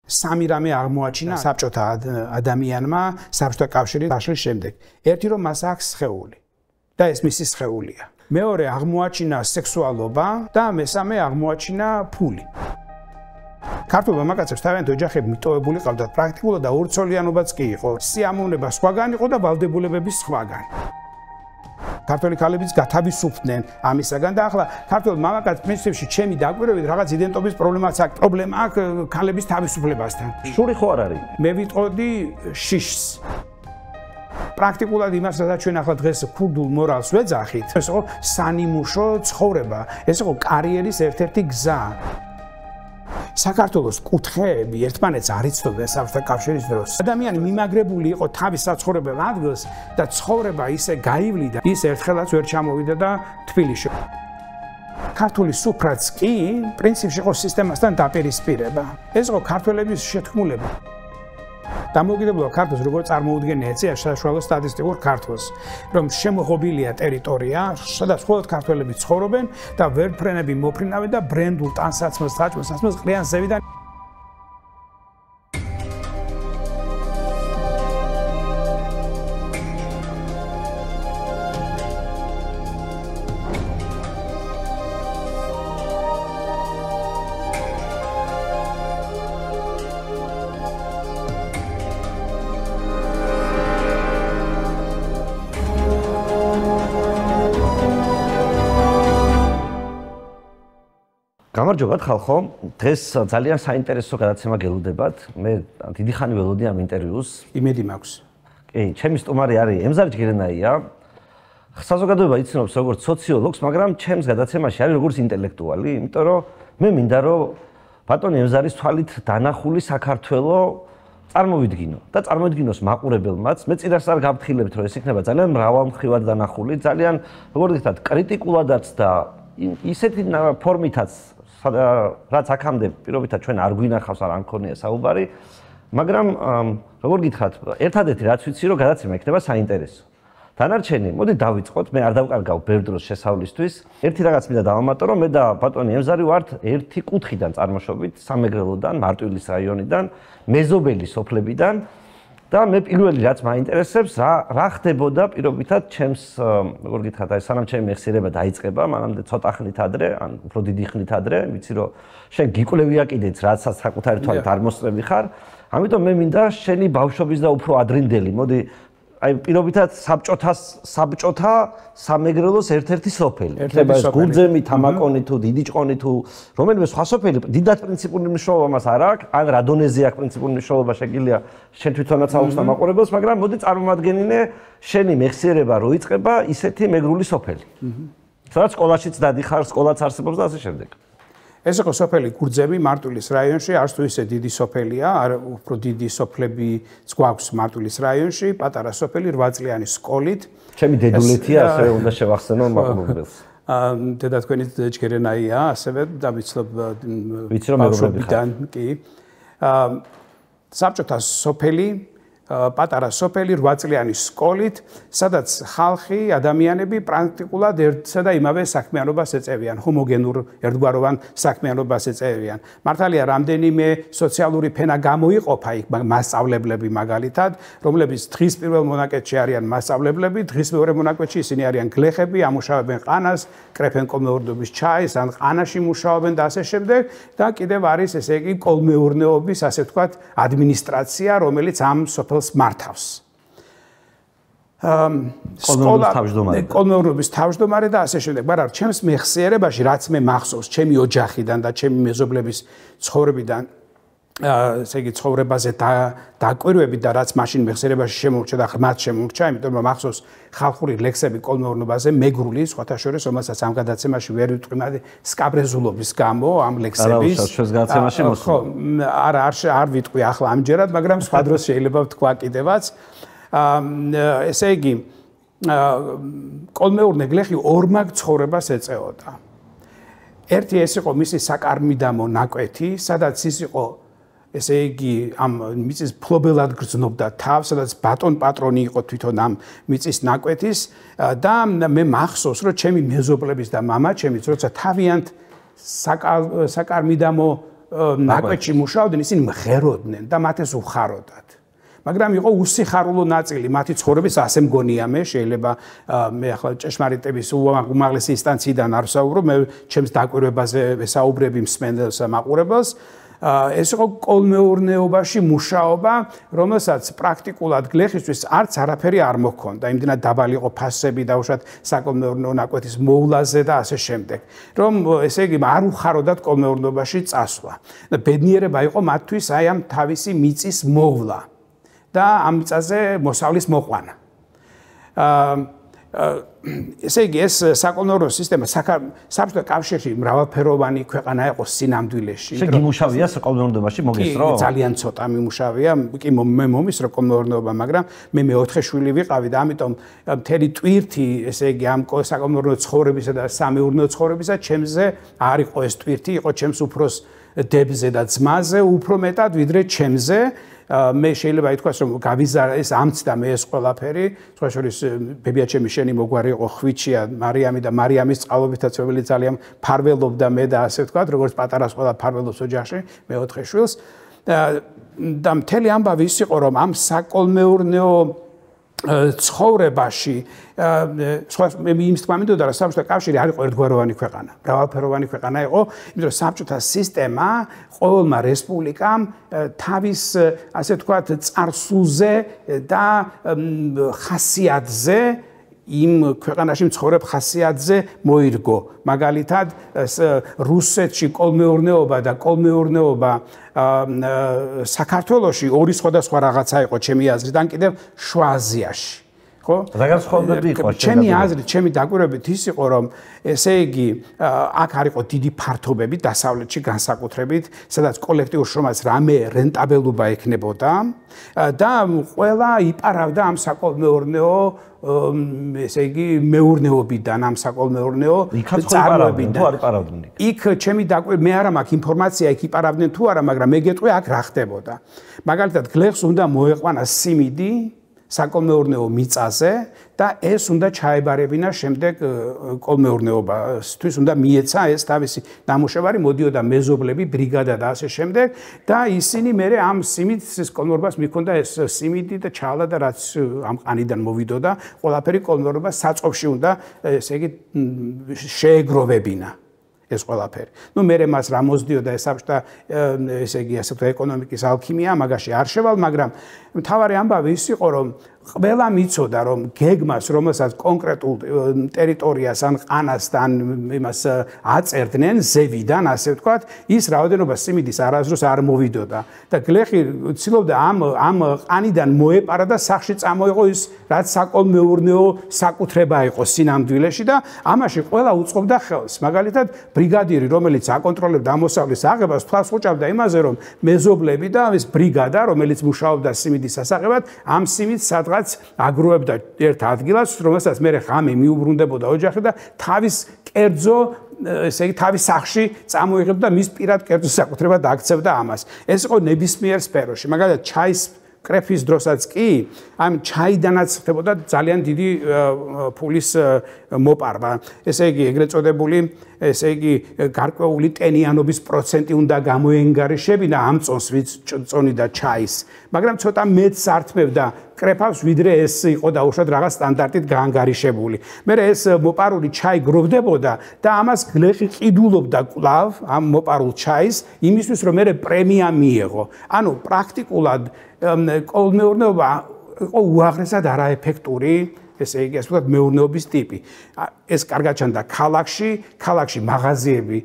სამი რამე აღმოაჩინა საბჭოთა ადამიანმა საბჭოთა კავშირის დაშლის შემდეგ. ერთი რომ მას აქვს სხეული და ეს მისი სხეულია. მეორე აღმოაჩინა სექსუალობა და მესამე აღმოაჩინა ფული. ქართულ მამაკაცებს თავიანთი ოჯახები მიტოვებული ყავდათ პრაქტიკულად და ორცოლიანობაც კი იყო. სიამოვნება სხვაგან იყო და ვალდებულებები სხვაგან. ქართველი ქალებიც გათავისუფლდნენ ამისაგან და ახლა ქართულ მამაკაც პრინციპში ჩემი დაკვირვებით რაღაც იდენტობის პრობლემაც აქვს. პრობლემა აქვს ქალების თავისუფლებასთან. შური ხო არ არის? მე ვიტყოდი შიშს. პრაქტიკულად იმას, რაც ჩვენ ახლა დღეს ქურდულ მორალს ვეძახით, ეს იყო სანიმუშო ცხოვრება, ეს იყო კარიერის ერთ-ერთი გზა. საქართველოს კუთხეები ერთმანეთს არ იცნობდნენ საბჭოთა კავშირის დროს. ადამიანი მიმაგრებული იყო თავის საცხოვრებელ ადგილს და ცხოვრება ისე გაივლიდა, ის ერთხელაც ვერ ჩამოვიდა და თბილისში. ქართული სუფრაც კი პრინციპში იყო სისტემასთან დაპირისპირება. ეს იყო ქართველების შეთქმულება. დამოუკიდებელ ქართულს როგორ წარმოუდგენია ეცია საშუალო სტატისტიკურ ქართულს, რომ შემოღობილია ტერიტორია, სადაც მხოლოდ ქართველები ცხოვრობენ და ვერფრენები მოფრინავენ და ბრენდულ ტანსაცმელს საჭმელს ყრიან ზევიდან. გამარჯობათ ხალხო, დღეს ძალიან საინტერესო გადაცემა გელოდებათ. მე დიდი ხანი ველოდი ამ ინტერვიუს. იმედი მაქვს. კი, ჩემი სტუმარი არის ემზარ ჯგირენაია. საზოგადოება იცნობს როგორც სოციოლოგს, მაგრამ ჩემს გადაცემაში არის როგორც ინტელექტუალი, იმიტომ რომ მე მინდა რომ ბატონი ემზარის თვალით დანახული საქართველო წარმოვიდგინო და წარმოვიდგინოს მაყურებელმაც. მე წინას არ გავფრთხილებთ, რომ ეს იქნება ძალიან მრავალმხრივად დანახული, ძალიან როგორ ვთქვათ, კრიტიკულადაც და ისეთი ფორმითაც რაც აქამდე პირობითად ჩვენ არ გვინახავს, არ ამქონია საუბარი, მაგრამ როგორ გითხრათ, ერთადერთი რაც ვიცი, რომ გადაცემა იქნება საინტერესო. დანარჩენი, მოდი დავიწყოთ, მე არ დავკარგავ ბევრ დროს შესავლისთვის. ერთი რაღაც მინდა დავამატო, რომ მე და ბატონი ემზარი ვართ ერთი კუთხიდან წარმოშობით, სამეგრელოდან, მარტვილის რაიონიდან, მეზობელი სოფლებიდან. და მე პირველი რაც მაინტერესებს, რა ხდებოდა პირობითად ჩემს, როგორ გითხრათ, აი სანამ ჩემი მეხსიერება დაიწყება, მანამდე ცოტა ხნით ადრე, ან უფრო დიდი ხნით ადრე, ვიცი რომ შენ გიკვლევია კიდეც, რაცაც საკუთარი თვალით არ მოსწრები ხარ. ამიტომ მე მინდა შენი ბავშვობის და უფრო ადრინდელი, მოდი აი პირობითად საბჭოთა სამეგრელოს ერთ-ერთი სოფელი. ერთ-ერთი სოფელი. გურძემი, თამაკონი თუ დიდი ჭყონი თუ რომელიმე სხვა სოფელი, დიდად პრინციპული მნიშვნელობა მას არ აქვს, ან რა დონეზე აქვს პრინციპული მნიშვნელობა, შეგიძლია შენ თვითონაც აუხსნა მაყურებელს, მაგრამ მოდი წარმოვადგენინე შენი მეხსიერება რო იწყება ისეთი მეგრული სოფელი. სადაც სკოლაშიც დადიხარ, სკოლაც არსებობს და ასე შემდეგ. ეს იყო სოფელი გურძემი მარტვილის რაიონში, არც თუ ისე დიდი სოფელია, უფრო დიდი სოფლებიც გვაქვს მარტვილის რაიონში, პატარა სოფელი 8 წლიანი სკოლით. ჩემი დედულეთია, ასევე უნდა შევახსენო მაყურებელს. დედა თქვენი ჯგერენაია, ასევე და ვიცნობ ვიცი რომ მეგობრებიდან კი. საბჭოთა სოფელი პატარა სოფელი 8 წლიანი სკოლით, სადაც ხალხი, ადამიანები პრაქტიკულად ერთსა და იმავე საქმიანობას ეწევიან, ჰომოგენურ ერთგვაროვან საქმიანობას ეწევიან. მართალია, რამდენიმე სოციალური ფენა გამოიყოფა იქ მასწავლებლები მაგალითად, რომლებიც დღის პირველ მონაკეთში არიან მასწავლებლები, დღის მეორე მონაკეთში ისინი არიან გლეხები, ამუშავებენ ყანას, კრეფენ კოლმეურნეობის ჩაის, ან ყანაში მუშაობენ და ასე შემდეგ და კიდევ არის ესე იგი კოლმეურნეობის, ასე ვთქვათ, ადმინისტრაცია, რომელიც ამ სოფელს მართავს. კოლმეურნეობის თავმჯდომარე და ასე შემდეგ. მაგრამ ჩემს მეხსიერებაში, რაც მე მახსოვს ჩემი ოჯახიდან და ჩემი მეზობლების ცხოვრებიდან, ესე იგი ცხოვრებაზე დაკვირვებით და რაც მაშინ მეხსიერებაში შემორჩა და ღრმად შემორჩა, იმიტომ რომ მახსოვს ხალხური ლექსები კოლმეურნეობაზე, მეგრული, სხვათა შორის, რომელსაც ამ გადაცემაში ვერ ვიტყვი სკაბრეზულობის გამო, ამ ლექსების. ხო, არ ვიტყვი ახლა ამჯერად, მაგრამ სხვა დროს შეიძლება ვთქვა კიდევაც. ესე იგი, კოლმეურნე გლეხი ორმაგ ცხოვრებას ეწეოდა. ერთი ეს იყო მისი საკარმიდამო ნაკვეთი, სადაც ის იყო ესე იგი ამ მიწის ფლობელად გრძნობდა თავს, სადაც ბატონ პატრონი იყო თვითონ ამ მიწის ნაკვეთის და მე მახსოვს, რომ ჩემი მეზობლების და მამა ჩემიც როცა თავიანთ საკარმიდამო ნაკვეთში მუშაობდნენ, ისინი მღეროდნენ და მათ ეს უხაროდათ. მაგრამ იყო უსიხარულო ნაწილი მათი ცხოვრების ასე მგონია მე შეიძლება მე ახლა ჭეშმარიტების უმაღლესი ინსტანციიდან არ ვსაუბრობ მე ჩემს დაკვირვებაზე ვესაუბრები მსმენელს მაყურებელს ეს იყო კოლმეურნეობაში მუშაობა რომელსაც პრაქტიკულად გლეხისთვის არც არაფერი არ მოქონდა იმდენად დაბალი იყო ფასები და უშუალოდ საკოლმეურნეო ნაკვეთის მოვლაზე და ასე შემდეგ რომ ესე იგი არ უხაროდათ კოლმეურნეობაში წასვლა და ბედნიერება იყო მათთვის აი ამ თავისი მიწის მოვლა და ამ მიწაზე მოსავლის მოყვანა. ესე იგი ეს საკოლმეურნეო სისტემა საბჭოთა კავშირში მრავალფეროვანი ქვეყანა იყო სინამდვილეში. შეგიმუშავია საკოლმეურნეობაში მოგესწრო? ძალიან ცოტა მიმუშავია, კი მე მომისრო კოლმეურნეობა, მაგრამ მე მეოთხე შვილი ვიყავი და ამიტომ მთელი ტვირთი, ესე იგი ამ საკოლმეურნეო ცხოვრებისა და სამეურნეო ცხოვრებისა ჩემზე არ იყო ეს ტვირთი, იყო ჩემს უფროს დებზე და ძმაზე უფრო მეტად ვიდრე ჩემზე. მე შეიძლება ითქვას რომ გავიზარა ეს ამცდა მე ეს ყველაფერი სხვა შორის ბებიაჩემი შენი მოგვარი იყო ხვიჩია მარიამი და მარიამის წყალობითაც რომელიც ძალიან ფარველობდა მე და ასე ვთქვათ როგორც პატარას ყველა ფარველობს ოჯახში მეოთხე შვილს და მთელი ამბავი ის იყო რომ ამ საკოლმეურნეო ცხოვრებაში სხვა მე იმის თქვა მინდოდა რომ საბჭოთა კავშირი არ იყო ერთგვაროვანი ქვეყანა მრავალფეროვანი ქვეყანა იყო იმიტომ რომ საბჭოთა სისტემა ყოველმა რესპუბლიკამ თავის ასე ვთქვათ წარსულზე და ხასიათზე იმ ქვეყანაში მცხოვრებ ხასიათზე მოირგო მაგალითად რუსეთში კოლმეურნეობა და კოლმეურნეობა საქართველოში ორი სხვადასხვა რაღაცა იყო ჩემი აზრით ან კიდევ შუა აზიაში ხო? რაღაც ხვდები იყო ჩემი აზრით, ჩემი დაკვირვებით ის იყო რომ ესე იგი აქ არ იყო დიდი ფართობები დასავლეთში განსაკუთრებით, სადაც კოლექტიურ შრომას რამე რენტაბელობა ექნებოდა და ყველა იპარავდა ამ საკოლმეურნეო ესე იგი მეურნეობიდან ამ საკოლმეურნეო წარმოებიდან. იქ ჩემი დაკვირვებით მე არა მაქვს ინფორმაცია იქ იპარავდნენ თუ არა, მაგრამ მე გეტყვი აქ რა ხდებოდა. მაგალითად გლეხს უნდა მოეყვანა სიმინდი საკოლმეურნეო მიწაზე და ეს უნდა ჩაებარებინა შემდეგ კოლმეურნეობასთვის უნდა მიეცა ეს თავისი ნამუშევარი მოდიოდა მეზობლები ბრიგადა და ასე შემდეგ და ისინი მე ამ სიმინდის კოლმეურნეობას მიქონდა ეს სიმინდი და ჩალა და რაც ამ ყანიდან მოვიდოდა ყველაფერი კოლმეურნეობას საწყობში უნდა ესე იგი შეეგროვებინა ეს ყველაფერი. ნუ მე მას რა მოსდიოდა ეს საბჭოთა ესე იგი ასე ვთქვათ ეკონომიკის ალქიმია, მაგაში არ შევალ, მაგრამ მთავარი ამბავი ის იყო რომ ყველა მიცოდა რომ გეგმას რომელსაც კონკრეტულ ტერიტორიას ან ყანას და ან იმას აწერდნენ ზევიდან ასე ვთქვათ ის რაოდენობა სიმინდის არასდროს არ მოვიდოდა და გლეხი ცდილობდა ამ ყანიდან მოეპარა და სახში წამოიღო ის რაც საკოლმეურნეო საკუთრება იყო სინამდვილეში და ამაში ყველა უწყობდა ხელს მაგალითად ბრიგადირი რომელიც აკონტროლებდა ამოსავლის აღებას თვალს უჭამდა იმაზე რომ მეზობლები და ეს ბრიგადა რომელიც მუშაობდა სიმინდის სასაღებად ამ სიმინდს სადღაც აგროვებდა ერთ ადგილას, რომელსაც მე ღამე მიუბრუნდებოდა ოჯახი და თავის კერძო, ესე იგი თავის სახში წამოიღებდა და მის პირად კერძო საკუთრებად აქცევდა ამას. ეს იყო ნებისმიერ სფეროში. მაგალითად, ჩაის კრეფის დროსაც კი ამ ჩაიდანაც ხდებოდა ძალიან დიდი ფულის მოპარვა. ესე იგი, ეგრეთ წოდებული, ესე იგი, გარკვეული ტენიანობის პროცენტი უნდა გამოენგარიშებინა ამ წონს, ვინც წონიდა ჩაის. მაგრამ ცოტა მეტს ართმევდა კრეფავს, ვიდრე ეს იყო დაუშვათ რაღაც სტანდარტით გაანგარიშებული. მე ეს მოპარული ჩაი გროვდებოდა და ამას გლეხი ყიდულობდა კვლავ ამ მოპარულ ჩაის, იმისთვის რომ მე პრემია მიეღო. ანუ პრაქტიკულად კოლმეურნეობა იყო უაღრესად არაეფექტური ესე იგი ასე ვთქვათ მეურნეობის ტიპი. ეს კარგად ჩანდა ქალაქში მაღაზიები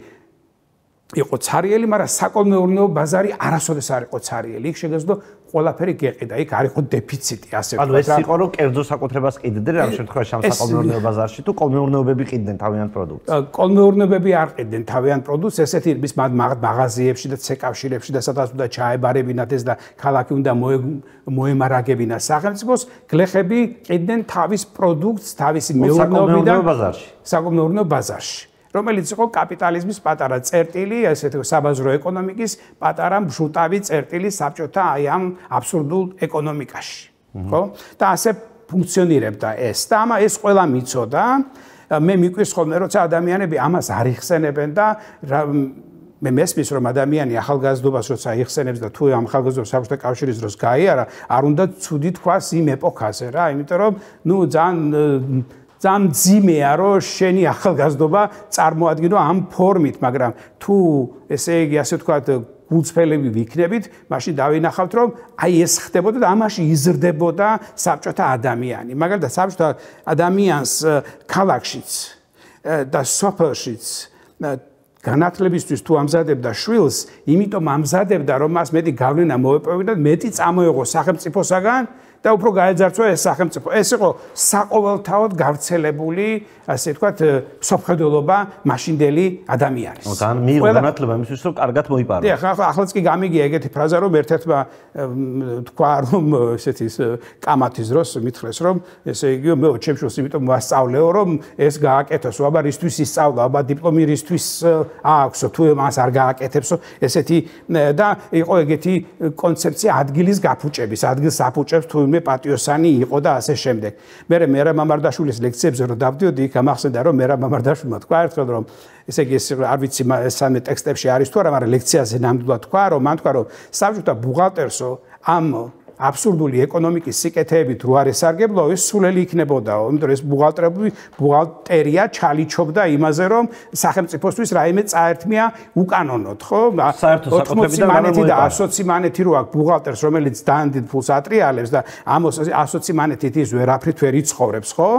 იყო ცარიელი, მაგრამ საკოლმეურნეო ბაზარი არასოდეს არ იყო ცარიელი. იქ შეგეძლო ყველაფერი გეყიდა, იქ არ იყო დეფიციტი ასე ვთქვათ. ანუ ეს იყო რომ კერძო საკუთრებას ყიდდნენ ამ შემთხვევაში ამ საკოლმეურნეო ბაზარში თუ კოლმეურნეობები ყიდნენ თავიანთ პროდუქტს? კოლმეურნეობები არ ყიდნენ თავიანთ პროდუქტს, ესეთი ის მაღაზიებში და ცეკავშირებში და სადაც უნდა ჩაებარებინათ ეს და ქალაქი უნდა მოემარაგებინა სახელმწიფოს, გლეხები ყიდნენ თავის პროდუქტს, თავისი მეურნეობიდან საკოლმეურნეო ბაზარში. რომელიც იყო კაპიტალიზმის პატარა წერტილი, ესეთი საბაზრო ეკონომიკის პატარა მშუტავი წერტილი საბჭოთა აი ამ აბსურდულ ეკონომიკაში, ხო? და ასე ფუნქციონირებდა ეს. და ეს ყველა მიცოდა. მე მიკვირს ხოლმე, როცა ადამიანები ამას არ იხსენებენ და მე მესმის რომ ადამიანი ახალგაზრდობას როცა იხსენებს და თუ ამ ახალგაზრდობის საბჭოთა კავშირის დროს გაიარა, არ უნდა ცუდი თქვას იმ ეპოქაზე რა, იმიტომ რომ ნუ ძალიან ძიმეა რომ შენი ახალგაზრდობა წარმოადგინო ამ ფორმით, მაგრამ თუ ესე იგი ასე ვთქვათ გულწრფელები ვიქნებით, მაშინ დავინახავთ რომ აი ეს ხდებოდა და ამაში იზრდებოდა საბჭოთა ადამიანი. მაგალითად საბჭოთა ადამიანს ქალაქშიც და სოფელშიც განათლებისთვის თუ ამზადებდა შვილს, იმიტომ ამზადებდა რომ მას მეტი გავლენა მოეპოვებინა და მეტი წამოეღო სახელმწიფოსაგან და უფრო გაეძარცვა ეს სახელმწიფო. ეს იყო საყოველთაოდ გავრცელებული, ასე ვთქვათ, სოფხედელობა მაშინდელი ადამიანის. ძალიან მიიღო განათლება იმისთვის, რომ კარგად მოიპარო. დიახ, ახლაც კი გამიგია ეგეთი ფრაზა, რომ ერთ-ერთმა თქვა, რომ ესეთი კამათის დროს მითხრეს, რომ ესე იგი მე ჩემ შვილს იმიტომ ვასწავლეო, რომ ეს გააკეთოს, აბა რისთვის ისწავლა, აბა დიპლომი რისთვის ააქვსო, თუ მას არ გააკეთებსო, ესეთი და იყო ეგეთი კონცეფცია ადგილის გაფუჭების, ადგილს აფუჭებს თუ მე პატიოსანი იყო და ასე შემდეგ. მე მამარდაშვილის ლექციებზე რომ დავდიოდი, გამახსენდა რომ მე მამარდაშვილმა თქვა ერთხელ რომ ესე იგი ეს არ ვიცი სამე ტექსტებში არის თუ არა, მაგრამ ლექციაზე ნამდვილად თქვა რომ მან თქვა რომ საბჭოთა ბუღალტერსო ამ აბსურდული ეკონომიკის სიკეთეებით რო არ ესარგებლო, ეს სულელი იქნებოდაო, იმიტომ რომ ეს ბუღალტერია ჩალიჩობდა იმაზე, რომ სახელმწიფოსთვის რაიმე წაერთმია უკანონოდ, ხო? 80 მანეთი და 120 მანეთი რო აქვს ბუღალტერს, რომელიც ძალიან დიდ ფულს ატრიალებს და ამ 120 მანეთით ის ვერაფრით ვერ იცხოვრებს, ხო?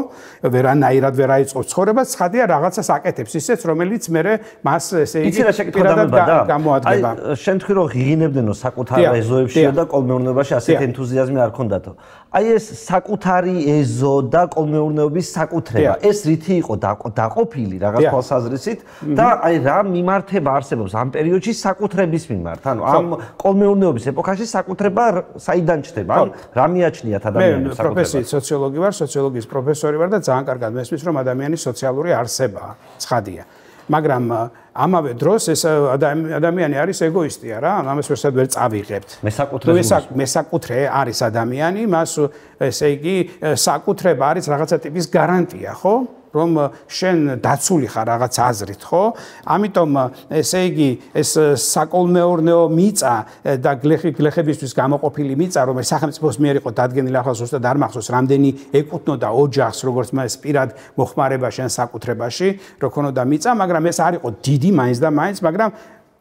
ვერანაირად ვერ აიწყობს ცხოვრება, ცხადია რაღაცას აკეთებს ისეც, რომელიც მე მას ესე იგი პირადად გამოადგება. აი, შენ თქვი რომ ღიღინებდნენო საკუთარ ეზოებშიო და კოლმეურნეობაში ასეთი ენთუზიაზმი არ ქონდათო. აი ეს საკუთარი ეზო და კოლმეურნეობის საკუთრება, ეს რითი იყო დაყოფილი რაღაც თვალსაზრისით და აი რა მიმართება არსებობს ამ პერიოდში საკუთრების მიმართ. ანუ ამ კოლმეურნეობის ეპოქაში საკუთრება საიდან ჩდება? ან რა მიაჩნიათ ადამიანებს საკუთრებას? მე პროფესიით სოციოლოგი ვარ, სოციოლოგიის პროფესორი ვარ და ძალიან კარგად მესმის რომ ადამიანი სოციალური არსებაა, ცხადია. მაგრამ ამავე დროს ეს ადამიანი არის ეგოისტია რა, ამას ვერ წავიღებთ. მესაკუთრე არის ადამიანი, მას ესე იგი საკუთრება არის რაღაცა ტიპის გარანტია, ხო? რომ შენ დაცული ხარ რაღაც აზრით, ხო? ამიტომ ესე იგი ეს საკოლმეურნეო მიწა და გლეხებისთვის გამოყოფილი მიწა, რომელიც სახელმწიფოს მიერ იყო დადგენილი, ახლა ზუსტად არ მახსოვს, რამდენი ეკუთვნოდა ოჯახს, როგორც მას პირად მოხმარება შენ საკუთრებაში, რო ქონოდა მიწა, მაგრამ ეს არ იყო დიდი მაინც და მაინც, მაგრამ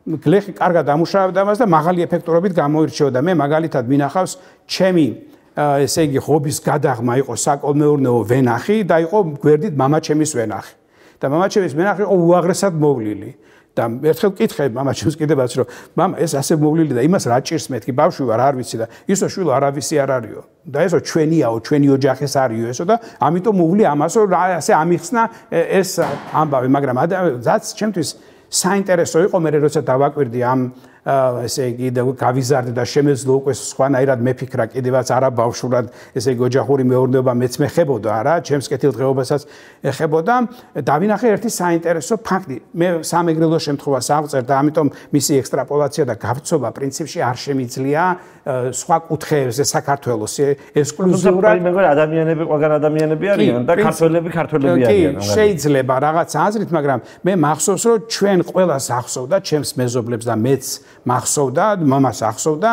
გლეხი კარგად ამუშავებდა მას და მაღალი ეფექტურობით გამოირჩეოდა. მე მაგალითად მინახავს ჩემი ესე იგი ხობის გადაღმა იყო საკოლმეურნეო ვენახი და იყო გვერდით მამაჩემის ვენახი. და მამაჩემის ვენახი იყო უაღრესად მოვლილი. და ერთხელ ვკითხე მამაჩემს კიდევაც რომ მამა ეს ასე მოვლილი და იმას რა ჭირს მეთქი ბავშვი ვარ არ ვიცი და ისო შვილო არავისი არ არისო. და ესო ჩვენიაო, ჩვენი ოჯახის არისო ესო და ამიტომ მოვლი ამასო ასე ამიხსნა ეს ამბავი, მაგრამ რაც ჩემთვის საინტერესო იყო მე როცა დავაკვირდი ამ ესე იგი გავიზარდე და შემეძლო უკვე სხვანაირად მეფიქრა კიდევაც არა ბავშვურად ესე იგი ოჯახური მეურნეობა მეც მეხებოდა რა ჩემს კეთილდღეობასაც ეხებოდა დავინახე ერთი საინტერესო ფაქტი მე სამეგრელო შემთხვევას აღწერ და ამიტომ მისი ექსტრაპოლაცია და გავრცობა პრინციპში არ შემიძლია სხვა კუთხეებზე საქართველოს ექსკლუზიურად მეგონა ადამიანები ყველგან ადამიანები არიან და ქართველები არიან შეიძლება რაღაც აზრით მაგრამ მე მახსოვს რომ ჩვენ ყველას ახსოვდა ჩემს მეზობლებს და მეც მახსოვდა მამას ახსოვდა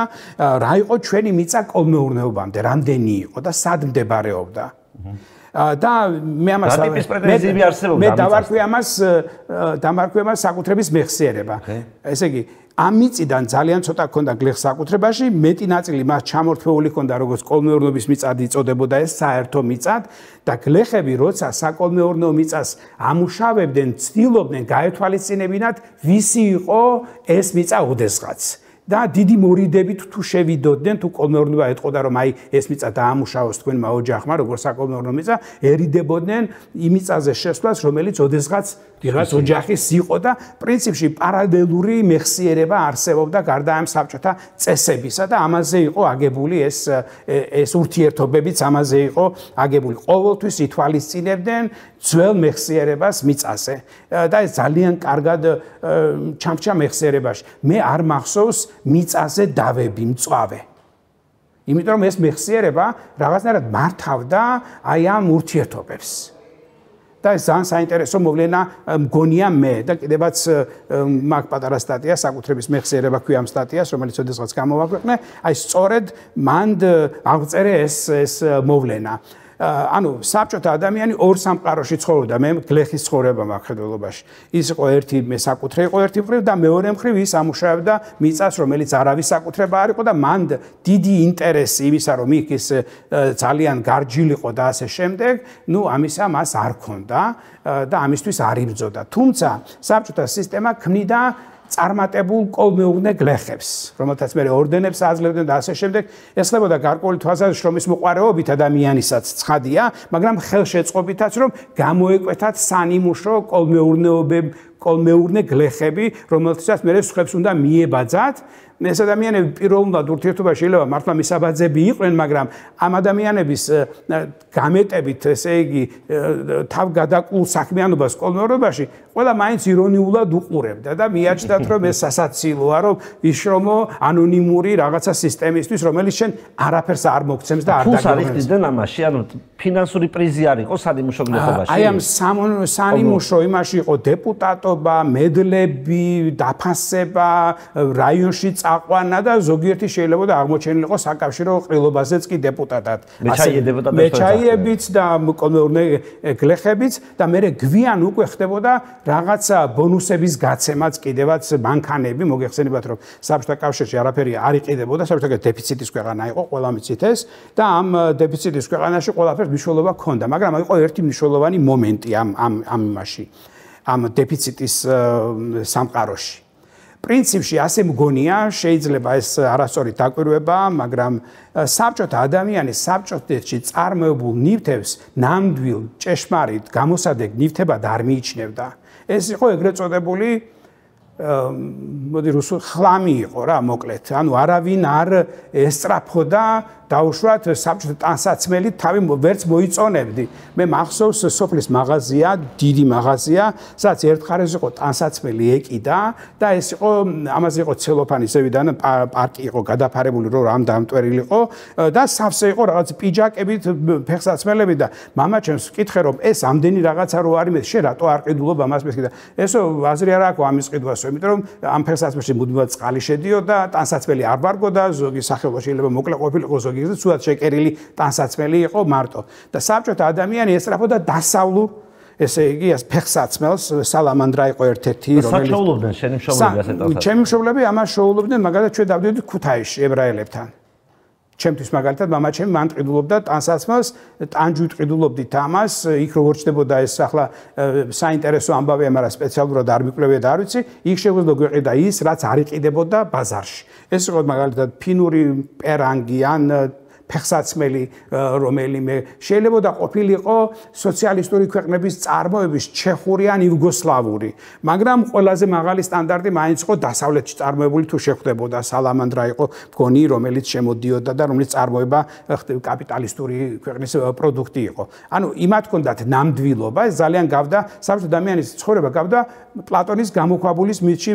რა იყო ჩვენი მიწა კოლმეურნეობამდე რამდენი იყო და სად მდებარეობდა და მე ამას მე დავარქვი ამას საკუთრების მეხსიერება ესე იგი ამ მიწიდან ძალიან ცოტა ქონდა გლეხს საკუთრებაში მეტი ნაწილი მას ჩამორთმეული ქონდა როგორც კოლმეურნეობის მიწად იწოდებოდა ეს საერთო მიწად და გლეხები როცა საკოლმეურნეო მიწას ამუშავებდნენ ცდილობდნენ გაეთვალისწინებინათ ვისი იყო ეს მიწა ოდესღაც და დიდი მორიდებით თუ შევიდოდნენ თუ კოლმეურნეობა ეტყოდა რომ აი ეს მიწა დაამუშავოს თქვენმა ოჯახმა როგორც საკოლმეურნეო მიწა ერიდებოდნენ იმ მიწაზე შესვლას რომელიც ოდესღაც ვიღაც ოჯახის იყო და პრინციპში პარალელური მეხსიერება არსებობდა გარდა ამ საბჭოთა წესებისა და ამაზე იყო აგებული ეს ურთიერთობებიც ამაზე იყო აგებული ყოველთვის ითვალისწინებდნენ ძველ მეხსიერებას მიწაზე და ეს ძალიან კარგად ჩამრჩა მეხსიერებაში მე არ მახსოვს მიწაზე დავები მწვავე იმიტომ რომ ეს მეხსიერება რაღაცნაირად მართავდა აი ამ ურთიერთობებს და ეს ძალიან საინტერესო მოვლენა მგონია მე და კიდევაც მაგ პატარა სტატია საკუთრების მეხსიერება ქვია ამ სტატიას, რომელიც ოდესღაც გამოვაქვეყნე, აი სწორედ მანდ აღწერე ეს მოვლენა. ანუ საბჭოთა ადამიანი ორ სამყაროში ცხოვრობდა, მე გლეხის ცხოვრება მაქვს ხედველობაში. ის იყო ერთი მე საკუთრე იყო ერთი მხრივ და მეორე მხრივ ის ამუშავებდა მიწას, რომელიც არავის საკუთრება არ იყო და მან დიდი ინტერესი იმისა, რომ ის ძალიან გარჯილიყო და ასე შემდეგ, ამისა მას არ ქონდა და ამისთვის არ იბრძოდა. თუმცა საბჭოთა სისტემა ქმნიდა წარმატებულ კოლმეურნე გლეხებს, რომელთაც მე ორდენებს აძლევდნენ და ასე შემდეგ, ესხლებოდა გარკვეული თვალსაზრისით, რომ ის მოყარეობით ადამიანისაც ცხადია, მაგრამ ხელშეწყობითაც რომ გამოეკვეთათ სანიმუშო კოლმეურნე გლეხები, რომელთაც მე სხვებს უნდა მიებაძათ. ეს ადამიანები პირველად ურთიერთობაში შეიძლება მართლა მისაბაძები იყვნენ, მაგრამ ამ ადამიანების გამეტებით, ესე იგი, თავგადაკულ საქმიანობას კოლმეურობაში ყველა მაინც ირონიულად უყურებდა და მიაჩნდათ, რომ ეს სასაცილოა, რომ იშრომო ანონიმური რაღაცა სისტემისთვის, რომელიც შენ არაფერს არ მოგცემს და არ დაგეგმავს. თუ არიხდიდნენ ამაში, ანუ ფინანსური პრიზი არ იყო სანიმუშო გლეხობაში? აი ამ სანიმუშო იმაში იყო დეპუტატობა, მედლები, დაფასება, რაიონში აყვანა და ზოგიერთი შეიძლება და აღმოჩენილიყო საკავშირო ყრილობაზეც კი დეპუტატად. მეჩაიებიც და კოლმეურნე გლეხებიც და მე გვიან უკვე ხდებოდა რაღაცა ბონუსების გაცემაც კიდევაც მანქანები, მოგეხსენებათ რომ საბჭოთა კავშირში არაფერი არ იყიდებოდა, საბჭოთა დეფიციტის ქვეყანა იყო, ყველა მიცით ეს და ამ დეფიციტის ქვეყანაში ყველაფერს მნიშვნელობა ჰქონდა, მაგრამ იყო ერთი მნიშვნელოვანი მომენტი ამ იმაში, ამ დეფიციტის სამყაროში. პრინციპში ასე მგონია, შეიძლება ეს არასწორი დაკვირვება, მაგრამ საბჭოთა ადამიანი საბჭოთში წარმოებულ ნივთებს ნამდვილ ჭეშმარიტ გამოსადეგ ნივთებად არ მიიჩნევდა. ეს იყო ეგრეთ წოდებული მოდი რუსულ ხლამი იყო რა, მოკლედ. ანუ არავინ არ ესწრაფოდა დაუშვათ საბჭოთა ტანსაცმელით თავი ვერც მოიწონებდი. მე მახსოვს სოფლის მაღაზია, დიდი მაღაზია, სადაც ერთ ხარეს იყო ტანსაცმელი ეკიდა და ეს იყო ამაზე იყო ცელოფანის ზევიდან პარკი იყო გადაფარებული, რომ რამ დამტვერილიყო და სავსე იყო რაღაც პიჯაკებით, ფეხსაცმელები და მამაჩემს ვკითხე რომ ეს ამდენი რაღაცა რო არის მე შენ რატო არ ყიდულობ ამას მესკი და ესო აზრი არ აქვს ამის ყიდვასო, იმიტომ რომ ამ ფეხსაცმელში მუდმივად წყალი შედიოდა, ტანსაცმელი არ ვარგოდა, ზოგი სახეობა შეიძლება მოკლე ყოფილიყო, ზოგი ცუდად შეკერილი ტანსაცმელი იყო მარტო და საბჭოთა ადამიანი ესწრაფოდა დასავლურ ესე იგი ეს ფეხსაცმელს სალამანდრა იყო ერთ-ერთი რომელიც საჩვეულობდნენ შენი მშობლები ასე ტანსაცმელს ჩემი მშობლები ამას შოულობდნენ მაგალითად ჩვენ დავდივდით ქუთაისში ებრაელებთან ჩემთვის მაგალითად მამაჩემი მან ყიდულობდა ტანსაცმელს ტანჯვით ყიდულობდით ამას იქ როგორ ჩდებოდა ეს ახლა საინტერესო ამბავია მაგრამ სპეციალურად არ მიკვლევია და არ ვიცი იქ შეგვიძლია გვეყიდა ის რაც არ იყიდებოდა ბაზარში ეს იყო მაგალითად ფინური პერანგი ან ფეხსაცმელი რომელიმე შეიძლება და ყოფილიყო სოციალისტური ქვეყნების წარმოების ჩეხური ან იუგოსლავური მაგრამ ყველაზე მაღალი სტანდარტი მაინც იყო დასავლეთში წარმოებული თუ შეხვდებოდა სალამანდრა იყო მგონი რომელიც შემოდიოდა და რომელიც წარმოება კაპიტალისტური ქვეყნის პროდუქტი იყო ანუ იმათ ჰქონდათ ნამდვილობა ეს ძალიან გავდა საბჭოთა ადამიანის ცხოვრება გავდა პლატონის გამოქვაბულის მითში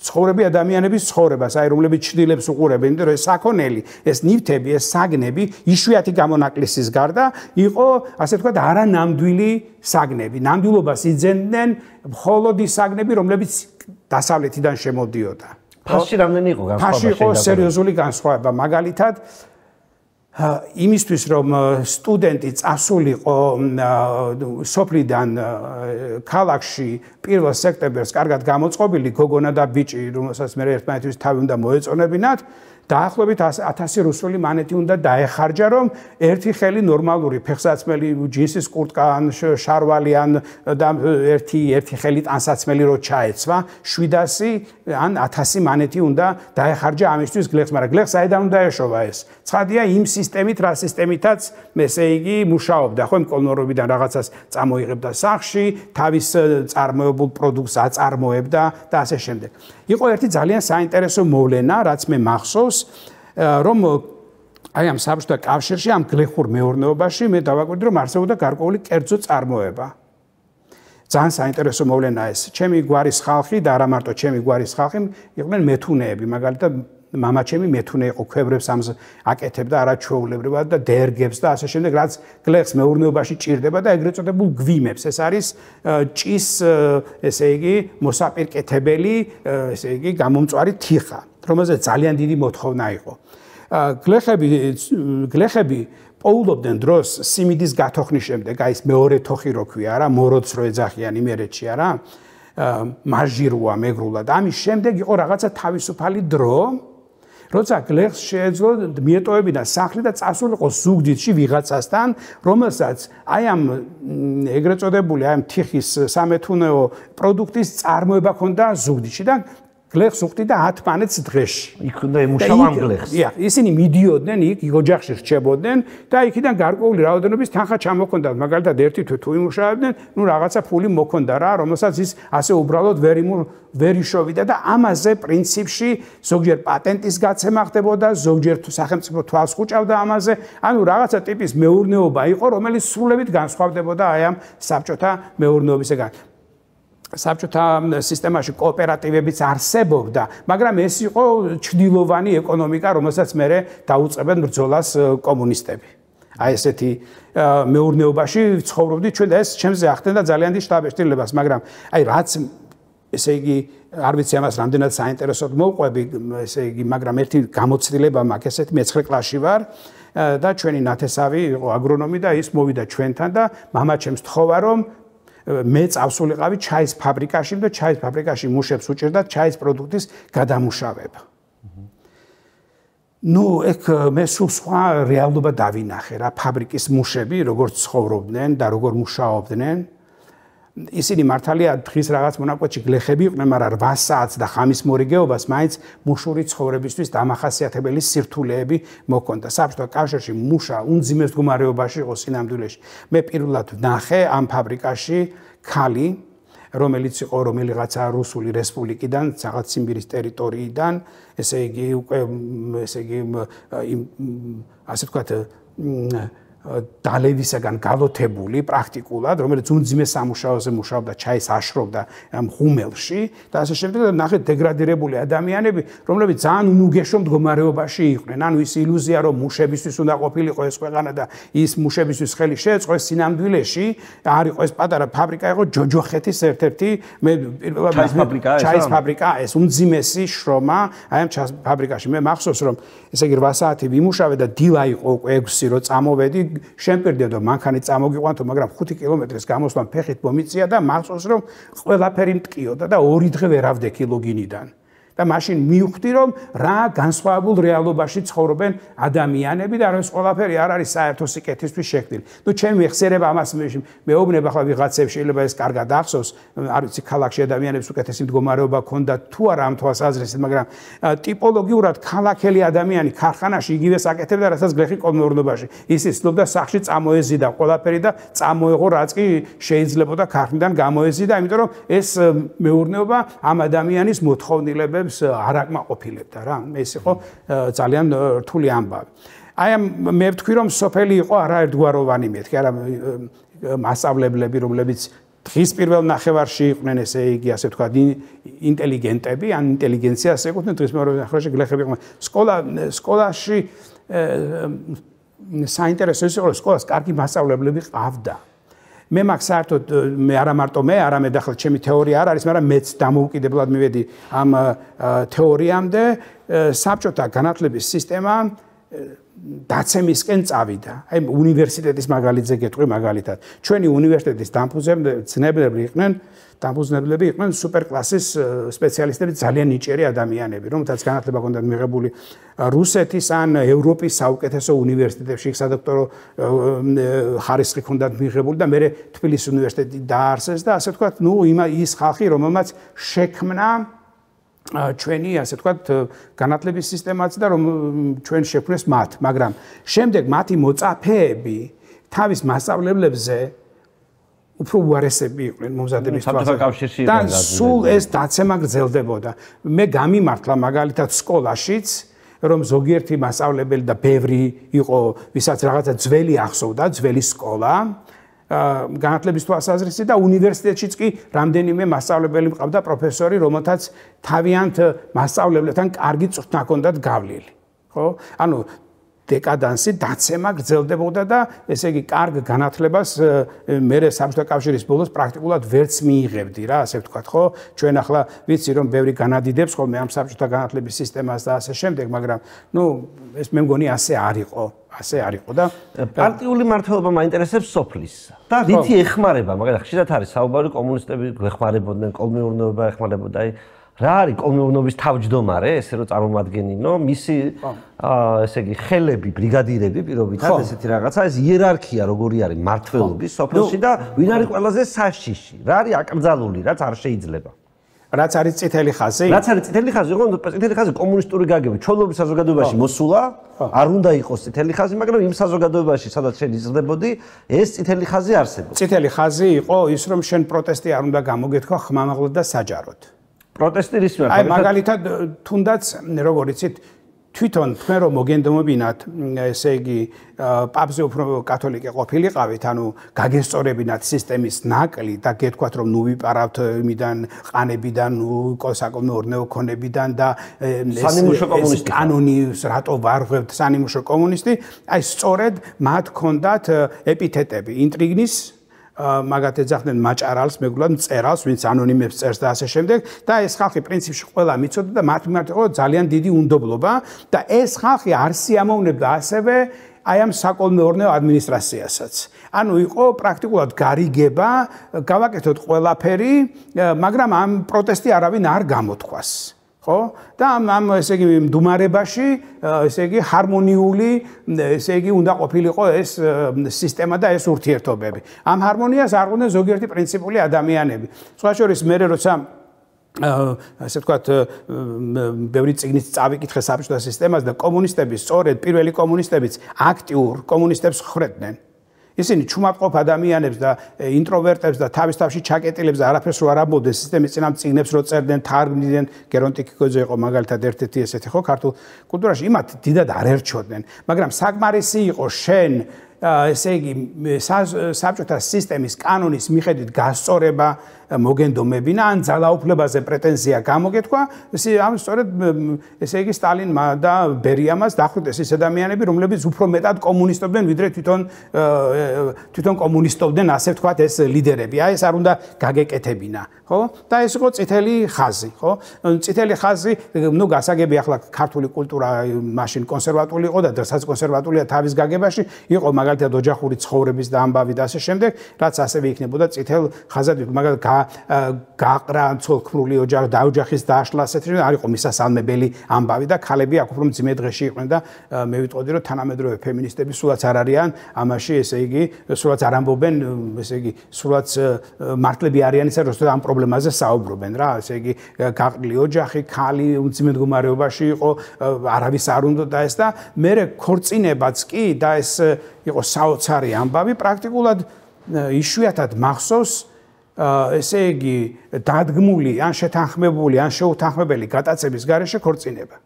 ცხოვრები ადამიანების ცხოვრებას აი რომლებიც ჩრდილებს უყურებენ და ეს საქონელი ეს ნივთები ეს საგნები იშვიათი გამონაკლისის გარდა იყო ასე ვთქვათ არანამდვილი საგნები ნამდვილობას იძენდნენ მხოლოდ ის საგნები რომლებიც დასავლეთიდან შემოდიოდა ფასში რამდენი იყო განსხვავება ფასში იყო სერიოზული განსხვავება მაგალითად იმისთვის რომ სტუდენტი წასულიყო სოფლიდან ქალაქში 1 სექტემბერს კარგად გამოწყობილი გოგონა და ბიჭი რომელსაც მე ერთმანეთთვის თავი უნდა მოეწონებინათ დაახლოებით 1000 რუსული მანეთი უნდა დაეხარჯა რომ ერთი ხელი ნორმალური ფეხსაცმელი ჯინსის კურტკა ან შარვალი ან და ერთი ხელი ტანსაცმელი რო ჩაეცვა 700 ან 1000 მანეთი უნდა დაეხარჯა ამისთვის გლეხს მაგრამ გლეხს საიდან უნდა ეშოვა ეს ცხადია იმ სისტემით რა სისტემითაც ესე იგი მუშაობდა ხო იმ კოლმეურობიდან რაღაცას წამოიღებდა სახში თავის წარმოებულ პროდუქტს აწარმოებდა და ასე შემდეგ იყო ერთი ძალიან საინტერესო მოვლენა რაც მე მახსოვს რომ აი ამ საბჭოთა კავშირში ამ გლეხურ მეურნეობაში მე დავაკვირდი რომ არსებობდა გარკვეული კერძო წარმოება. ძალიან საინტერესო მოვლენაა ეს. ჩემი გვარის ხალხი და არა მარტო ჩემი გვარის ხალხი იყვნენ მეთუნეები, მაგალითად მამაჩემი მეთუნე იყო ქვევრებს ამს აკეთებდა არაჩვეულებრივად და დერგებს და ასე შემდეგ რაც გლეხს მეურნეობაში ჭირდება და ეგრეთ წოდებულ გვიმებს ეს არის ჭის ესე იგი მოსაპირკეთებელი ესე იგი გამომწვარი თიხა რომელზეც ძალიან დიდი მოთხოვნა იყო გლეხები პოულობდნენ დროს სიმინდის გათოხნის შემდეგ აი ეს მეორე თოხი რო ქვია რა მოროც რო ეძახიან იმერეთში არა მარჟირუა მეგრულად ამის შემდეგ იყო რაღაცა თავისუფალი დრო როცა გლეხს შეეძლო მიეტოვებინა სახლი და წასულიყო ზუგდიდში ვიღაცასთან რომელსაც აი ამ ეგრეთ წოდებული აი ამ თიხის სამეთუნეო პროდუქტის წარმოება ჰქონდა ზუგდიდში და გლეხს უხდიდა 10 პანეთს დღეში. იქ უნდა ემუშავა ამ გლეხს. ისინი მიდიოდნენ იქ ოჯახში რჩებოდნენ და იქიდან გარკვეული რაოდენობის თანხა ჩამოქონდათ. მაგალითად ერთი თვე თუ იმუშავებდნენ, ნუ რაღაცა ფული მოქონდა რა, რომელსაც ის ასე უბრალოდ ვერ იშოვიდა და ამაზე პრინციპში ზოგჯერ პატენტის გაცემა ხდებოდა, ზოგჯერ სახელმწიფო თვალს ხუჭავდა ამაზე. ანუ რაღაცა ტიპის მეურნეობა იყო, რომელიც სრულებით განსხვავდებოდა აი ამ საბჭოთა მეურნეობისგან. საბჭოთა სისტემაში კოოპერატივებიც არსებობდა, მაგრამ ეს იყო ჩრდილოვანი ეკონომიკა, რომელსაც მერე დაუწყებენ ბრძოლას კომუნისტები. აი ესეთი მეურნეობაში ცხოვრობდით ჩვენ და ეს ჩემზე ახდენდა ძალიან დიდ შთაბეჭდილებას, მაგრამ აი რაც ესე იგი არ ვიცი ამას რამდენად საინტერესოდ მოვყვები, ესე იგი, მაგრამ ერთი გამოცდილება მაქვს ესეთი მე-9 კლასში ვარ და ჩვენი ნათესავი იყო აგრონომი და ის მოვიდა ჩვენთან და მამაჩემს თხოვა რომ მე წავსულიყავი ჩაის ფაბრიკაში და ჩაის ფაბრიკაში მუშებს უჭირდათ ჩაის პროდუქტის გადამუშავება. ნუ ეგ მე სულ სხვა რეალობა დავინახე რა ფაბრიკის მუშები როგორ ცხოვრობდნენ და როგორ მუშაობდნენ. ისინი მართალია დღის რაღაც მონაკვეთში გლეხები იყვნენ, მაგრამ 8 საათს და ხამის მორიგეობას მაინც მუშური ცხოვრებისთვის დამახასიათებელი სირთულეები მოქონდა. საბჭოთა კავშირში მუშა უმძიმეს მდგომარეობაში იყო სინამდვილეში. მე პირველად ვნახე ამ ფაბრიკაში ქალი, რომელიც იყო რომელიღაცა რუსული რესპუბლიკიდან, რაღაც ციმბირის ტერიტორიიდან, ესე იგი უკვე ესე იგი ასე ვთქვათ დალევისაგან გალოთებული პრაქტიკულად, რომელიც უმძიმეს სამუშაოზე მუშაობდა, ჩაის აშრობდა ამ ღუმელში და ასე შემდეგ და ნახეთ დეგრადირებული ადამიანები, რომლებიც ძალიან უნუგეშო მდგომარეობაში იყვნენ. ანუ ის ილუზია, რომ მუშებისთვის უნდა ყოფილიყო ეს ქვეყანა და ის მუშებისთვის ხელი შეეწყო, ეს სინამდვილეში არ იყო ეს პატარა ფაბრიკა, იყო ჯოჯოხეთის ერთ-ერთი მე პირველად ჩაის ფაბრიკა, ეს უმძიმესი შრომა, აი ამ ჩაის ფაბრიკაში მე მახსოვს, რომ ესე იგი 8 საათი ვიმუშავე და დილა იყო უკვე 6 რო წამოვედი შემპირდია და მანქანი წამოგიყვანთო, მაგრამ 5 კილომეტრის გამოსვლა ფეხით მომიწია და მახსოვს რომ ყველაფერი მტკიოდა და 2 დღე ვერ ავდექი ლოგინიდან. და მაშინ მივხვდი რომ რა განსხვავებულ რეალობაში ცხოვრობენ ადამიანები და რომ ეს ყველაფერი არ არის საერთო სიკეთისთვის შექმნილი. ნუ ჩემი მეხსიერება ამას მეუბნება ხლა ვიღაცებს შეიძლება ეს კარგად ახსოვს, არ ვიცი ქალაქში ადამიანებს უკეთესი მდგომარეობა ჰქონდათ თუ არა ამ თვალსაზრისით, მაგრამ ტიპოლოგიურად ქალაქელი ადამიანი ქარხანაში იგივეს აკეთებდა, რასაც გლეხი კოლმეურნობაში. ის იცნობდა სახში წამოეზიდა ყველაფერი და წამოეღო რაც კი შეიძლებოდა ქარხნიდან გამოეზიდა, იმიტომ რომ ეს მეურნეობა ამ ადამიანის მოთხოვნილებებს არ აკმაყოფილებდა რა. ეს იყო ძალიან რთული ამბავი. აი მე ვთქვი რომ სოფელი იყო არაერთგვაროვანი მეთქი, არა მასწავლებლები, რომლებიც დღის პირველ ნახევარში იყვნენ ესე იგი ასე ვთქვათ ინტელიგენტები, ან ინტელიგენციას ეკუთვნიან, დღის მეორე ნახევარში გლეხები იყვნენ. სკოლაში საინტერესო ის იყო რომ სკოლას კარგი მასწავლებლები ყავდა. მე მაგ საერთოდ მე არა მარტო მე, არამედ ახლა ჩემი თეორია არ არის, მაგრამ მეც დამოუკიდებლად მივედი ამ თეორიამდე, საბჭოთა განათლების სისტემა დაცემისკენ წავიდა. აი უნივერსიტეტის მაგალითზე გეტყვი მაგალითად. ჩვენი უნივერსიტეტის დამფუძნებლები იყვნენ სუპერკლასის სპეციალისტები, ძალიან ნიჭიერი ადამიანები, რომელთაც განათლება ჰქონდათ მიღებული რუსეთის ან ევროპის საუკეთესო უნივერსიტეტებში, სადოქტორო ხარისხი ჰქონდათ მიღებული და მე თბილისის უნივერსიტეტი დაარსეს და ასე ვთქვათ, ნუ ის ხალხი, რომელმაც შექმნა ჩვენი ასე ვთქვათ განათლების სისტემაც და რომ ჩვენ შექმნეს მათ, მაგრამ შემდეგ მათი მოწაფეები თავის მასწავლებლებზე უფრო უარესები იყვნენ მომზადების თვალსაზრისით და სულ ეს დაცემა გრძელდებოდა. მე გამიმართლა მაგალითად სკოლაშიც, რომ ზოგიერთი მასწავლებელი და ბევრი იყო, ვისაც რაღაცა ძველი ახსოვდა, ძველი სკოლა, განათლების თვალსაზრისით და უნივერსიტეტშიც კი რამდენიმე მასწავლებელი მყავდა პროფესორი, რომელთაც თავიანთ მასწავლებლებთან კარგი წვრთნა ჰქონდათ გავლილი. ხო? ანუ დეკადანსი დაცემა გრძელდებოდა და ესე იგი კარგ განათლებას მერე საბჭოთა კავშირის ბოლოს პრაქტიკულად ვერც მიიღებდი რა, ასე ვთქვათ, ხო? ჩვენ ახლა ვიცი რომ ბევრი განადიდებს ხოლმე ამ საბჭოთა განათლების სისტემას და ასე შემდეგ, მაგრამ ნუ ეს მე მგონი ასე არ იყო და პარტიული მართლობა მაინტერესებს სოფლის და რითი ეხმარება, მაგრამ ხშირად არის საუბარი კომუნისტები ეხმარებოდნენ, კოლმეურნეობა ეხმარებოდა, აი რა არის კოლმეურნეობის თავმჯდომარე, ესე რომ წარმომადგენინო, მისი ესე იგი ხელები, ბრიგადირები პირობითად ესეთი რაღაცა, ეს იერარქია როგორი არის მართლობის სოფელში და ვინ არის ყველაზე საშიში? რა არის აკრძალული, რაც არ შეიძლება? რაც არის წითელი ხაზი? რაც არის წითელი ხაზი, იყო წითელი ხაზი კომუნისტური გაგება, ჩვეულებრივ საზოგადოებაში მოსულა, არ უნდა იყოს წითელი ხაზი, მაგრამ იმ საზოგადოებაში, სადაც შენ იზრდებოდი, ეს წითელი ხაზი არსებობს. წითელი ხაზი იყო ის, რომ შენ პროტესტი არ უნდა გამოგეთქვა ხმამაღლად და საჯაროდ. პროტესტი რის მიმართ? აი მაგალითად თუნდაც როგორ იცით თვითონ თქვენ რომ მოგენდომებინათ ესე იგი პაპზე უფრო კათოლიკე ყოფილიყავით, ანუ გაგესწორებინათ სისტემის ნაკლი და გეთქვათ რომ ნუ ვიპარავთ იმიდან ყანებიდან, საკოლმეურნეო ქონებიდან და ეს კანონის რატო ვარღვევთ სანიმუშო კომუნისტი, აი სწორედ მათ ჰქონდათ ეპითეტები ინტრიგნის მაგათ ეძახდნენ მაჭარალს, მეგრულად მწერალს, ვინც ანონიმებს წერს და ასე შემდეგ და ეს ხალხი პრინციპში ყველა მიცოდა და მათ მიმართ იყო ძალიან დიდი უნდობლობა და ეს ხალხი არ სიამოვნებდა ასევე აი ამ საკოლმეურნეო ადმინისტრაციასაც. ანუ იყო პრაქტიკულად გარიგება, გავაკეთოთ ყველაფერი, მაგრამ ამ პროტესტი არავინ არ გამოთქვას. ხო? და ამ ესე იგი მდუმარებაში, ესე იგი ჰარმონიული, ესე იგი უნდა ყოფილიყო ეს სისტემა და ეს ურთიერთობები. ამ ჰარმონიას არ ყვნენ ზოგიერთი პრინციპული ადამიანები. სხვა შორის მე როცა ასე ვთქვათ, ბევრი წიგნით წავიკითხე საბჭოთა სისტემას და კომუნისტები, სწორედ პირველი კომუნისტებიც აქტიურ კომუნისტებს ხრებდნენ. ისინი ჩუმადყოფ ადამიანებს და ინტროვერტებს და თავის-თავში ჩაკეტილებს და არაფერს რო არ ამბობდნენ სისტემის წინამ წიგნებს რო წერდნენ, თარგმნიდნენ, გერონტი კიკოძე იყო მაგალითად ერთ-ერთი ესეთი ხო ქართულ კულტურაში, იმათ დიდად არ ერჩოდნენ, მაგრამ საკმარისი იყო შენ ესე იგი საბჭოთა სისტემის კანონის მიხედვით გასწორება მოგენდომებინა ან ძალაუფლებაზე პრეტენზია გამოგეთქვა, ამ სწორედ ესე იგი სტალინმა და ბერიამას დახვრიტეს ის ადამიანები, რომლებიც უფრო მეტად კომუნისტობდნენ, ვიდრე თვითონ კომუნისტობდნენ, ასე ვთქვათ, ეს ლიდერები. აი ეს არ უნდა გაგეკეთებინა, ხო? და ეს იყო წითელი ხაზი, ხო? წითელი ხაზი, ნუ გასაგები ახლა ქართული კულტურა მაშინ კონსერვატული იყო და დღესაც კონსერვატულია თავის გაგებაში, იყო მაგალითად ოჯახური ცხოვრების და ამბავი და ასე შემდეგ, რაც ასევე იქნებოდა წითელ ხაზად, მაგალითად გაყრა ცოლქმრული ოჯახის დაშლა ასეთი არ იყო მისასალმებელი ამბავი და ქალები აქ უფრო მძიმე დღეში იყვნენ და მე ვიტყოდი რომ თანამედროვე ფემინისტები სულაც არ არიან ამაში, ესე იგი სულაც არ ამბობენ, ესე იგი სულაც მართლები არიან ისე რომ ამ პრობლემაზე საუბრობენ რა, ესე იგი გაყრილი ოჯახი, ქალი მძიმე მდგომარეობაში იყო, არავის არ უნდა და ეს და მე ქორწინებაც კი და ეს იყო საოცარი ამბავი, პრაქტიკულად იშვიათად მახსოვს ესე იგი დადგმული ან შეთანხმებული ან შეუთანხმებელი გატაცების გარეშე ქორწინება.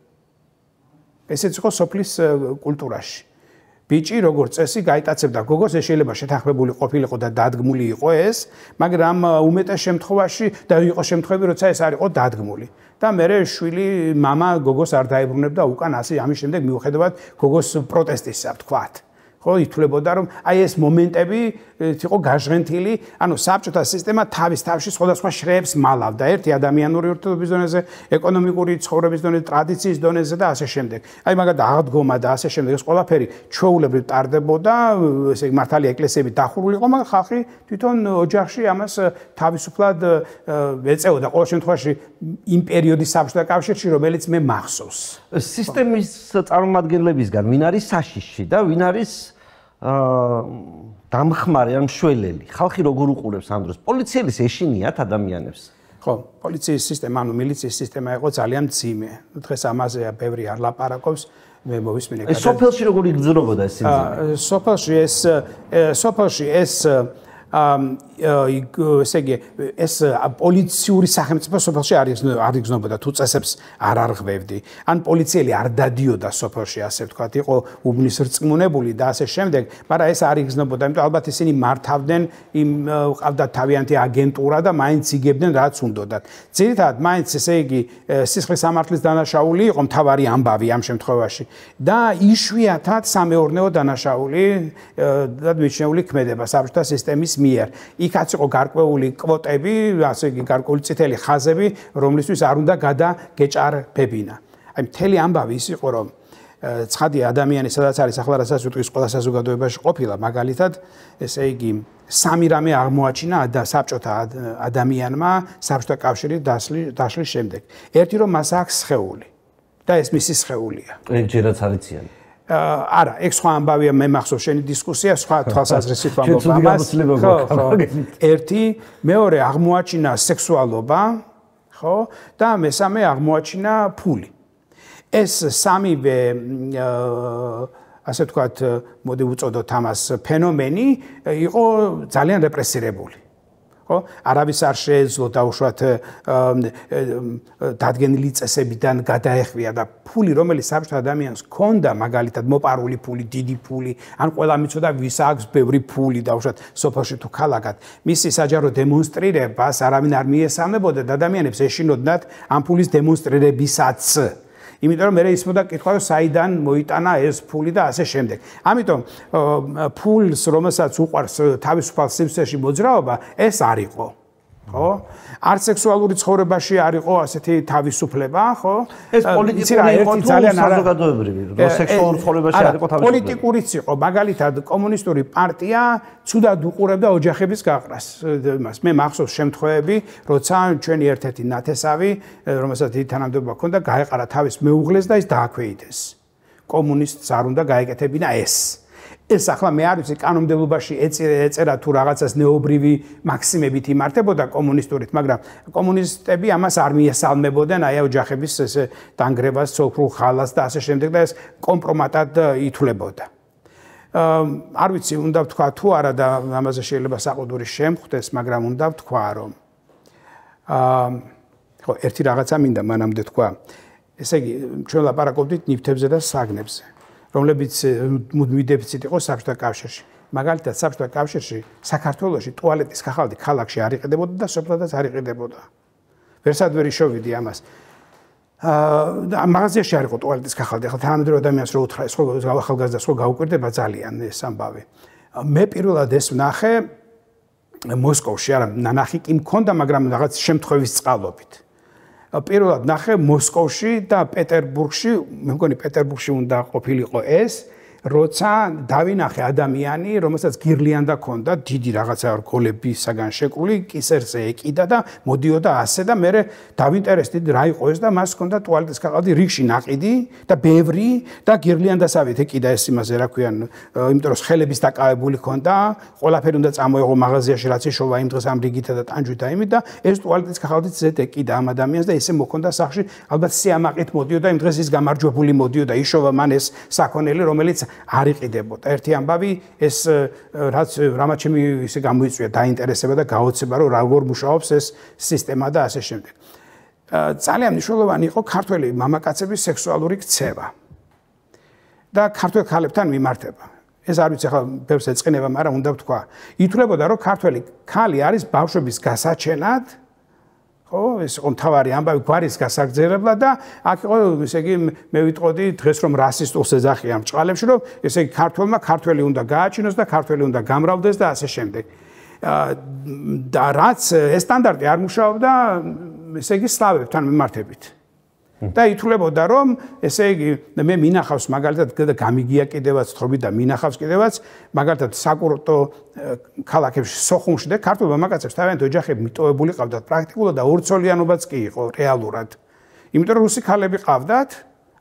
ესეც იყო სოფლის კულტურაში. ბიჭი როგორც წესი გაიტაცებდა გოგოს, ეს შეიძლება შეთანხმებული ყოფილიყო და დადგმული იყო ეს, მაგრამ უმეტეს შემთხვევაში და იყო შემთხვევები, როცა ეს არ იყო დადგმული. და მე შვილი მამა გოგოს არ დაებრუნებდა უკან ასე ამის შემდეგ მიუხედავად გოგოს პროტესტისა, ვთქვათ. ხო ითვლებოდა რომ აი ეს მომენტები იყო გაჟღენთილი, ანუ საბჭოთა სისტემა თავის-თავში სხვადასხვა შრეებს მალავდა, ერთი ადამიანური ურთიერთობის დონეზე, ეკონომიკური ცხოვრების დონეზე, ტრადიციის დონეზე და ასე შემდეგ. აი მაგათ აღდგომა და ასე შემდეგ ეს ყველაფერი ჩვეულებრივ ტარდებოდა, ესე იგი მართალი ეკლესიები დახურული იყო, მაგრამ ხალხი თვითონ ოჯახში ამას თავისუფლად ეწეოდა, ყოველ შემთხვევაში იმ პერიოდის საბჭოთა კავშირში, რომელიც მე მახსოვს. სისტემის წარმომადგენლებისგან ვინ არის საშიში და ვინ არის დამხმარე ან მშველელი? ხალხი როგორ უყურებს ამ დროს? პოლიციელის ეშინიათ ადამიანებს? ხო, პოლიციის სისტემა, ანუ მილიციის სისტემა იყო ძალიან მძიმე. დღეს ამაზე ბევრი არ ლაპარაკობს. მე მოვისმინე. სოფელში როგორ იგრძნობოდა ეს სიმძიმე? სოფელში ეს ესე იგი ეს პოლიციური სახელმწიფო სოფელში არ იგრძნობოდა თუ წესებს არ არღვევდი ან პოლიციელი არ დადიოდა სოფელში ასე ვთქვათ იყო უბნის რწმუნებული და ასე შემდეგ მაგრამ ეს არ იგრძნობოდა იმიტომ ალბათ ისინი მართავდნენ იმ ყავდა თავიანთი აგენტურა და მაინც იგებდნენ რაც უნდათ ძირითადად მაინც ესე იგი სისხლის სამართლის დანაშაული იყო მთავარი ამბავი ამ შემთხვევაში და იშვიათად სამეურნეო დანაშაული და მიჩნეული ქმედება საბჭოთა სისტემის მიერ. იქაც იყო გარკვეული კვოტები, ასე იგი გარკვეული წითელი ხაზები, რომლისთვის არ უნდა გადაგეჭარბებინა. აი მთელი ამბავი ის იყო, რომ ცხადი ადამიანი სადაც არის ახლა რასაც ვიტყვის ყველა საზოგადოებაში ყოფილა, მაგალითად, ესე იგი სამი რამე აღმოაჩინა საბჭოთა ადამიანმა საბჭოთა კავშირის დაშლის შემდეგ. ერთი რომ მას აქვს სხეული და ეს მისი სხეულია. ეგ ჯერაც არიციან. არა, ეგ სხვა ამბავია, მე მახსოვს შენი დისკუსია, სხვა თვალსაზრისით ვამბობ ამას. ერთი, მეორე აღმოაჩინა სექსუალობა, ხო? და მესამე აღმოაჩინა ფული. ეს სამივე ასე ვთქვათ, მოდი ვუწოდოთ ამას ფენომენი იყო ძალიან რეპრესირებული. ხო? არავის არ შეეძლო დაუშვათ დადგენილი წესებიდან გადაეხვია და ფული რომელიც საბჭოთა ადამიანს ჰქონდა მაგალითად მოპარული ფული, დიდი ფული, ან ყველა მიცოდა ვის აქვს ბევრი ფული დაუშვათ სოფელში თუ ქალაქად, მისი საჯარო დემონსტრირებას არავინ არ მიესალმებოდა და ადამიანებს ეშინოდათ ამ ფულის დემონსტრირებისაც. იმიტომ რომ მე ისმოდა კითხვა რომ საიდან მოიტანა ეს ფული და ასე შემდეგ. ამიტომ ფულს რომელსაც უყვარს თავისუფალ სივრცეში მოძრაობა, ეს არ იყო. ხო? არც სექსუალური ცხოვრებაში არ იყო ასეთი თავისუფლება, ხო? ეს პოლიტიკური იყო ძალიან საზოგადოებრივი, რომ სექსუალურ ცხოვრებაში არ იყო თავისუფლება. პოლიტიკურიც იყო, მაგალითად კომუნისტური პარტია ცუდად უყურებდა ოჯახების გაყრას. იმას მე მახსოვს შემთხვევები, როცა ჩვენი ერთ-ერთი ნათესავი, რომელსაც დიდი თანამდებობა ჰქონდა, გაეყარა თავის მეუღლეს და ის დააქვეითეს. კომუნისტს არ უნდა გაეკეთებინა ეს. ეს ახლა მე არ ვიცი კანონმდებლობაში ეწერა თუ რაღაცას ნეობრივი მაქსიმებით იმართებოდა კომუნისტურით, მაგრამ კომუნისტები ამას არ მიესალმებოდნენ აი ოჯახების ეს დანგრევას, სოფლურ ხალას და ასე შემდეგ და ეს კომპრომატად ითვლებოდა. არ ვიცი, უნდა ვთქვა თუ არა და ამაზე შეიძლება საყუდური შემხვდეს, მაგრამ უნდა ვთქვა, რომ ხო, ერთი რაღაცა მინდა მანამდე თქვა. ესე იგი, ჩვენ ლაპარაკობდით ნივთებზე და საგნებზე. რომლებიც მუდმივი დეფიციტი იყო საბჭოთა კავშირში. მაგალითად, საბჭოთა კავშირში საქართველოში ტუალეტის ხახალდი ქალაქში არ იყიდებოდა და სოფლადაც არ იყიდებოდა. ვერსად ვერ შევიდი ამას. მაღაზიაში არ იყო ტუალეტის ხახალდი. ახლა თანამედროვე ადამიანს რო უთხრა, ეს ხო ახალგაზრდას ხო გაუკვირდება ძალიან ეს ამბავი. მე პირველად ეს ვნახე მოსკოვში, არა, ნანახი კი მქონდა, მაგრამ რაღაც შემთხვევის წყალობით. პირველად ნახე მოსკოვში და პეტერბურგში, მე მგონი პეტერბურგში უნდა ყოფილიყო ეს, როცა დავინახე ადამიანი, რომელსაც გირლიანდა ჰქონდა, დიდი რაღაცა რგოლებისაგან შეკრული, კისერზე ეკიდა და მოდიოდა ასე და მე დავინტერესდი რა იყო ეს და მას ჰქონდა ტუალეტის ხახალდი რიგში ნაყიდი და ბევრი და გირლიანდასავით ეკიდა ეს იმაზე რა ქვიან, იმიტომ რომ ხელების დაკავებული ჰქონდა, ყველაფერი უნდა წამოეღო მაღაზიაში რაც ეშოვა იმ დღეს ამ რიგითა და ტანჯვით და იმით და ეს ტუალეტის ხახალდით ზედ ეკიდა ამ ადამიანს და ესე მოხონდა სახში, ალბათ სიამაყით მოდიოდა იმ დღეს ის გამარჯვებული მოდიოდა, იშოვა მან ეს საქონელი, რომელიც არ იყიდებოდა. ერთი ამბავი ეს რაც რამაც ჩემი ისე გამოიწვია დაინტერესება და გაოცება რომ როგორ მუშაობს ეს სისტემა და ასე შემდეგ. ძალიან მნიშვნელოვანი იყო ქართველი მამაკაცების სექსუალური ქცევა და ქართველ ქალებთან მიმართება. ეს არ ვიცი ახლა ბევრს ეწყინება, მაგრამ უნდა ვთქვა. ითვლებოდა რომ ქართველი ქალი არის ბავშვების გასაჩენად ხო, ეს იყო მთავარი ამბავი გვარის გასაგრძელებლად და აქ იყო, ესე იგი, მე ვიტყოდი დღეს რომ რასისტულს ეძახიან ბჭყალებში, რომ ესე იგი ქართველმა ქართველი უნდა გააჩინოს და ქართველი უნდა გამრავლდეს და ასე შემდეგ. და რაც ეს სტანდარტი არ მუშაობდა, ესე იგი, სლავებთან მიმართებით. და ითვლებოდა რომ ესე იგი მე მინახავს მაგალითად და გამიგია კიდევაც თხრობი და მინახავს კიდევაც მაგალითად საკურორტო ქალაქებში სოხუმში და ქართულ მამაკაცებს თავიანთი ოჯახები მიტოვებული ყავდათ პრაქტიკულად და ორცოლიანობაც კი იყო რეალურად. იმიტომ რომ რუსი ქალები ყავდათ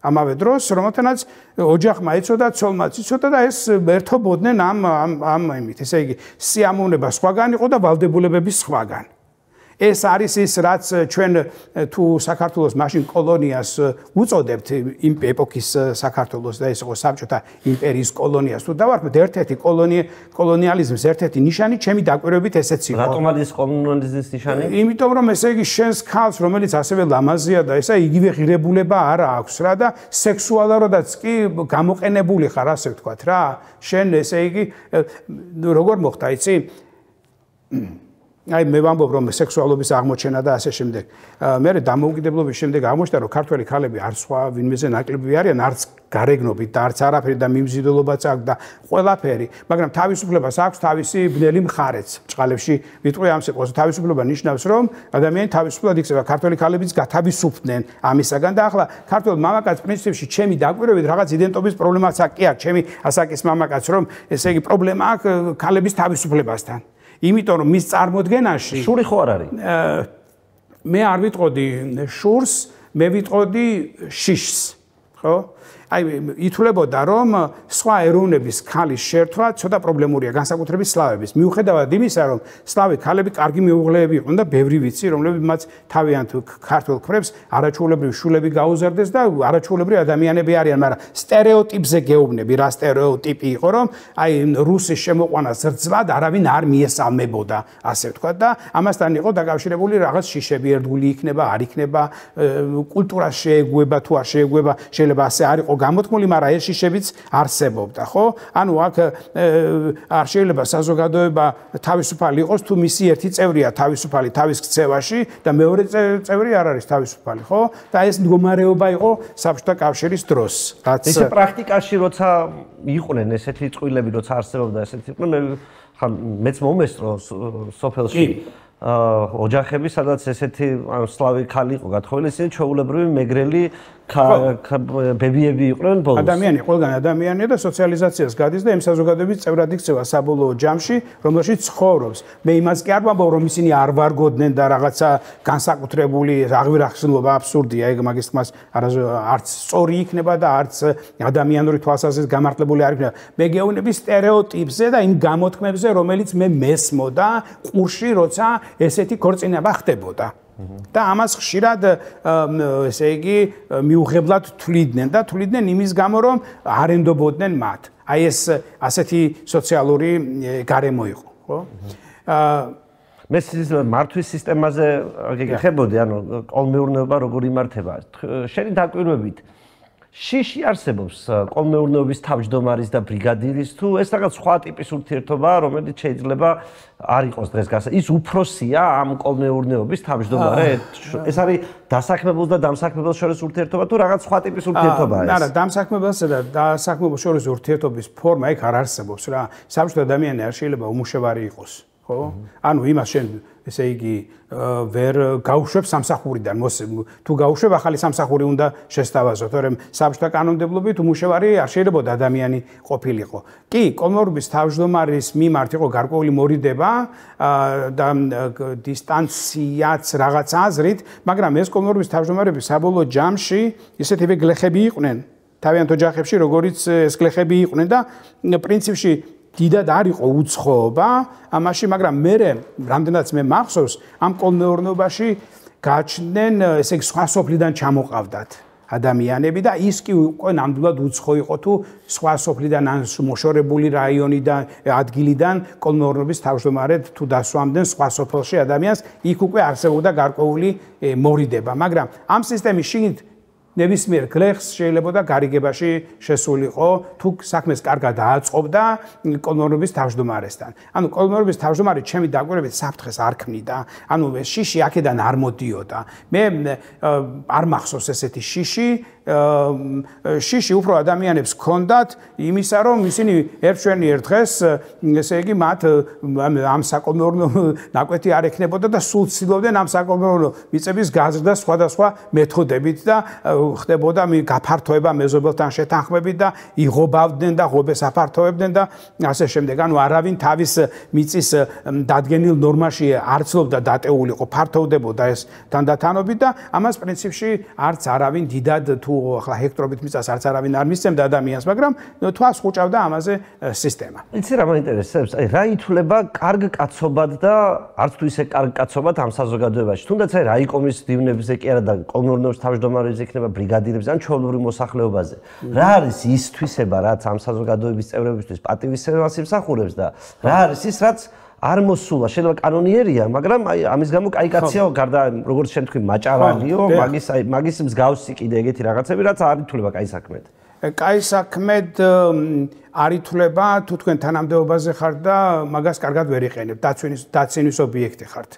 ამავე დროს რომელთანაც ოჯახმა იცოდა, ცოლმაც იცოდა და ეს ერთობოდნენ ამ იმით. ესე იგი სიამოვნება სხვაგან იყო და ვალდებულებები სხვაგან. ეს არის ის რაც ჩვენ თუ საქართველოს მაშინ კოლონიას უწოდებთ იმ ეპოქის საქართველოს და ეს იყო საბჭოთა იმპერიის კოლონიას თუ დავარქვით ერთ-ერთი კოლონიალიზმის ერთ-ერთი ნიშანი ჩემი დაკვირვებით ესეც იყო. რატომ არის კოლონიალიზმის ნიშანი? იმიტომ რომ ესე იგი შენს ქალს რომელიც ასევე ლამაზია და ესა იგივე ღირებულება არ აქვს რა და სექსუალურადაც კი გამოყენებული ხარ ასე ვთქვათ რა. შენ ესე იგი როგორ მოხდა იცი? აი მე ვამბობ რომ სექსუალობის აღმოჩენა და ასე შემდეგ. მე დამოუკიდებლობის შემდეგ აღმოჩნდა რომ ქართველი ქალები არც სხვა ვინმეზე ნაკლები არიან, არც გარეგნობით და არც არაფერი და მიმზიდველობაც აქვს და ყველაფერი, მაგრამ თავისუფლებას აქვს თავისი ბნელი მხარეც. ბჭყალებში ვიტყვი ამ სიტყვას, თავისუფლება ნიშნავს რომ ადამიანი თავისუფლად იქცევა, ქართველი ქალებიც გათავისუფლდნენ ამისაგან და ახლა ქართველ მამაკაც პრინციპში ჩემი დაკვირვებით რაღაც იდენტობის პრობლემაც კი აქვს, ჩემი ასაკის მამაკაც რომ ესე იგი პრობლემა აქვს ქალების თავისუფლებასთან. იმიტომ რომ მის წარმოდგენაში შური ხო არ არის? მე არ ვიტყოდი შურს, მე ვიტყოდი შიშს, ხო? აი ითვლებოდა რომ სხვა ეროვნების ქალის შერთვა ცოტა პრობლემურია განსაკუთრებით სლავების. მიუხედავად იმისა რომ სლავი ქალები კარგი მეუღლეები იყვნენ და ბევრი ვიცი რომლებიც მათ თავიანთ ქართველ ქრებს არაჩვეულებრივი შულები გაუზარდეს და არაჩვეულებრივი ადამიანები არიან, მაგრამ სტერეოტიპზე გეუბნები რა სტერეოტიპი იყო რომ აი რუსის შემოყვანა ზრძლად არავინ არ მიესალმებოდა ასე ვთქვათ და ამასთან იყო დაკავშირებული რაღაც შიშები ერთგული იქნება, არ იქნება, კულტურა შეეგუება თუ არ შეეგუება, შეიძლება ასე არ იყო გამოთქმული, მაგრამ ეს შიშებიც არსებობდა, ხო? ანუ აქ არ შეიძლება საზოგადოება თავისუფალი იყოს, თუ მისი ერთი წევრია თავისუფალი თავის ქცევაში და მეორე წევრი არ არის თავისუფალი, ხო? და ეს მდგომარეობა იყო საბჭოთა კავშირის დროს. რაც ესე პრაქტიკაში როცა იყვნენ ესეთი წყვილები, როცა არსებობდა ესეთი წყვილები, მეც მომესწრო სოფელში ოჯახები, სადაც ესეთი სლავი ქალი იყო გათხოვილი, ისინი ჩვეულებრივი მეგრელი ბებიები იყვნენ ბოლოს. ადამიანი, ყველგან ადამიანია და სოციალიზაციას გადის და იმ საზოგადოების წევრად იქცევა საბოლოო ჯამში, რომელშიც ცხოვრობს. მე იმას კი არ ვამბობ, რომ ისინი არ ვარგოდნენ და რაღაცა განსაკუთრებული აღვირახსნილობა აბსურდია, ეგ მაგის თქმას არც სწორი იქნება და არც ადამიანური თვალსაზრისით გამართლებული არ იქნება. მე გეუბნები სტერეოტიპზე და იმ გამოთქმებზე, რომელიც მე მესმოდა ყურში, როცა ესეთი ქორწინება ხდებოდა. და ამას ხშირად ესე იგი მიუღებლად თვლიდნენ და თვლიდნენ იმის გამო რომ არ ენდობოდნენ მათ. აი ეს ასეთი სოციალური გარემო იყო, ხო? მე მართვის სისტემაზე გიგეხებოდი, ანუ კოლმეურნეობა როგორ იმართება. შენი დაკვირვებით შიში არსებობს კოლმეურნეობის თავმჯდომარის და ბრიგადირის თუ ეს რაღაც სხვა ტიპის ურთიერთობაა, რომელიც შეიძლება არ იყოს დღეს ის უფროსია ამ კოლმეურნეობის თავმჯდომარე? ეს არის დასაქმებელს და დამსაქმებელს შორის ურთიერთობა თუ რაღაც სხვა ტიპის ურთიერთობაა ეს? არა, დამსაქმებელსა და დასაქმებელს შორის ურთიერთობის ფორმა იქ არ არსებობს რა. საბჭოთა ადამიანი არ შეიძლება უმუშევარი იყოს, ხო? ანუ იმას შენ ესე იგი ვერ გაუშვებ სამსახურიდან, თუ გაუშვებ ახალი სამსახური უნდა შესთავაზო, თორემ საბჭოთა კანონმდებლობით უმუშევარი არ შეიძლება ადამიანი ყოფილიყო. კი, კოლმეურნეობის თავმჯდომარის მიმართ იყო გარკვეული მორიდება და დისტანციაც რაღაც აზრით, მაგრამ ეს კოლმეურნეობის თავმჯდომარები საბოლოო ჯამში ისეთივე გლეხები იყვნენ თავიანთ ოჯახებში, როგორიც ეს გლეხები იყვნენ და პრინციპში დიდად არ იყო უცხოობა ამაში, მაგრამ მე რამდენიც მე მახსოვს, ამ კოლმეურნეობაში გაჩნდნენ, ესე იგი სხვა სოფლიდან ჩამოყავდათ ადამიანები და ის კი უკვე ნამდვილად უცხო იყო თუ სხვა სოფლიდან ან მოშორებული რაიონიდან, ადგილიდან კოლმეურნეობის თავმჯდომარედ თუ დასვამდნენ სხვა სოფელში ადამიანს, იქ უკვე არსებობდა გარკვეული მორიდება, მაგრამ ამ სისტემის შიგნით ნებისმიერ გლეხს შეიძლება და გარიგებაში შესულიყო თუ საქმეს კარგად დააწყობდა კოლმეურნეობის თავმჯდომარესთან. ანუ კოლმეურნეობის თავმჯდომარე ჩემი დაკვირვებით საფრთხეს არ ქმნიდა. ანუ ეს შიში აქედან არ მოდიოდა. მე არ მახსოვს ესეთი შიში. შიში უფრო ადამიანებს ჰქონდათ იმისა, რომ ისინი ერთშვენი ერთ დღეს, ესე იგი, მათ ამ საკოლმეურნეო ნაკვეთი არ ექნებოდა და სულ ცდილობდნენ ამ საკოლმეურნეო მიწების გაზრდა სხვადასხვა მეთოდებით და ხდებოდა გაფართოება მეზობელთან შეთანხმებით და იღობავდნენ და ღობეს აფართოვებდნენ და ასე შემდეგ. ანუ არავინ თავის მიწის დადგენილ ნორმაში არ ცდილობდა დატეულიყო, ფართოვდებოდა ეს თანდათანობით და ამას პრინციპში არც არავინ დიდად თუ თუ ახლა ჰექტრობით მიწას არც არავინ არ მისცემდა ადამიანს, მაგრამ თვალს ხუჭავდა ამაზე სისტემა. იცი რა მაინტერესებს? აი რა ითვლება კარგ კაცობად და არც თუ ისე კარგ კაცობად ამ საზოგადოებაში. თუნდაც აი რაიკომის დივნებზე კი არა და კომუნოვნების თავმჯდომარეებზე იქნება ბრიგადირებზე ან ჩვეულებრივ მოსახლეობაზე. რა არის ის თვისება, რაც ამ საზოგადოების წევრებისთვის პატივისცემას იმსახურებს და რა არის ის, რაც არ მოსულა, შეიძლება კანონიერია, მაგრამ აი ამის გამო კაი კაციაო, გარდა როგორც შენ თქვი მაჭარალიო, მაგის მსგავსი კიდე ეგეთი რაღაცები, რაც არ ითვლება კაი საქმედ. კაი საქმედ არ ითვლება, თუ თქვენ თანამდებობაზე ხართ და მაგას კარგად ვერ იყენებთ, დაცინვის ობიექტი ხართ.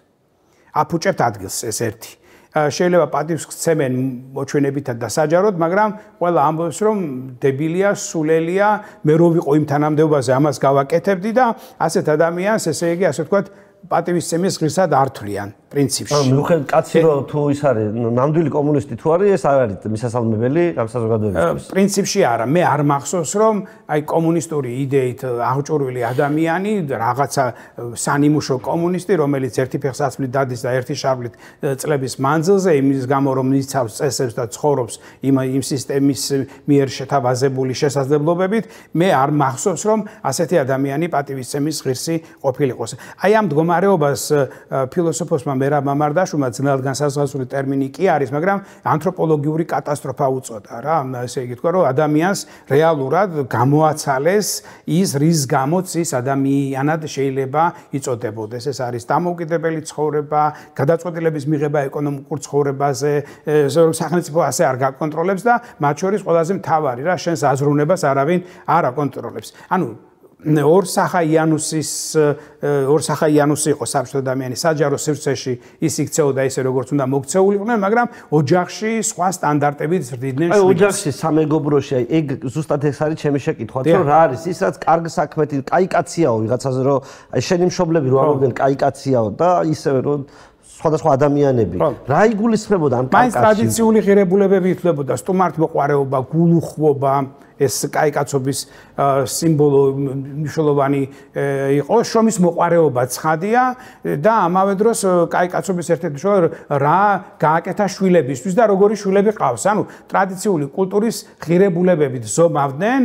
აფუჭებთ ადგილს ეს ერთი. შეიძლება პატივს გცემენ მოჩვენებითად და საჯაროდ, მაგრამ ყველა ამბობს, რომ დებილია, სულელია, მე რო ვიყო იმ თანამდებობაზე, ამას გავაკეთებდი და ასეთ ადამიანს, ესე იგი, ასე ვთქვათ, პატივისცემის ღირსად არ თვლიან პრინციპში. მიუხედავად კაცი რო თუ ის არის ნამდვილი კომუნისტი თუ არის, ეს არ არის მისასალმებელი ამ საზოგადოებისთვის. პრინციპში არა, მე არ მახსოვს, რომ აი კომუნისტური იდეით აღჭურვილი ადამიანი, რაღაცა სანიმუშო კომუნისტი, რომელიც ერთი ფეხსაცმლით დადის და ერთი შაბლით წლების მანძილზე, იმის გამო რომ იცავს წესებს და ცხოვრობს იმ სისტემის მიერ შეთავაზებული შესაძლებლობებით, მე არ მახსოვს, რომ ასეთი ადამიანი პატივისცემის ღირსი ყოფილიყოს. აი ამ მდგომარეობას ფილოსოფოსმა მერაბ მამარდაშვილმა ძნელად განსაზღვრული ტერმინი კი არის, მაგრამ ანთროპოლოგიური კატასტროფა უწოდა რა, ესე იგი თქვა, რომ ადამიანს რეალურად გამოაცალეს ის, რის გამოც ის ადამიანად შეიძლება იწოდებოდეს. ეს არის დამოუკიდებელი ცხოვრება, გადაწყვეტილების მიღება ეკონომიკურ ცხოვრებაზე, სახელმწიფო ასე არ გაკონტროლებს და მათ შორის ყველაზე მთავარი რა, შენს აზროვნებას არავინ არ აკონტროლებს. ანუ ორსახაიანუსი იყო საბჭოთა ადამიანის საჯარო სივრცეში ის იქცეოდა ისე როგორც უნდა მოქცეულიყვნენ, მაგრამ ოჯახში სხვა სტანდარტებით ზრდიდნენ შვილებს. აი ოჯახში სამეგობროში აი ეგ ზუსტად ეს არის ჩემი შეკითხვა, რომ რა არის ის რაც კარგ საქმეთი, კაი კაციაო ვიღაცაზე რომ აი შენი მშობლები რო ამბობდნენ კაი კაციაო და ისევე რომ სხვადასხვა ადამიანები რა იგულისხმებოდა ამ კაცში? ტრადიციული ღირებულებები ითვლებოდა, სტუმართმოყვარეობა, გულუხვობა, ეს კაი კაცობის სიმბოლო მნიშვნელოვანი იყო, შრომის მოყვარეობა ცხადია და ამავე დროს კაი კაცობის ერთ-ერთი მნიშვნელობა რა გააკეთა შვილებისთვის და როგორი შვილები ყავს. ანუ ტრადიციული კულტურის ღირებულებებით ზომავდნენ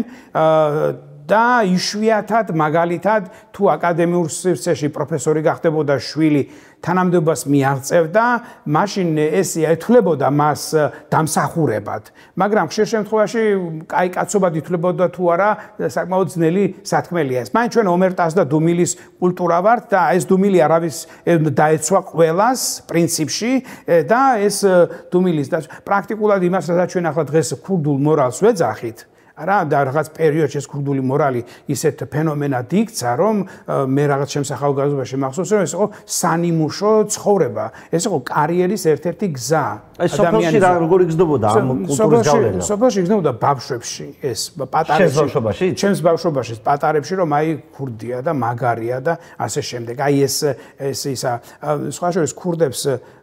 და იშვიათად მაგალითად თუ აკადემიურ სივრცეში პროფესორი გახდებოდა შვილი თანამდებობას მიაღწევდა, მაშინ ეს ეთვლებოდა მას დამსახურებად. მაგრამ ხშირ შემთხვევაში კაი კაცობად ითვლებოდა თუ არა, საკმაოდ ძნელი სათქმელია ეს. მაინც ჩვენ ომერტას და დუმილის კულტურა ვართ და ეს დუმილი არავის დაეცვა ყველას პრინციპში და ეს დუმილის და პრაქტიკულად იმას, რაც ჩვენ ახლა დღეს ქურდულ მორალს ვეძახით, რა და რაღაც პერიოდში ეს ქურდული მორალი ისეთ ფენომენად იქცა, რომ მე რაღაც შემსახალგაზრდობაში მახსოვს, რომ ეს იყო სანიმუშო ცხოვრება, ეს იყო კარიერის ერთ-ერთი გზა. აი სოფელში რა როგორ იგრძნობოდა ამ კულტურის გავლენა? სოფელში იგრძნობოდა ბავშვებში, ეს პატარებში. ჩემს ბავშვობაში, პატარებში, რომ აი ქურდია და მაგარია და ასე შემდეგ. აი ეს ისა სხვა შორის ქურდებს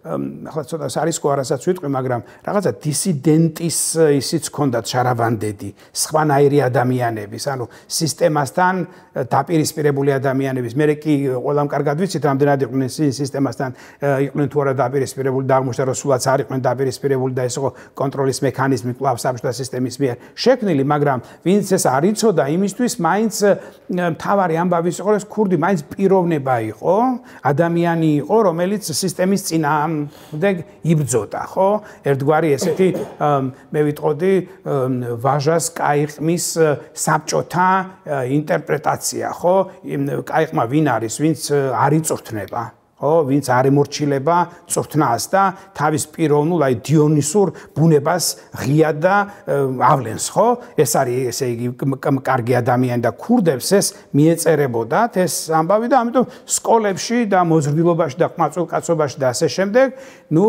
ახლა ცოტა სარისკო არასაც ვიტყვი, მაგრამ რაღაცა დისიდენტის ისიც ჰქონდათ შარავანდედი, სხვანაირი ადამიანების, ანუ სისტემასთან დაპირისპირებული ადამიანების. მე კი ყველამ კარგად ვიცით, რამდენად იყვნენ სისტემასთან იყვნენ თუ არა დაპირისპირებული და აღმოჩნდა, რომ სულაც არ იყვნენ დაპირისპირებული და ეს იყო კონტროლის მექანიზმი კვლავ საბჭოთა სისტემის მიერ შექმნილი, მაგრამ ვინც ეს არ იცოდა, იმისთვის მაინც მთავარი ამბავი იყო, რომ ქურდი მაინც პიროვნება იყო, ადამიანი იყო, რომელიც სისტემის წინააღმდეგ იბრძოდა, ხო? ერთგვარი ესეთი მე ვიტყოდი ვაჟას კაიყმის საბჭოთა ინტერპრეტაცია, ხო? კაიყმა ვინ არის, ვინც არ იწვრთნება, ხო? ვინც არ ემორჩილება წვრთნას და თავის პიროვნულ აი დიონისურ ბუნებას ღიად და ავლენს, ხო? ეს არის ესე იგი კარგი ადამიანი და ქურდებს ეს მიეწერებოდათ ეს ამბავი და ამიტომ სკოლებში და მოზრდილობაში და ყმაწვილკაცობაში და ასე შემდეგ, ნუ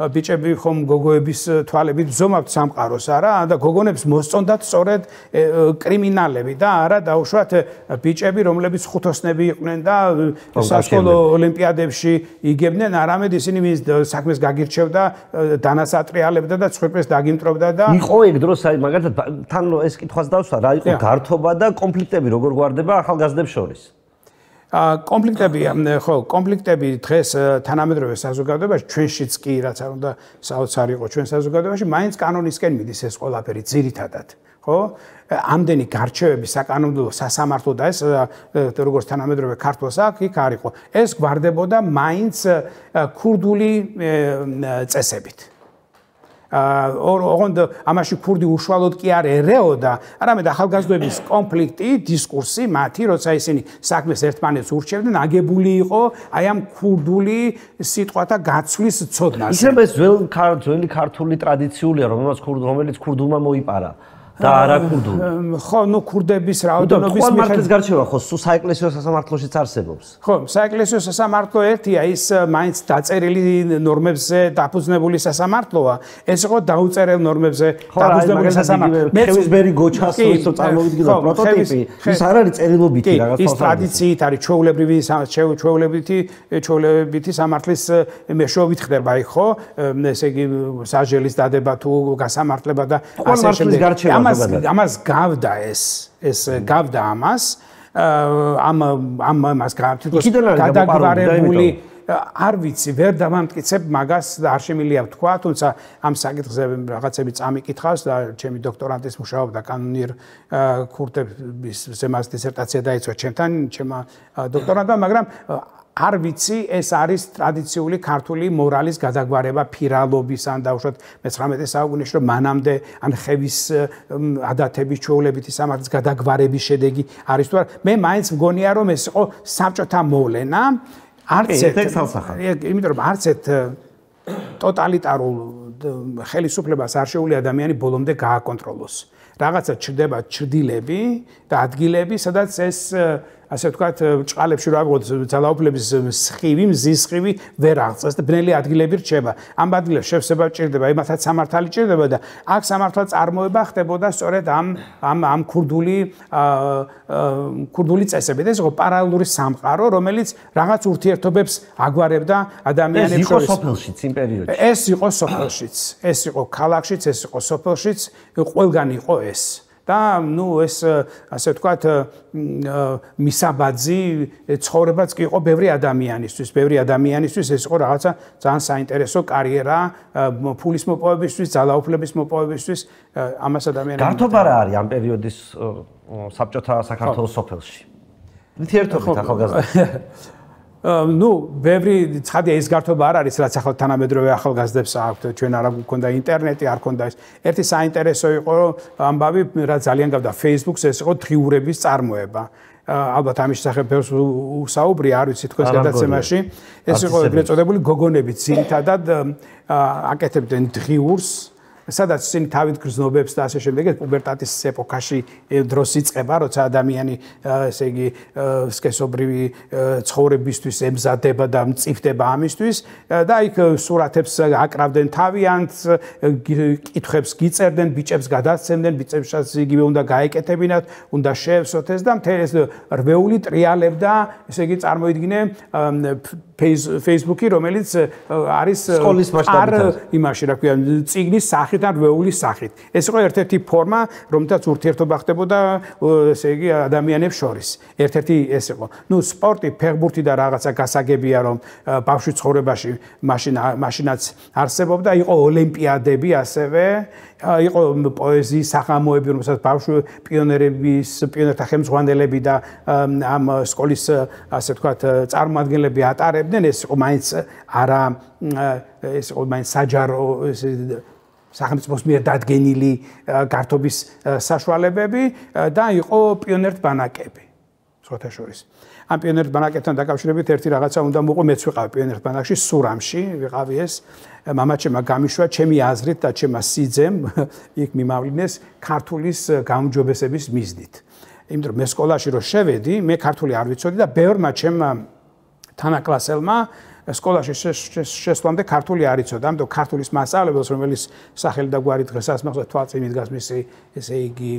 ბიჭები ხომ გოგოების თვალებით ზომავთ სამყაროს, არა? და გოგონებს მოსწონდათ სწორედ კრიმინალები და არა დაუშვათ ბიჭები, რომლებიც ხუთოსნები იყვნენ და სასკოლო ოლიმპიადებში იგებდნენ, არამედ ისინი ვინც საქმეს გაგირჩევდა, დანასატრიალებდა და ცხვირპრეს დაგიმტრობდა და იყო ეგ დროს აი მაგალითად თან ეს კითხვას დავსვა, რა იყო გართობა და კონფლიქტები როგორ გვარდება ახალგაზრდებს შორის? კონფლიქტები დღეს თანამედროვე საზოგადოებაში ჩვენშიც კი რაც არ უნდა საოცარი იყო ჩვენ საზოგადოებაში მაინც კანონისკენ მიდის ეს ყველაფერი ძირითადად ხო ამდენი გარჩევები საკანონმდებლო სასამართლო და ეს როგორც თანამედროვე ქართულს აქვს იქ არ იყო ეს გვარდებოდა მაინც ქურდული წესებით ოღონდ ამაში ქურდი უშუალოდ კი არ ერეოდა, არამედ ახალგაზრდების კონფლიქტი, დისკურსი მათი, როცა ისინი საქმეს ერთმანეთს ურჩევდნენ, აგებული იყო აი ამ ქურდული სიტყვათა გაცვლის ცოდნაზე. ისე ეს ძველი ქართული ტრადიციულია, რომელიც ქურდულმა მოიპარა. და არა ქურდული. ხო, ნუ ქურდების რაოდენობის მიხედვით გარჩევა ხო საეკლესიო სასამართლოშიც არსებობს. ხო, საეკლესიო სასამართლო ერთია, ის მაინც დაწერილი ნორმებზე დაფუძნებული სასამართლოა. ეს იყო დაუწერელ ნორმებზე დაფუძნებული სასამართლო. მეცბერი გოჩას ისო წარმოვიდგინოთ პროტოტიპი. ის არ არის წერილობითი რაღაც ის ტრადიციით არის ჩვეულებრივი სამართლის მეშვეობით ხდება იქ ხო? ესე იგი საჟელის დადება თუ გასამართლება და ასე შემდეგ. ამას გავდა ეს გავდა ამას ამას გადაგვარებული არ ვიცი ვერ დავამტკიცებ მაგას და არ შემიძლია ვთქვა თუმცა ამ საკითხზე რაღაცები წამიკითხავს და ჩემი დოქტორანტის მუშაობდა კანონიერ ქურდების ზემას დისერტაცია დაიწყო ჩემთან ჩემმა დოქტორანტმა მაგრამ არ ვიცი ეს არის ტრადიციული ქართული მორალის გადაგვარება ფირალობის ან დაუშვათ მე-19 საუკუნეში რომ მანამდე ან ხევის ადათების ჩვეულებითი სამართლის გადაგვარების შედეგი არის თუ არა მე მაინც მგონია რომ ეს იყო საბჭოთა მოვლენა არც იმიტომ რომ არც ერთ ტოტალიტარულ ხელისუფლებას არ შეუძლია ადამიანი ბოლომდე გააკონტროლოს რაღაცა ჩრდება ჩრდილები და ადგილები სადაც ეს ასე ვთქვათ, ჭყალებში რა ვიღოთ ძალაუფლების სხივი, მზის სხივი ვერ აღწევს და ბნელი ადგილები რჩება. ამ ადგილებში შევსება ჭირდება, იმათაც სამართალი ჭირდება და აქ სამართლა წარმოება ხდებოდა სწორედ ამ ქურდული წესებით. ეს იყო პარალელური სამყარო, რომელიც რაღაც ურთიერთობებს აგვარებდა ადამიანებს შორის. ეს იყო სოფელშიც იმ პერიოდში. ეს იყო სოფელშიც, ეს იყო ქალაქშიც, ეს იყო სოფელშიც, ყველგან იყო ეს. და ნუ ეს ასე ვთქვათ მისაბაძი ცხოვრებაც კი იყო ბევრი ადამიანისთვის ეს იყო რაღაცა ძალიან საინტერესო კარიერა ფულის მოპოვებისთვის, ძალაუფლების მოპოვებისთვის ამას ადამიანებს გართობა რა არის ამ პერიოდის საბჭოთა საქართველოს სოფელში? ურთიერთობით ახალგაზრდებს ნუ ბევრი ცხადია ის გართობა არ არის რაც ახალ თანამედროვე ახალგაზრდებს აქვთ ჩვენ არ გვქონდა ინტერნეტი არ ქონდა ეს ერთი საინტერესო იყო ამბავი რაც ძალიან გავდა Facebook-ს ეს იყო დღიურების წარმოება ალბათ ამის შესახებ ბევრს უსაუბრია არ ვიცი თქვენს გადაცემაში ეს იყო ეგრეთ წოდებული გოგონები ძირითადად აკეთებდნენ დღიურს სადაც ისინი თავით გრძნობებს და ასე შემდეგ პუბერტატის ეპოქაში დროს იწყება როცა ადამიანი ესე იგი სქესობრივი ცხოვრებისთვის ემზადება და მწიფდება ამისთვის და იქ სურათებს აკრავდნენ თავიანთ კითხვებს გიწერდნენ ბიჭებს გადასცემდნენ ბიჭებსაც იგივე უნდა გაეკეთებინათ უნდა შეევსოთ ეს და მთელი ეს რვეული ტრიალებდა ესე იგი წარმოიდგინე Facebook-ი რომელიც არის სკოლის მასშტაბით იმაში რა ქვია წიგნის სახით და რვეულის სახით. ეს იყო ერთ-ერთი ფორმა, რომელთაც ურთიერთობა ხდებოდა, ესე იგი, ადამიანებს შორის. ერთ-ერთი ეს იყო. ნუ სპორტი, ფეხბურთი და რაღაცა გასაგებია, რომ ბავშვის ცხოვრებაში მაშინაც არსებობდა, იყო ოლიმპიადები ასევე, იყო პოეზიის საღამოები, რომელსაც ბავშვი პიონერთა ხელმძღვანელები და ამ სკოლის, ასე ვთქვათ, წარმოადგენლები ატარებდნენ, ეს იყო მაინც არა ეს იყო მაინც საჯარო სახელმწიფოს მიერ დადგენილი გართობის საშუალებები და იყო პიონერბანაკები სხვათა შორის. ამ პიონერბანაკებთან დაკავშირებით ერთი რაღაცა უნდა მოყვე მეც ვიყავი პიონერბანაკში სურამში ვიყავი ეს მამაჩემმა გამიშვა ჩემი აზრით და ჩემმა სიძემ იქ მიმავლინეს ქართულის გაუმჯობესების მიზნით. იმიტომ რომ მე სკოლაში რო შევედი მე ქართული არ ვიცოდი და ბევრმა ჩემმა თანაკლასელმა სკოლაში შესვლამდე ქართული არ იცოდა, ამიტომ ქართულის მასწავლებელს, რომელიც სახელი და გვარი დღესაც მახსოვს თვალწინ დგას მისი ესე იგი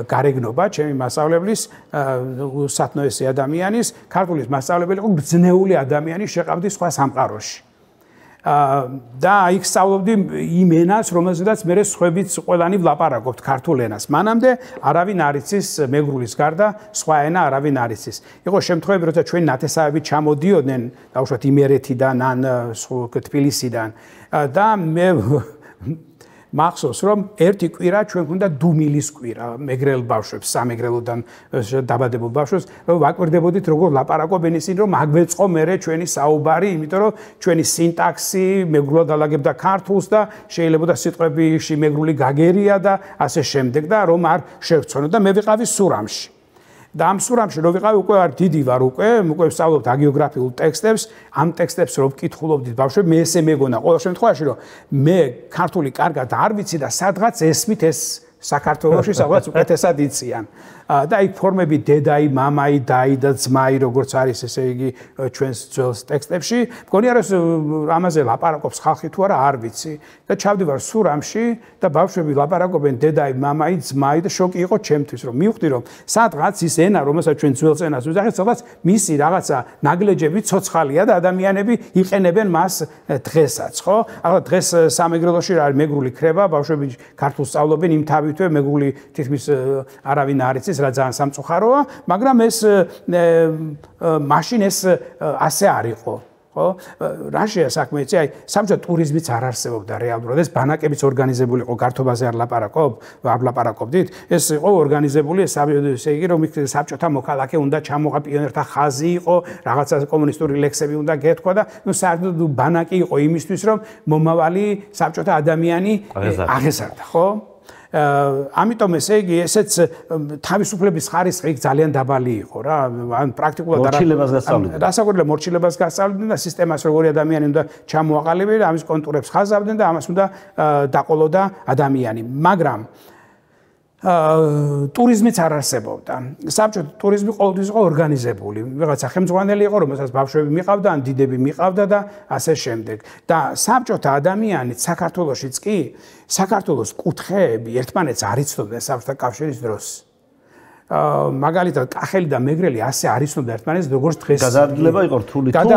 გარეგნობა, ჩემი მასწავლებლის სათნოესი ადამიანის, ქართულის მასწავლებელი იყო გრძნეული ადამიანი, შეყავდი სხვა სამყაროში. და იქ სწავლობდი იმ ენას, რომელზედაც მე სხვებიც ყველანი ვლაპარაკობთ ქართულ ენას. მანამდე არავინ არ იცის მეგრულის გარდა სხვა ენა არავინ არ იცის. იყო შემთხვევები, როცა ჩვენი ნათესავები ჩამოდიოდნენ, დაუშვათ იმერეთიდან ან თბილისიდან და მე მახსოვს რომ ერთი კვირა ჩვენ გვქონდა დუმილის კვირა მეგრელ ბავშვებს სამეგრელოდან დაბადებულ ბავშვებს რომ ვაკვირდებოდით როგორ ლაპარაკობენ ისინი რომ აგვეწყო მერე ჩვენი საუბარი იმიტომ რომ ჩვენი სინტაქსი მეგრულად ალაგებდა ქართულს და შეიძლება სიტყვებში მეგრული გაგერია და ასე შემდეგ და რომ არ შევცონო და მე ვიყავი სურამში და ამ სურამში რო ვიყავი უკვე არ დიდი ვარ უკვე ვსწავლობთ აგიოგრაფიულ ტექსტებს ამ ტექსტებს რო ვკითხულობდით ბავშვები მე ესე მეგონა ყოველ შემთხვევაში რომ მე ქართული კარგად არ ვიცი და სადღაც ესმით ეს საქართველოში სადღაც უკეთესად იციან და იქ ფორმები დედაი, მამაი, დაი და ძმაი როგორც არის ესე იგი ჩვენს ძველ ტექსტებში მგონია რომ ამაზე ლაპარაკობს ხალხი თუ არა არ ვიცი და ჩავდივარ სურამში და ბავშვები ლაპარაკობენ დედაი, მამაი, ძმაი და შოკი იყო ჩემთვის რომ მივხვდი რომ სადღაც ის ენა რომელსაც ჩვენ ძველ ენას ვიძახით სადღაც მისი რაღაცა ნაგლეჯები ცოცხალია და ადამიანები იყენებენ მას დღესაც ხო ახლა დღეს სამეგრელოში რა არის მეგრული ქრება ბავშვები ქართულს სწავლობენ იმ თავითვე მეგრული თითქმის არავინ არ იცის რა ძალიან სამწუხაროა, მაგრამ ეს მაშინ ეს ასე არ იყო, ხო? რაშია საქმე, იცი, აი, საბჭოთა ტურიზმიც არ არსებობდა რეალურად, ეს ბანაკებიც ორგანიზებული იყო, გართობაზე არ ლაპარაკობდით, ეს იყო ორგანიზებული, ესე იგი, რომ საბჭოთა მოქალაქე უნდა ჩამოღა პიონერთა ხაზი იყო, რაღაცა კომუნისტური ლექსები უნდა გეთქვა და ნუ საერთოდ ბანაკი იყო იმისთვის, რომ მომავალი საბჭოთა ადამიანი აღეზარდა, ხო? ამიტომ ესე იგი ესეც თავისუფლების ხარისხი ძალიან დაბალი იყო რა ან პრაქტიკულად დასაკვირვებლად მორჩილებას გასწავლიდნენ და სისტემას როგორი ადამიანი უნდა ჩამოაყალიბებდნენ ამის კონტურებს ხაზავდნენ და ამას უნდა დაყოლოდა ადამიანი მაგრამ ტურიზმიც არ არსებობდა. საბჭოთა ტურიზმი ყოველთვის იყო ორგანიზებული. ვიღაცა ხელმძღვანელი იყო, რომელსაც ბავშვები მიყავდა, ან დიდები მიყავდა და ასე შემდეგ. და საბჭოთა ადამიანიც საქართველოშიც კი საქართველოს კუთხეები ერთმანეთს არ იცნობდნენ საბჭოთა კავშირის დროს. მაგალითად, კახელი და მეგრელი ასე არ იცნობდა ერთმანეთს, როგორც დღეს. გადაადგილება იყო რთული თუ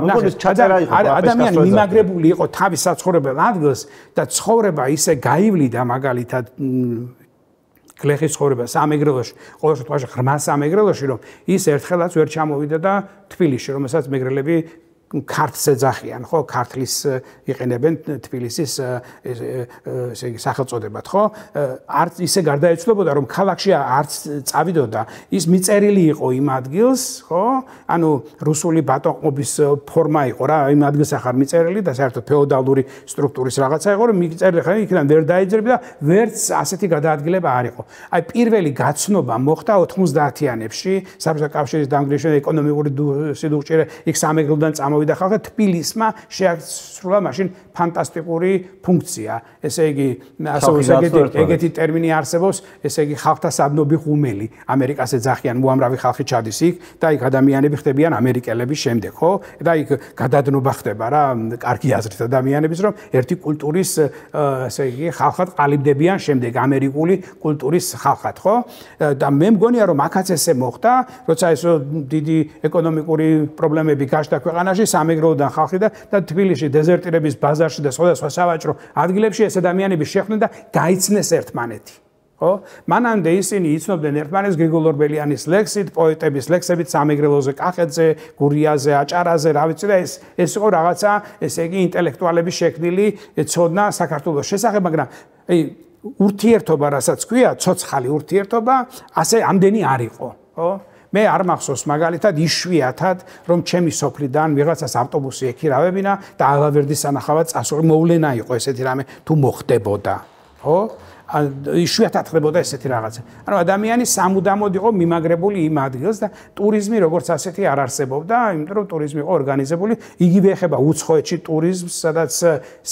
მოგონის ჩაწერა იყო ადამიანი მიმაგრებული იყო თავის საცხოვრებელ ადგილს და ცხოვრება ისე გაივლიდა მაგალითად გლეხის ცხოვრება სამეგრელოში, ყოველ შემთხვევაში ღრმა სამეგრელოში, რომ ის ერთხელაც ვერ ჩამოვიდა და თბილისში, რომელსაც მეგრელები ქართლს ეძახიან, ხო, ქართლის იყენებენ თბილისის ესე იგი სახელწოდებად, ხო? არც ისე გარდაეცვლებოდა, რომ ქალაქში არც წავიდოდა, ის მიწერილი იყო იმ ადგილს, ხო? ანუ რუსული ბატონყმობის ფორმა იყო რა, იმ ადგილს ახარ მიწერილი და საერთოდ ფეოდალური სტრუქტურის რაღაცა იყო, რომ მიწერილი ხარ იქიდან ვერ დაეძრებდა და ვერც ასეთი გადაადგილება არ იყო. აი პირველი გაცნობა მოხდა 90-იანებში, საბჭოთა კავშირის დამგრევის ეკონომიკური სიდუღჭირე იქ სამეგრელოდან ვიდა ხალხი თბილისმა შეასრულა მაშინ ფანტასტიკური ფუნქცია. ესე იგი, ეგეთი ტერმინი არსებობს, ესე იგი ხალხთა სადნობი ღუმელი. ამერიკას ეძახიან უამრავი ხალხი ჩადის იქ და იქ ადამიანები ხდებიან ამერიკელების შემდეგ, ხო? და იქ გადადნობა ხდება რა, კარგი აზრით ადამიანების, რომ ერთი კულტურის ესე იგი ხალხად ყალიბდებიან შემდეგ ამერიკული კულტურის ხალხად, ხო? და მე მგონია რომ აქაც ესე მოხდა, როცა ეს დიდი ეკონომიკური პრობლემები გაჩნდა ქვეყანაში სამეგრელოდან ხალხი და თბილისში დეზერტირების ბაზარში და სხვადასხვა სავაჭრო ადგილებში ეს ადამიანები შეხვდნენ და გაიცნეს ერთმანეთი. ხო? მანამდე ისინი იცნობდნენ ერთმანეთს გრიგოლ ორბელიანის ლექსით, პოეტების ლექსებით სამეგრელოზე, კახეთზე, გურიაზე, აჭარაზე, რა ვიცი და ეს იყო რაღაცა, ესე იგი ინტელექტუალების შექმნილი ცოდნა საქართველოს შესახებ, მაგრამ ურთიერთობა, რასაც ქვია, ცოცხალი ურთიერთობა, ასე ამდენი არ იყო, ხო? მე არ მახსოვს მაგალითად იშვიათად რომ ჩემი სოფლიდან ვიღაცას ავტობუსი ექირავებინა და ალავერდის სანახავად წასული მოვლენა იყო ესეთი რამე თუ მოხდებოდა ხო იშვიათად ხდებოდა ესეთი რაღაცა ანუ ადამიანი სამუდამოდ იყო მიმაგრებული იმ ადგილს და ტურიზმი როგორც ასეთი არ არსებობდა იმიტომ რომ ტურიზმი იყო ორგანიზებული იგივე ეხება უცხოეთში ტურიზმს სადაც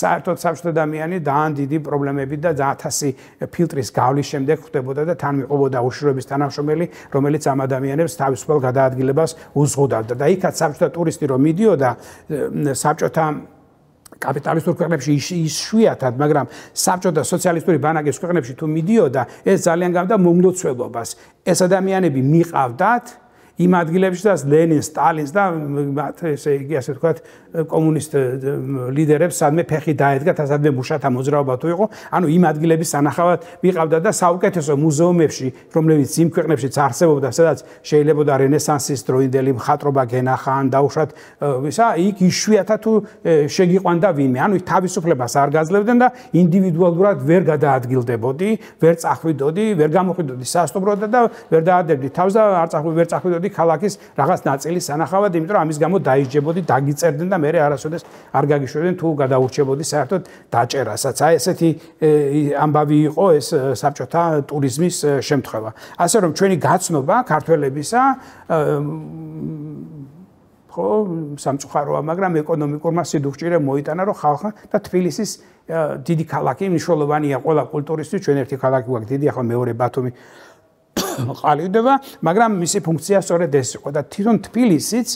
საერთოდ საბჭოთა ადამიანი ძალიან დიდი პრობლემები და 1000 ფილტრის გავლის შემდეგ ხდებოდა და თან მიყვებოდა უშუალობის თანამშრომელი რომელიც ამ ადამიანებს თავისუფალ გადაადგილებას უზღუდავდა და იქაც საბჭოთა ტურისტი რომ მიდიოდა საბჭოთა კაპიტალისტურ ქვეყნებში იშვიათად, მაგრამ საბჭოთა სოციალისტური ბანაკის ქვეყნებში თუ მიდიოდა, ეს ძალიან გამდა მომლოცველობას. ეს ადამიანები მიყავდათ, იმ ადგილებშიც ლენინს, სტალინს და ესე იგი ასე ვთქვათ კომუნისტ ლიდერებს სადმე ფეხი დაედგათ, სადმე მუშათა მოძრაობა თუ იყო, ანუ იმ ადგილების სანახავად ვიყავდა და საუკეთესო მუზეუმებში, რომლებიც იმ ქვეყნებშიც არსებობდა, სადაც შეიძლება რენესანსის დროინდელი მხატვრობა გენახან, დაუშვათ ისა, იქ იშვიათად თუ შეგიყვანდა ვინმე, ანუ თავისუფლებას არ გაძლევდნენ და ინდივიდუალურად ვერ გადაადგილდებოდი, ვერ წახვიდოდი, ვერ გამოხვიდოდი სასტუმროდან და ვერ დაადებდი თავს და ვერ წახვიდოდი ქალაქის რაღაც ნაწილის სანახავად, იმიტომ რომ ამის გამო დაიჯებოდი, დაგიწერდნენ და მე არასოდეს არ გაგიშვებდნენ თუ გადაურჩებოდი საერთოდ დაჭერასაც. აი ესეთი ამბავი იყო ეს საბჭოთა ტურიზმის შემთხვევა. ასე რომ ჩვენი გაცნობა ქართველებისა ხო სამწუხაროა, მაგრამ ეკონომიკურმა სიდუხჭირე მოიტანა, რომ ხალხმა და თბილისის დიდი ქალაქი მნიშვნელოვანია ყველა კულტურისტი, ჩვენ ერთი ქალაქი გვაქვს დიდი, ახლა მეორე ბათუმი ყალიბდება, მაგრამ მისი ფუნქცია სწორედ ეს იყო და თვითონ თბილისიც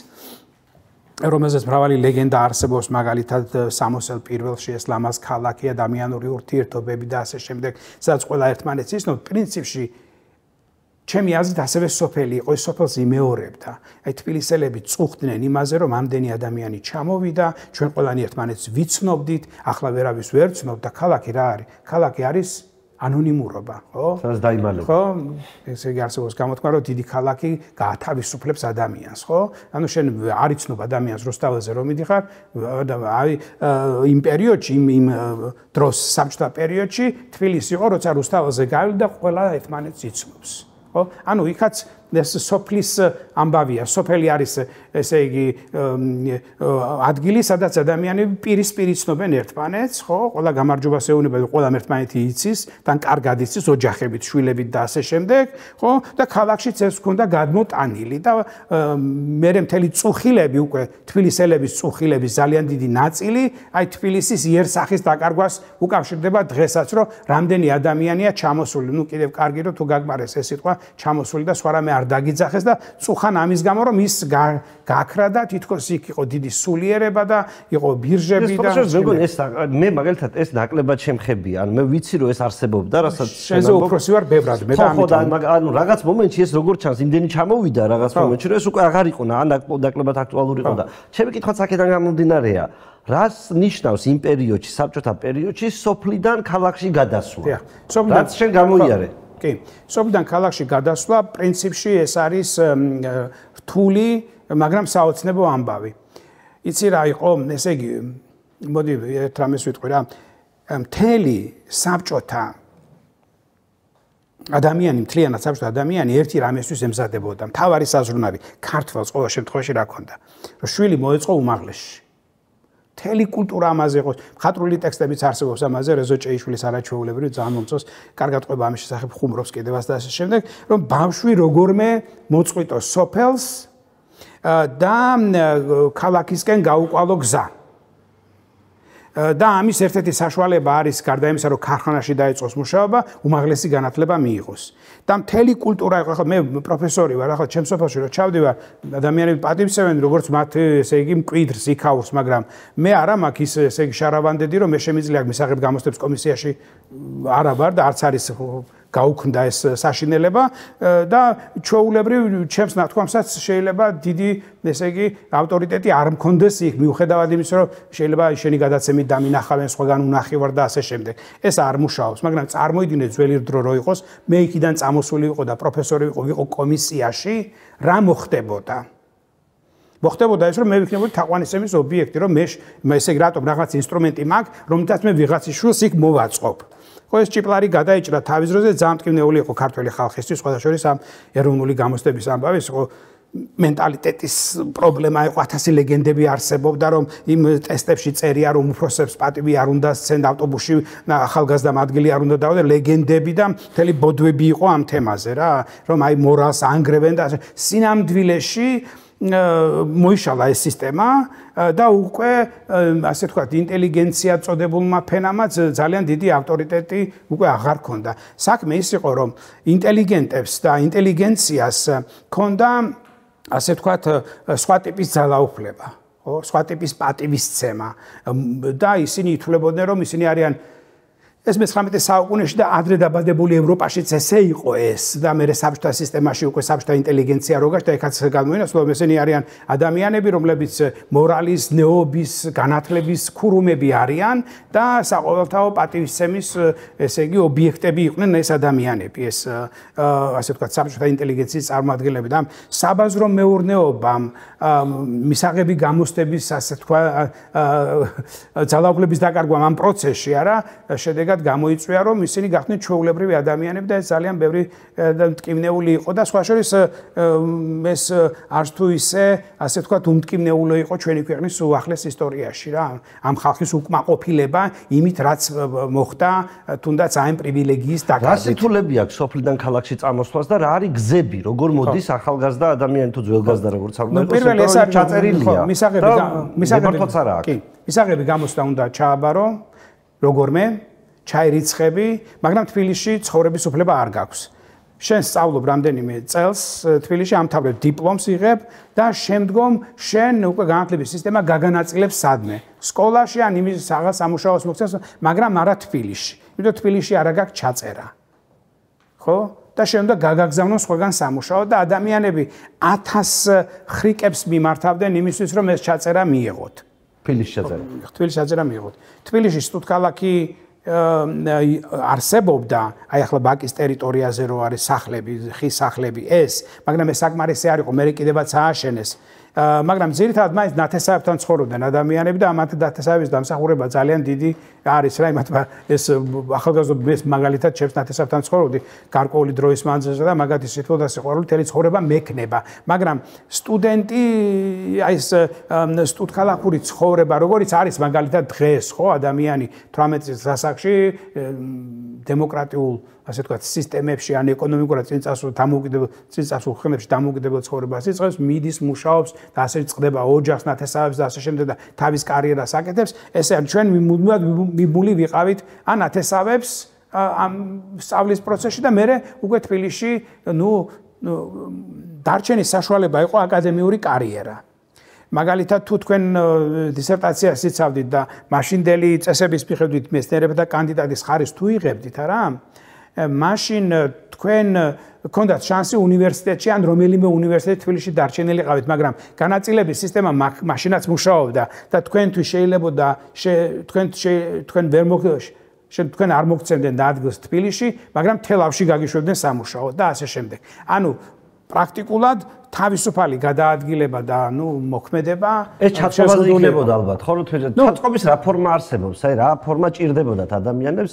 რომელზეც მრავალი ლეგენდა არსებობს, მაგალითად სამოსელ პირველში ეს ლამაზ ქალაქი, ადამიანური ურთიერთობები და ასე შემდეგ, სადაც ყველა ერთმანეთს იცნობს, პრინციპში ჩემი აზრით ასევე სოფელი იყო, ეს სოფელს იმეორებდა. აი თბილისელები წუხდნენ იმაზე, რომ ამდენი ადამიანი ჩამოვიდა, ჩვენ ყველანი ერთმანეთს ვიცნობდით, ახლა ვერავის ვერ ვცნობ და ქალაქი რა არის? ქალაქი არის ანონიმურობა, ხო? სადაც დაიმალება. ხო? ესე იგი არსებობს გამოთქმა, რომ დიდი ქალაქი გაათავისუფლებს ადამიანს, ხო? ანუ შენ არ იცნობ ადამიანს რუსთაველზე რომ მიდიხარ, აი იმ პერიოდში, იმ დროს საბჭოთა პერიოდში თბილისი იყო, როცა რუსთაველზე გავიდა, ყველა ერთმანეთს იცნობს. ხო? ანუ იქაც ეს სოფლის ამბავია, სოფელი არის ესე იგი ადგილი, სადაც ადამიანები პირისპირ იცნობენ ერთმანეთს, ხო? ყველა გამარჯვებას ეუბნება, ყველა ერთმანეთი იცის, თან კარგად იცის ოჯახებით, შვილებით და ასე შემდეგ, ხო? და ქალაქშიც ეს ჰქონდა გადმოტანილი და მე მთელი წუხილები უკვე თბილისელების წუხილების ძალიან დიდი ნაწილი, აი თბილისის იერსახის დაკარგვას უკავშირდება დღესაც, რომ რამდენი ადამიანია ჩამოსული, ну კიდევ კარგი რომ თუ გაგმარეს ეს სიტყვა ჩამოსული და სხვა რამე არ დაგიძახეს და წუხან ამის გამო რომ ის გაქრა და თითქოს იქ იყო დიდი სულიერება და იყო ბირჟები და ეს მე მაგალითად ეს ნაკლებად შემხებია. ანუ მე ვიცი რომ ეს არსებობდა, რასაც შენზე უფროსი ვარ ბევრად მე და ამიტომ ანუ რაღაც მომენტში ეს როგორ ჩანს, იმდენი ჩამოვიდა რაღაც მომენტში რომ ეს უკვე აღარ იყო ნაკლებად აქტუალური იყო და ჩემი კითხვაც აქედან გამომდინარეა. რას ნიშნავს იმ პერიოდში, საბჭოთა პერიოდში სოფლიდან ქალაქში გადასვლა? რაც შენ გამოიარე. კი, სოფლიდან ქალაქში გადასვლა პრინციპში ეს არის რთული, მაგრამ საოცნებო ამბავი. იცი რა იყო, ესე იგი, მოდი ერთ რამეს ვიტყვი რა, მთელი საბჭოთა ადამიანი, მთლიანად საბჭოთა ადამიანი ერთი რამესთვის ემზადებოდა. მთავარი საზრუნავი, ქართველს ყოველ შემთხვევაში რა ქონდა, რომ შვილი მოეწყო უმაღლესში. მთელი კულტურა ამაზე იყო, მხატვრული ტექსტებიც არსებობს ამაზე, რეზო ჭეიშვილის არაჩვეულებრივი ძალიან მომწონს, კარგად ყვება ამის შესახებ ხუმრობს კიდევაც და ასე შემდეგ, რომ ბავშვი როგორმე მოწყვიტოს სოფელს და ქალაქისკენ გაუყვალო გზა. და ამის ერთ-ერთი საშუალება არის გარდა იმისა, რომ ქარხანაში დაიწყოს მუშაობა, უმაღლესი განათლება მიიღოს. და მთელი კულტურა იყო, ახლა მე პროფესორი ვარ, ახლა ჩემს სოფელში რომ ჩავდივარ, ადამიანები პატივცემენ, როგორც მათ ესე იგი მკვიდრს იქაურს, მაგრამ მე არა მაქვს ის ესე იგი შარავანდედი, რომ მე შემიძლია მისაღებ გამოსდებს კომისიაში არა ვარ და არც არის გაუქმდა ეს საშინელება და ჩვეულებრივ ჩემს ნათქვამსაც შეიძლება დიდი ესე იგი ავტორიტეტი არ მქონდეს იქ მიუხედავად იმისა რომ შეიძლება შენი გადაცემით დამინახავენ სხვაგან უნახი ვარ და ასე შემდეგ ეს არ მუშაობს მაგრამ წარმოიდგინე ძველი დრო რო იყოს მე იქიდან წამოსული ვიყო და პროფესორი ვიყო კომისიაში რა მოხდებოდა მოხდებოდა ეს რომ მე ვიქნებოდი თაყვანისცემის ობიექტი რომ მე ესე იგი რატომ რაღაც ინსტრუმენტი მაქვს რომლითაც მე ვიღაცის შვილს იქ მოვაწყობ ხო ეს ჭიპლარი გადაიჭრა თავის დროზე ძალიან მტკივნეული იყო ქართველი ხალხისთვის სხვა შორის ამ ეროვნული გამოცდების ამბავი იყო მენტალიტეტის პრობლემა იყო 1000 ლეგენდები არსებობდა რომ იმ ტესტებში წერია რომ უფროსებს პატივი არ უნდა სცენ ავტობუსში ახალგაზრდა ადგილი არ უნდა დავდე ლეგენდები და მთელი ბოდვები იყო ამ თემაზე რა რომ აი მორალს ანგრევენ და სინამდვილეში მოიშალა ეს სისტემა და უკვე ასე ვთქვათ ინტელიგენცია წოდებულმა ფენამაც ძალიან დიდი ავტორიტეტი უკვე აღარ ქონდა. საქმე ის იყო რომ ინტელიგენტებს და ინტელიგენციას ქონდა ასე ვთქვათ სხვა ტიპის ძალაუფლება, ხო? სხვა ტიპის პატივისცემა და ისინი ითვლებოდნენ რომ ისინი არიან ეს მე-19 საუკუნეში და ადრე დაბადებული ევროპაშიც ესე იყო ეს და მე საბჭოთა სისტემაში უკვე საბჭოთა ინტელიგენცია რო გაჩნდა, ეხაც გამოინაცვლა, ესენი არიან ადამიანები, რომლებიც მორალის, ნეობის, განათლების ქურუმები არიან და საყოველთაო პატივისცემის, ესე იგი, ობიექტები იყვნენ ეს ადამიანები, ეს ასე ვთქვათ, საბჭოთა ინტელიგენციის წარმომადგენლები და საბაზრო მეურნეობამ, მისაღები გამოსტების, ასე თქვა, ძალაუფლების დაკარგვამ ამ პროცესში არა, შედეგად გამოიწვია, რომ ისინი გახდნენ ჩვეულებრივი ადამიანები და ეს ძალიან ბევრი მტკივნეული იყო და სხვა შორის ეს არც თუ ისე, ასე ვთქვათ, უმტკივნეული იყო ჩვენი ქვეყნის უახლეს ისტორიაში რა. ამ ხალხის უკმაყოფილება იმით, რაც მოხდა, თუნდაც აი ამ პრივილეგიის დაკარგვით. რა სიტულები აქვს სოფლიდან ქალაქში წამოსვლას და რა არის გზები, როგორ მოდის ახალგაზრდა ადამიანი თუ ძველგაზრდა როგორც აღნიშნეთ, პირველი ეს არის ჩაწერილია. მისაღები გამოსვლა უნდა ჩააბარო, როგორმე ჩაირიცხები, მაგრამ თბილისში ცხოვრების უფლება არ გაქვს. შენ სწავლობ რამდენიმე წელს თბილისში, ამთავრებ დიპლომს იღებ და შემდგომ შენ უკვე განათლების სისტემა გაგანაწილებს სადმე. სკოლაში ან იმის რაღაც სამუშაოს მოგცემს, მაგრამ არა თბილისში. იმიტომ თბილისში არა გაქვს ჩაწერა. ხო? და შენ უნდა გაგაგზავნო სხვაგან სამუშაო და ადამიანები 1000 ხრიკებს მიმართავდნენ იმისთვის, რომ ეს ჩაწერა მიიღოთ. თბილისში ჩაწერა. თბილისში ჩაწერა მიიღოთ. თბილისში სტუდქალაქი არსებობდა, აი ახლა ბაკის ტერიტორიაზე რო არის სახლები, ხის სახლები ეს, მაგრამ ეს საკმარისი არ იყო, მე კიდევაც ააშენეს. მაგრამ ძირითადად მაინც ნათესავებთან ცხოვრობდნენ ადამიანები და ამ ნათესავების დამსახურება ძალიან დიდი არის რა, იმათმა ეს ახალგაზრდობებს მაგალითად ჩემს ნათესავებთან ცხოვრობდი გარკვეული დროის მანძილზე და მაგათი სიტყვა და სიყვარული თელი ცხოვრება მექნება. მაგრამ სტუდენტი აი ეს სტუდქალაქური ცხოვრება, როგორც არის მაგალითად დღეს, ხო, ადამიანი 18 წლის ასაკში დემოკრატიულ ასე ვთქვათ, სისტემებში ან ეკონომიკურად წინწასულ ხმებში დამოუკიდებელ ცხოვრებას იწყებს, მიდის, მუშაობს და ასე წყდება ოჯახს, ნათესავებს და ასე შემდეგ და თავის კარიერას აკეთებს. ესე არის ჩვენ მიბმული ვიყავით ან ნათესავებს ამ სწავლის პროცესში და მე უკვე თბილისში, დარჩენის საშუალება იყო აკადემიური კარიერა. მაგალითად თუ თქვენ დისერტაციას იცავდით და მაშინდელი წესების მიხედვით მეცნიერებათა კანდიდატის ხარისხს თუ იღებდით, არა? მაშინ თქვენ გქონდათ შანსი უნივერსიტეტში ან რომელიმე უნივერსიტეტში თბილისში დარჩენილი ყავით, მაგრამ განაწილების სისტემა მაშინაც მუშაობდა და თქვენთვის შეიძლებოდა თქვენ არ მოგცემდნენ ადგილს თბილისში, მაგრამ თელავში გაგიშვებდნენ სამუშაოდ და ასე შემდეგ. ანუ პრაქტიკულად თავისუფალი გადაადგილება და მოქმედება ეს ჩაწყობაზე იქნებოდა ალბათ, ხო? ჩაწყობის რა ფორმა არსებობს, აი რა ფორმა ჭირდებოდათ ადამიანებს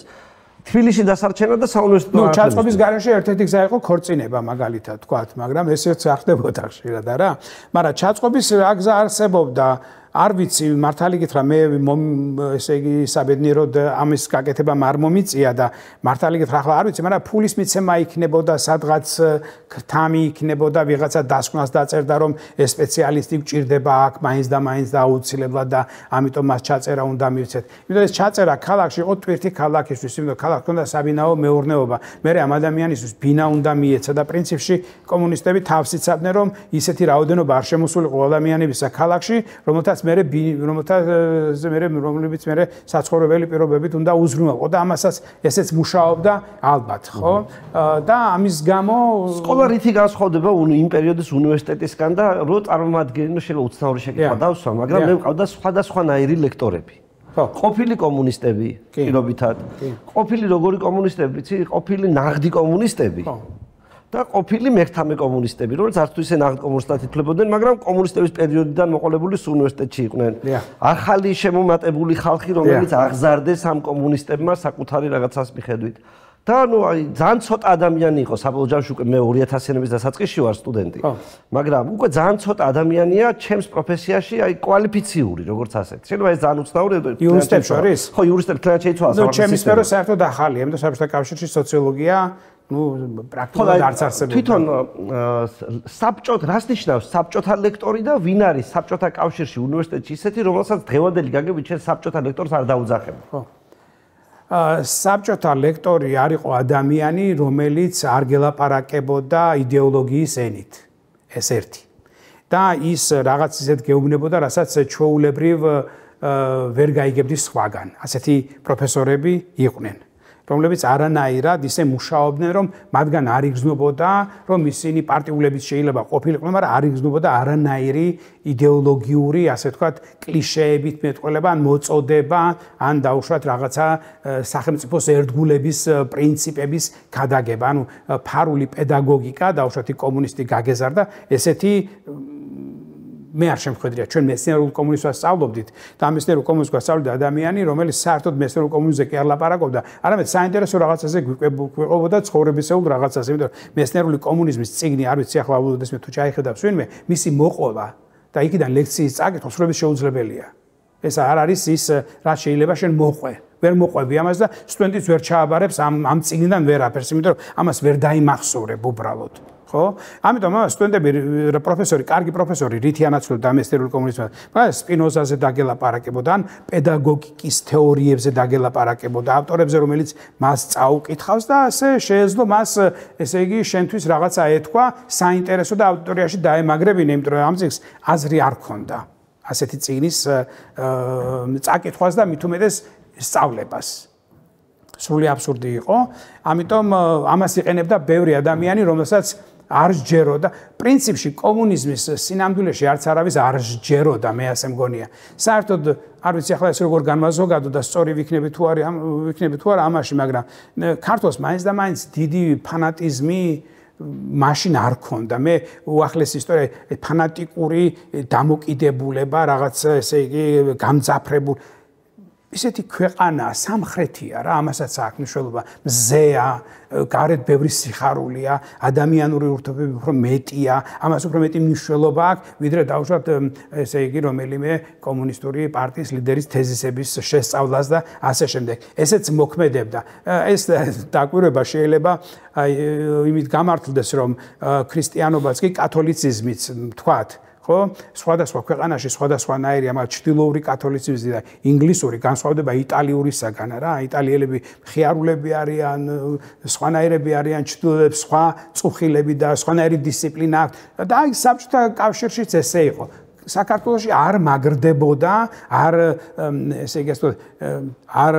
თბილისში დასარჩენა და საუნივერსიტეტო ჩაწყობის გარეშე ერთ-ერთი გზა იყო ქორწინება მაგალითად თქვათ, მაგრამ ესეც არ ხდებოდა ხშირად არა. მაგრამ ჩაწყობის რა გზა არსებობდა, არ ვიცი, მართალი გითხრა, მე ესე იგი საბედნიეროდ ამის გაკეთებამ არ მომიწია და მართალი გითხრა, ახლა არ ვიცი, მაგრამ ფულის მიცემა იქნებოდა, სადღაც თამი იქნებოდა, ვიღაცა დასკვნას დაწერდა, რომ ეს სპეციალისტი გჭირდება აქ მაინც და მაინც და აუცილებლად და ამიტომ მას ჩაწერა უნდა მივცეთ. იმიტომ ეს ჩაწერა ქალაქში იყო ტვირთი ქალაქისთვის, იმიტომ ქალაქ ქონდა საბინაო მეურნეობა. მე ამ ადამიანისთვის ბინა უნდა მიეცა და პრინციპში კომუნისტები თავს იცავდნენ, რომ ისეთი რაოდენობა არ შემოსულიყო ადამიანებისა ქალაქში, რომელთაც რომლებიც მე საცხოვრებელი პირობებით უნდა უზრუნველყო და ამასაც ესეც მუშაობდა ალბათ, ხო? და ამის გამო სკოლა რითი განსხვავდება იმ პერიოდის უნივერსიტეტისგან და რო წარმომადგენელი შეიძლება უცნაური შეკითხვა დავსვა, მაგრამ მე მყავდა სხვადასხვანაირი ლექტორები. ყოფილი კომუნისტები, პირობითად, ყოფილი როგორი კომუნისტები, ვიცი, ყოფილი ნაღდი კომუნისტები. და ყოფილი მერტამე კომუნისტები, რომელიც არც თუ ისე ნაღდ კომუნისტად ითვლებოდნენ, მაგრამ კომუნისტების პერიოდიდან მოყოლებული უნივერსიტეტში იყვნენ. ახალი შემომატებული ხალხი, რომელიც აღზარდეს ამ კომუნისტებმა საკუთარი რაღაცას მიხედვით. და აი ძალიან ცოტა ადამიანი იყო საბოლოოში უკვე მე 2000-იანების დასაწყისში ვარ სტუდენტი. მაგრამ უკვე ძალიან ცოტა ადამიანია ჩემს პროფესიაში აი კვალიფიციური, როგორც ასეთ. შეიძლება ეს ძალიან უცნაური იურისტებს არის? ხო, იურისტებს თლიანად შეიცვალა. ჩემი სფერო საერთოდ ახალია, იმიტომ საბჭოთა კავშირში სოციოლოგია პრაქტიკულად არც არსებობდა. თვითონ საბჭოთა რას ნიშნავს საბჭოთა ლექტორი და ვინ არის საბჭოთა კავშირში უნივერსიტეტში ისეთი, რომელსაც დღევანდელი გაგებით ჩვენ საბჭოთა ლექტორს არ დაუძახებ. ხო. საბჭოთა ლექტორი არ იყო ადამიანი, რომელიც არ გელაპარაკებოდა იდეოლოგიის ენით. ეს ერთი. და ის რაღაც ისეთ გეუბნებოდა, რასაც ჩვეულებრივ ვერ გაიგებდი სხვაგან. ასეთი პროფესორები იყვნენ. რომლებიც არანაირად ისე მუშაობდნენ, რომ მათგან არ იგრძნობოდა, რომ ისინი პარტიულებიც შეიძლება ყოფილიყვნენ, მაგრამ არ იგრძნობოდა არანაირი იდეოლოგიური, ასე ვთქვათ, კლიშეებით მეტყველება, ან მოწოდება, ან დაუშვათ რაღაცა სახელმწიფოს ერთგულების პრინციპების გადაგება. ანუ ფარული პედაგოგიკა, დაუშვათ კომუნისტი გაგეზარდა, ესეთი მე არ შემხედრია ჩვენ მეცნიერულ კომუნიზმს სწავლობდით და მეცნიერულ კომუნიზმს სწავლობდა ადამიანი რომელიც საერთოდ მეცნიერულ კომუნიზმზე კი არ ლაპარაკობდა არამედ საინტერესო რაღაცაზე გვიყვებოდა ცხოვრებისეულ რაღაცაზე იმიტომ რომ მეცნიერული კომუნიზმის წიგნი არ ვიცი ახლა აბოლოდეს მე თუ ჩაიხედავს ვინმე მისი მოყოლა და იქიდან ლექციის წაკითხვა სრულიად შეუძლებელია ეს არ არის ის რაც შეიძლება შენ მოყვე ვერ მოყვები ამას და სტუდენტიც ვერ ჩააბარებს ამ წიგნიდან ვერაფერს იმიტომ რომ ამას ვერ დაიმახსოვრებ უბრალოდ ხო? ამიტომ სტუდენტები პროფესორი, კარგი პროფესორი რითი ანაცვლებდა მეცნიერულ კომუნიზმს, მაგრამ სპინოზაზე დაგელაპარაკებოდა, ან პედაგოგიკის თეორიებზე დაგელაპარაკებოდა, ავტორებზე, რომელიც მას წაუკითხავს და ასე შეეძლო მას, ესე იგი, შენთვის რაღაცა ეთქვა, საინტერესო და აუდიტორიაში დაემაგრებინა, იმიტომ რომ ამ წიგნს აზრი არ ქონდა. ასეთი წიგნის წაკითხვას და მით უმეტეს სწავლებას. სრული აბსურდი იყო, ამიტომ ამას იყენებდა ბევრი ადამიანი, რომელსაც არ სჯეროდა. პრინციპში კომუნიზმის სინამდვილეში არც არავის არ სჯეროდა, მე ასე მგონია. საერთოდ არ ვიცი ახლა ეს როგორ განმაზოგადო და სწორი ვიქნები თუ არა ამაში, მაგრამ ქართულს მაინც და მაინც დიდი ფანატიზმი მაშინ არ ქონდა. მე უახლეს ისტორია ფანატიკური დამოკიდებულება, რაღაც ესე იგი გამძაფრებული ისეთი ქვეყანა სამხრეთია რა ამასაც აქვს მნიშვნელობა მზეა გარეთ ბევრი სიხარულია ადამიანური ურთიერთობები უფრო მეტია ამას უფრო მეტი მნიშვნელობა აქვს ვიდრე დავუშვათ ესე იგი რომელიმე კომუნისტური პარტიის ლიდერის თეზისების შესწავლას და ასე შემდეგ ესეც მოქმედებდა ეს დაკვირვება შეიძლება იმით გამართლდეს რომ ქრისტიანობაც კი კათოლიციზმიც თქვათ ხო სხვადასხვა ქვეყანაში სხვადასხვანაირი ამათ ჩtildeური კათოლიციზმი და ინგლისური განსხვავდება იტალიურისაგან რა იტალიელები ხიარულები არიან სხვანაირები არიან ჩtildeებს სხვა წუხილები და სხვანაირი დისციპლინა აქვს და აი საბჭოთა კავშირშიც ესე იყო საქართველოში არ მაგრდებოდა არ ესე იგი არ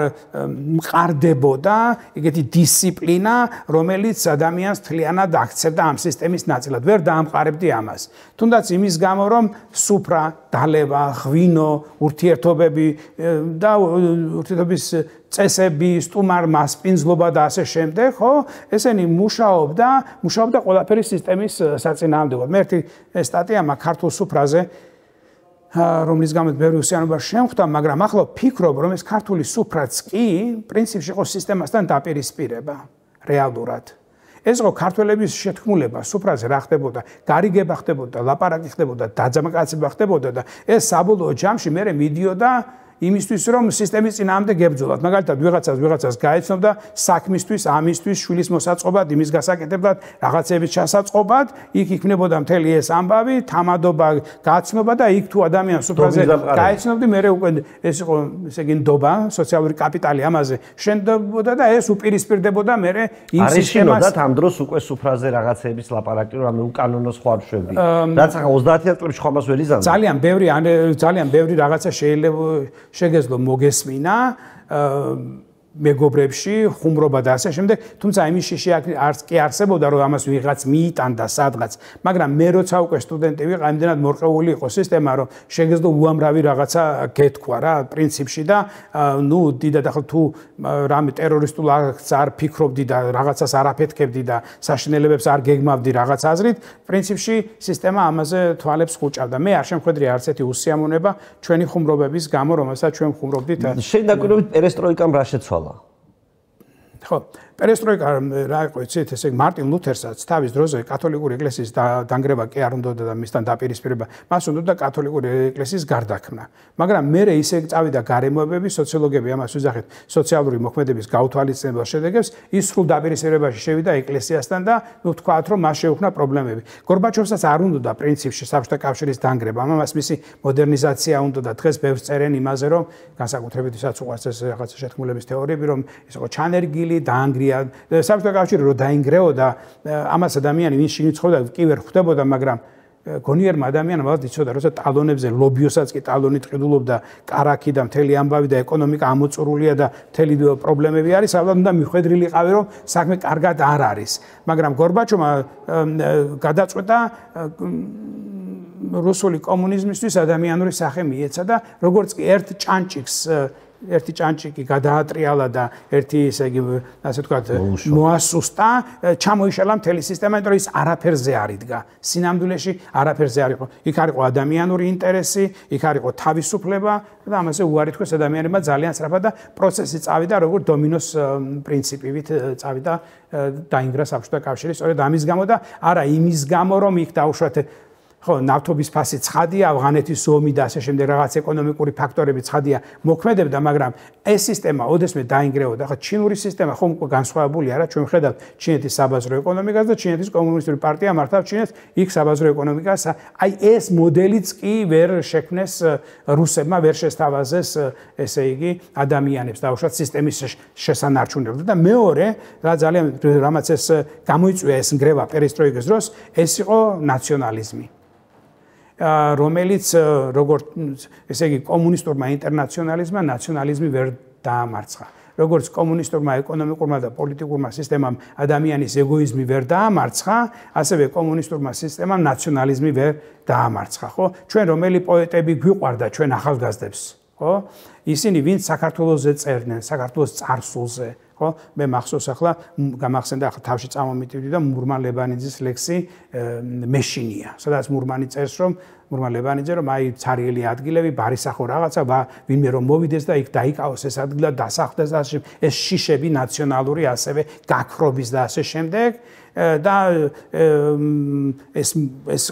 მყარდებოდა ეგეთი დისციპლინა რომელიც ადამიანს თლიანად აქცევდა ამ სისტემის ნაწილად ვერ დაამყარებდი ამას თუნდაც იმის გამო რომ სუფრა დალევა ღვინო ურთიერთობები და ურთიერთობის წესები სტუმარ მასპინძლობა და ასე შემდეგ ხო ესენი მუშაობდა ყველაფერი სისტემის საწინააღმდეგოდ მე ერთი სტატია მაქვს ქართულ სუფრაზე რომლის გამო ბევრი უსიանობა შემხვდა, მაგრამ ახლა ვფიქრობ, რომ ეს ქართული სუფრაც კი პრინციპში იყო სისტემასთან დაპირისპირება რეალურად. ეს იყო ქართველების შეთქმულება, სუფრაზე რა ხდებოდა, გარიგება ხდებოდა, ლაპარაკი ხდებოდა, დაძმაკაცება ხდებოდა და ეს საბოლოო ჯამში მე მიდიოდა იმისთვის რომ სისტემის წინააღმდეგ გებრძოლათ. მაგალითად ვიღაცას გაეცნობდა საქმისთვის, ამისთვის, შვილის მოსაწყობად, იმის გასაკეთებლად, რაღაცების ჩასაწყობად, იქ იქნებოდა მთელი ეს ამბავი, თამადობა, გაცნობა და იქ თუ ადამიანს სუფრაზე გაეცნობდი, მე უკვე ეს იყო ესე იგი ნდობა, სოციალური კაპიტალი ამაზე შენდებოდა და ეს უპირისპირდებოდა მე იმ სისტემას. არიშინოდათ ამ დროს უკვე სუფრაზე რაღაცების ლაპარაკი რომ ამ უკანონო სხვა რშვები. რაც ახლა 30-იან წლებში ხომას ვერ იზამდა. ძალიან ბევრი რაღაცა შეიძლება შეგეძლო მოგესმინა მეგობრებში ხუმრობა და ასე შემდეგ თუმცა იმის შიში არც კი არსებობდა რომ ამას ვიღაც მიიტანდა სადღაც მაგრამ მე როცა უკვე სტუდენტი ვიყავ იმდენად მორყეული იყო სისტემა რომ შეგეძლო უამრავი რაღაცა გეთქვა რა პრინციპში და ნუ დიდად ახლა თუ რამე ტერორისტულ აქტს არ ფიქრობდი და რაღაცას არ აფეთქებდი და საშინელებებს არ გეგმავდი რაღაც აზრით პრინციპში სისტემა ამაზე თვალებს ხუჭავდა მე არ შემხედრია არც ერთი უსიამოვნება ჩვენი ხუმრობების გამო რომელსაც ჩვენ ხუმრობდით შენ დაკვირვებით პერესტროიკამ რა შეცვალა ხო პერესტროიკა რა იყო იცით ესე მარტინ ლუთერსაც თავის დროზე კათოლიკური ეკლესიის დანგრევა კი არ უნდოდა და მისთან დაპირისპირება მას უნდოდა კათოლიკური ეკლესიის გარდაქმნა მაგრამ მე ისე წავიდა გარემოებები სოციოლოგები ამას ვიზახეთ სოციალური მოქმედების გაუთვალისწინებელ შედეგებს ის სრულ დაპირისპირებაში შევიდა ეკლესიასთან და ნუ თქვათ რომ მას შეუქმნა პრობლემები გორბაჩოვსაც არ უნდოდა პრინციპში საბჭოთა კავშირის დანგრევა ამას მისი მოდერნიზაცია უნდოდა დღეს ბევრს წერენ იმაზე რომ განსაკუთრებით ისაც უყვარს ეს რაღაცა შეთქმულების თეორიები რომ ის იყო ჩანერგილი დაანგრია საბჭოთა კავშირი რო დაინგრეოდა ამას ადამიანი ვინ შინიცხოვდა კი ვერ ხვდებოდა მაგრამ გონიერმა ადამიანმა იცოდა, როცა ტალონებზე ლობიოსაც კი ტალონით ყიდულობდა კარაქი და მთელი ამბავი და ეკონომიკა ამოწურულია და მთელი პრობლემები არის, ალბათ უნდა მიხვედრილიყავი, რომ საქმე კარგად არ არის. მაგრამ გორბაჩოვმა გადაწყვეტა რუსული კომუნიზმისთვის ადამიანური სახე მიეცა და როგორც კი ერთი ჭანჭიკი გადაატრიალა და ერთი ესე იგი ასე ვთქვათ მოასუსტა, ჩამოიშალა მთელი სისტემა, იმიტომ რომ ის არაფერზე არ იდგა. სინამდვილეში არაფერზე არ იყო. იქ არ იყო ადამიანური ინტერესი, იქ არ იყო თავისუფლება და ამაზე უარი თქვეს ადამიანებმა ძალიან სწრაფად და პროცესი წავიდა როგორც დომინოს პრინციპივით წავიდა დაინგრა საბჭოთა კავშირი სწორედ ამის გამო და არა იმის გამო რომ იქ დაუშვათ ხო, ნავთობის ფასი ცხადია, ავღანეთის ომი და ასე შემდეგ რაღაც ეკონომიკური ფაქტორები ცხადია მოქმედებდა, მაგრამ ეს სისტემა ოდესმე დაინგრეოდა. ხო, ჩინური სისტემა ხომ უკვე განსხვავებული არა, ჩვენ ვხედავთ ჩინეთის საბაზრო ეკონომიკას და ჩინეთის კომუნისტური პარტია მართავს ჩინეთს, იქ საბაზრო ეკონომიკას. აი ეს მოდელიც კი ვერ შექმნეს რუსებმა, ვერ შესთავაზეს, ესე იგი, ადამიანებს დაუშვათ სისტემის შესანარჩუნებლად და მეორე, რა ძალიან რამაც ეს გამოიწვია ეს ნგრევა პერესტროიკის დროს, ეს იყო ნაციონალიზმი. რომელიც როგორც ესე იგი კომუნისტურმა ინტერნაციონალიზმმა ნაციონალიზმი ვერ დაამარცხა. როგორც კომუნისტურმა ეკონომიკურმა და პოლიტიკურმა სისტემამ ადამიანის ეგოიზმი ვერ დაამარცხა, ასევე კომუნისტურმა სისტემამ ნაციონალიზმი ვერ დაამარცხა, ხო? ჩვენ რომელი პოეტები გვიყვარდა ჩვენ ახალგაზრდებს, ხო? ისინი ვინც საქართველოზე წერდნენ, საქართველოს წარსულზე, ხო? მე მახსოვს ახლა გამახსენდა ახლა თავში წამომიტივდი და მურმან ლებანიძის ლექსი მეშინია, სადაც მურმანი წერს რომ მურმან ლებანიძე რომ აი ცარიელი ადგილები, ბარისახო რაღაცა, ვინმე რომ მოვიდეს და იქ დაიკავოს ეს ადგილი და დასახლდეს და ეს შიშები ნაციონალური ასევე გაქრობის და ასე შემდეგ და ეს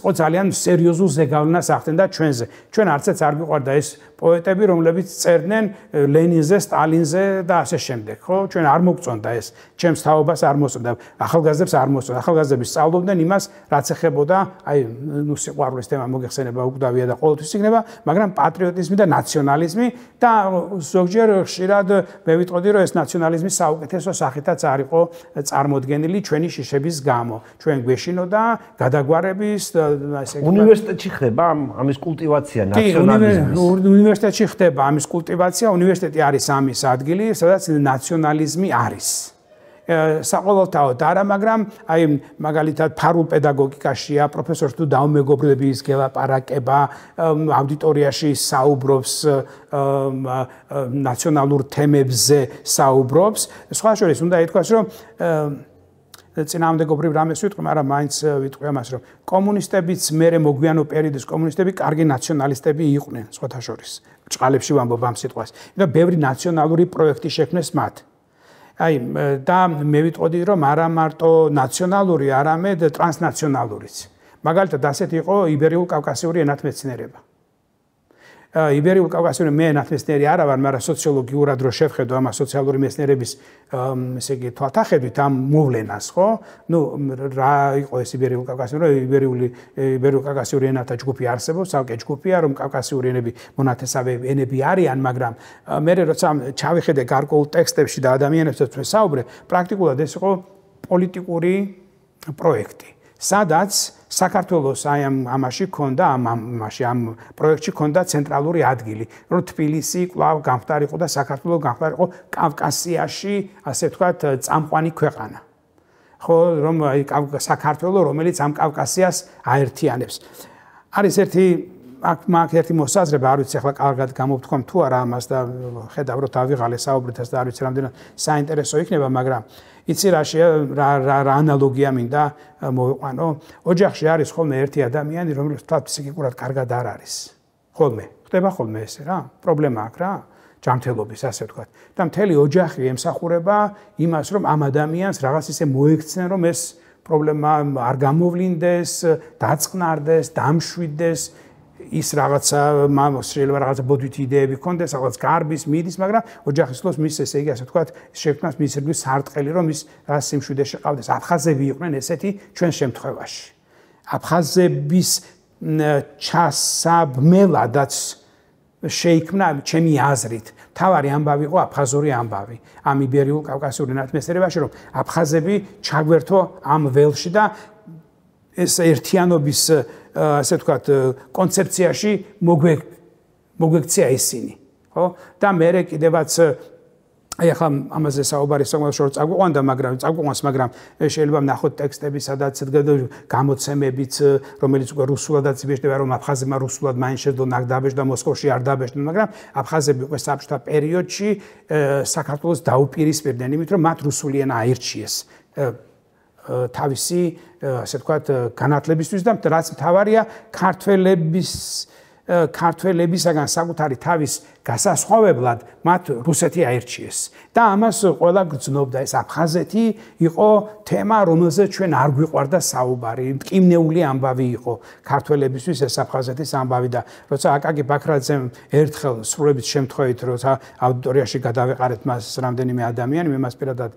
იყო ძალიან სერიოზულ ზეგავლენას ახდენდა ჩვენზე. ჩვენ არცეც არ გვიყვარდა ეს პოეტები, რომლებიც წერდნენ ლენინზე, სტალინზე და ასე შემდეგ, ხო? ჩვენ არ მოგწონდა ეს, ჩემს თაობას არ მოსწონდა, ახალგაზრდებს არ მოსწონდა. ახალგაზრდები სწავლობდნენ იმას, რაც ეხებოდა, აი, ნუ სიყვარულის თემა მოგეხსენება უკვდავია და ყოველთვის იქნება, მაგრამ პატრიოტიზმი და ნაციონალიზმი და ზოგჯერ ხშირად მე ვიტყოდი, რომ ეს ნაციონალიზმი საუკეთესო სახითაც არ იყო წარმოდგენილი ჩვენი შიშების გამო. ჩვენ გვეშინოდა გადაგვარების ასე უნივერსიტეტში ხდება ამის კულტივაცია ნაციონალიზმის. უნივერსიტეტში ხდება ამის კულტივაცია, უნივერსიტეტი არის ამის ადგილი, სადაც ნაციონალიზმი არის. საყოველთაოდ არა, მაგრამ აი მაგალითად ფარულ პედაგოგიკაშია პროფესორს თუ დაუმეგობრების გელაპარაკება, აუდიტორიაში საუბრობს ნაციონალურ თემებზე საუბრობს. სხვა შორის უნდა ითქვას, რომ წინააღმდეგობრივ რამეს ვიტყვი, მაგრამ მაინც ვიტყვი ამას, რომ კომუნისტებიც მერე მოგვიანო პერიოდის კომუნისტები კარგი ნაციონალისტები იყვნენ, სხვათა შორის. ჭყალებში ვამბობ ამ სიტყვას. და ბევრი ნაციონალური პროექტი შექმნეს მათ. აი და მე ვიტყოდი, რომ არა მარტო ნაციონალური, არამედ ტრანსნაციონალურიც. მაგალითად, ასეთი იყო იბერიულ კავკასიური ენათმეცნიერება. იბერიულ კავკასიური მე ენათმეცნიერი არა ვარ, მაგრამ სოციოლოგიურად რო შევხედო ამ სოციალური მეცნიერების ესე იგი თვალთახედვით ამ მოვლენას, ხო? ნუ რა იყო ეს იბერიულ კავკასიური, იბერიულ კავკასიური ენათა ჯგუფი არსებობს, ცალკე ჯგუფია, რომ კავკასიური ენები მონათესავე ენები არიან, მაგრამ მე როცა ჩავიხედე გარკვეულ ტექსტებში და ადამიანებსაც ვესაუბრე, პრაქტიკულად ეს იყო პოლიტიკური პროექტი. სადაც საქართველოს აი ამაში ქონდა ამ პროექტში ქონდა ცენტრალური ადგილი, რომ თბილისი კვლავ გამხდარიყო და საქართველოს გამხდარიყო კავკასიაში, ასე ვთქვათ, წამყვანი ქვეყანა. ხო, რომ აი საქართველოს, რომელიც ამ კავკასიას აერთიანებს. არის ერთი მოსაზრება, არ ვიცი ახლა კარგად გამოვთქვამ თუ არა ამას და ხედავ რომ დავიღალე საუბრითაც და არ ვიცი რამდენად საინტერესო იქნება, მაგრამ იცი რა ანალოგია მინდა მოვიყვანო. ოჯახში არის ხოლმე ერთი ადამიანი, რომელიც თქვა ფსიქიკურად კარგად არ არის. ხოლმე, ხდება ხოლმე ესე რა? პრობლემა აქვს რა? ჯანმრთელობის, ასე ვთქვათ. და მთელი ოჯახი ემსახურება იმას, რომ ამ ადამიანს რაღაც ისე მოექცნენ, რომ ეს პრობლემა არ გამოვლინდეს, დაწყნარდეს, დამშვიდეს. ის რაღაცა შეიძლება რაღაცა ბოდვითი იდეები ქონდეს, რაღაც გარბის, მიდის, მაგრამ ოჯახის ლოს მის ესე იგი ასე ვთქვათ, შექმნას მის ირგვლივ სარტყელი, რომ ის რა სიმშვიდეში ყავდეს. აფხაზები იყვნენ ესეთი ჩვენ შემთხვევაში. აფხაზების ჩასაბმელადაც შეიქმნა ჩემი აზრით. თავარი ამბავი იყო აფხაზური ამბავი. ამ იბერიულ კავკასიური ენათმეცნიერებაში, რომ აფხაზები ჩაგვერთო ამ ველში და ეს ერთიანობის ასე ვთქვათ კონცეფციაში მოგვექცია ისინი, ხო? და მე კიდევაც აი ახლა ამაზე საუბარი საკმაოდ წაგვიყვანდა, მაგრამ შეიძლება ვნახოთ ტექსტები, სადაც გამოცემებიც, რომელიც უკვე რუსულადაც იბეჭდება, რომ აფხაზებმა რუსულად მაინც შეძლო დაბეჭდა, მოსკოვში არ დაბეჭდნენ, მაგრამ აფხაზები უკვე საბჭოთა პერიოდში საქართველოს დაუპირისპირდნენ, იმით რომ მათ რუსული ენა აირჩიეს თავისი, ასე ვთქვათ, განათლებისთვის და რაც მთავარია, ქართველებისაგან საკუთარი თავის გასასხვავებლად მათ რუსეთი აირჩიეს და ამას ყველა გრძნობდა ეს აფხაზეთი იყო თემა რომელზეც ჩვენ არ გვიყვარდა საუბარი მტკივნეული ამბავი იყო ქართველებისთვის ეს აფხაზეთის ამბავი და როცა აკაკი ბაქრაძემ ერთხელ სრულებით შემთხვევით როცა აუდიტორიაში გადავეყარეთ მას რამდენიმე ადამიანი მე მას პირადად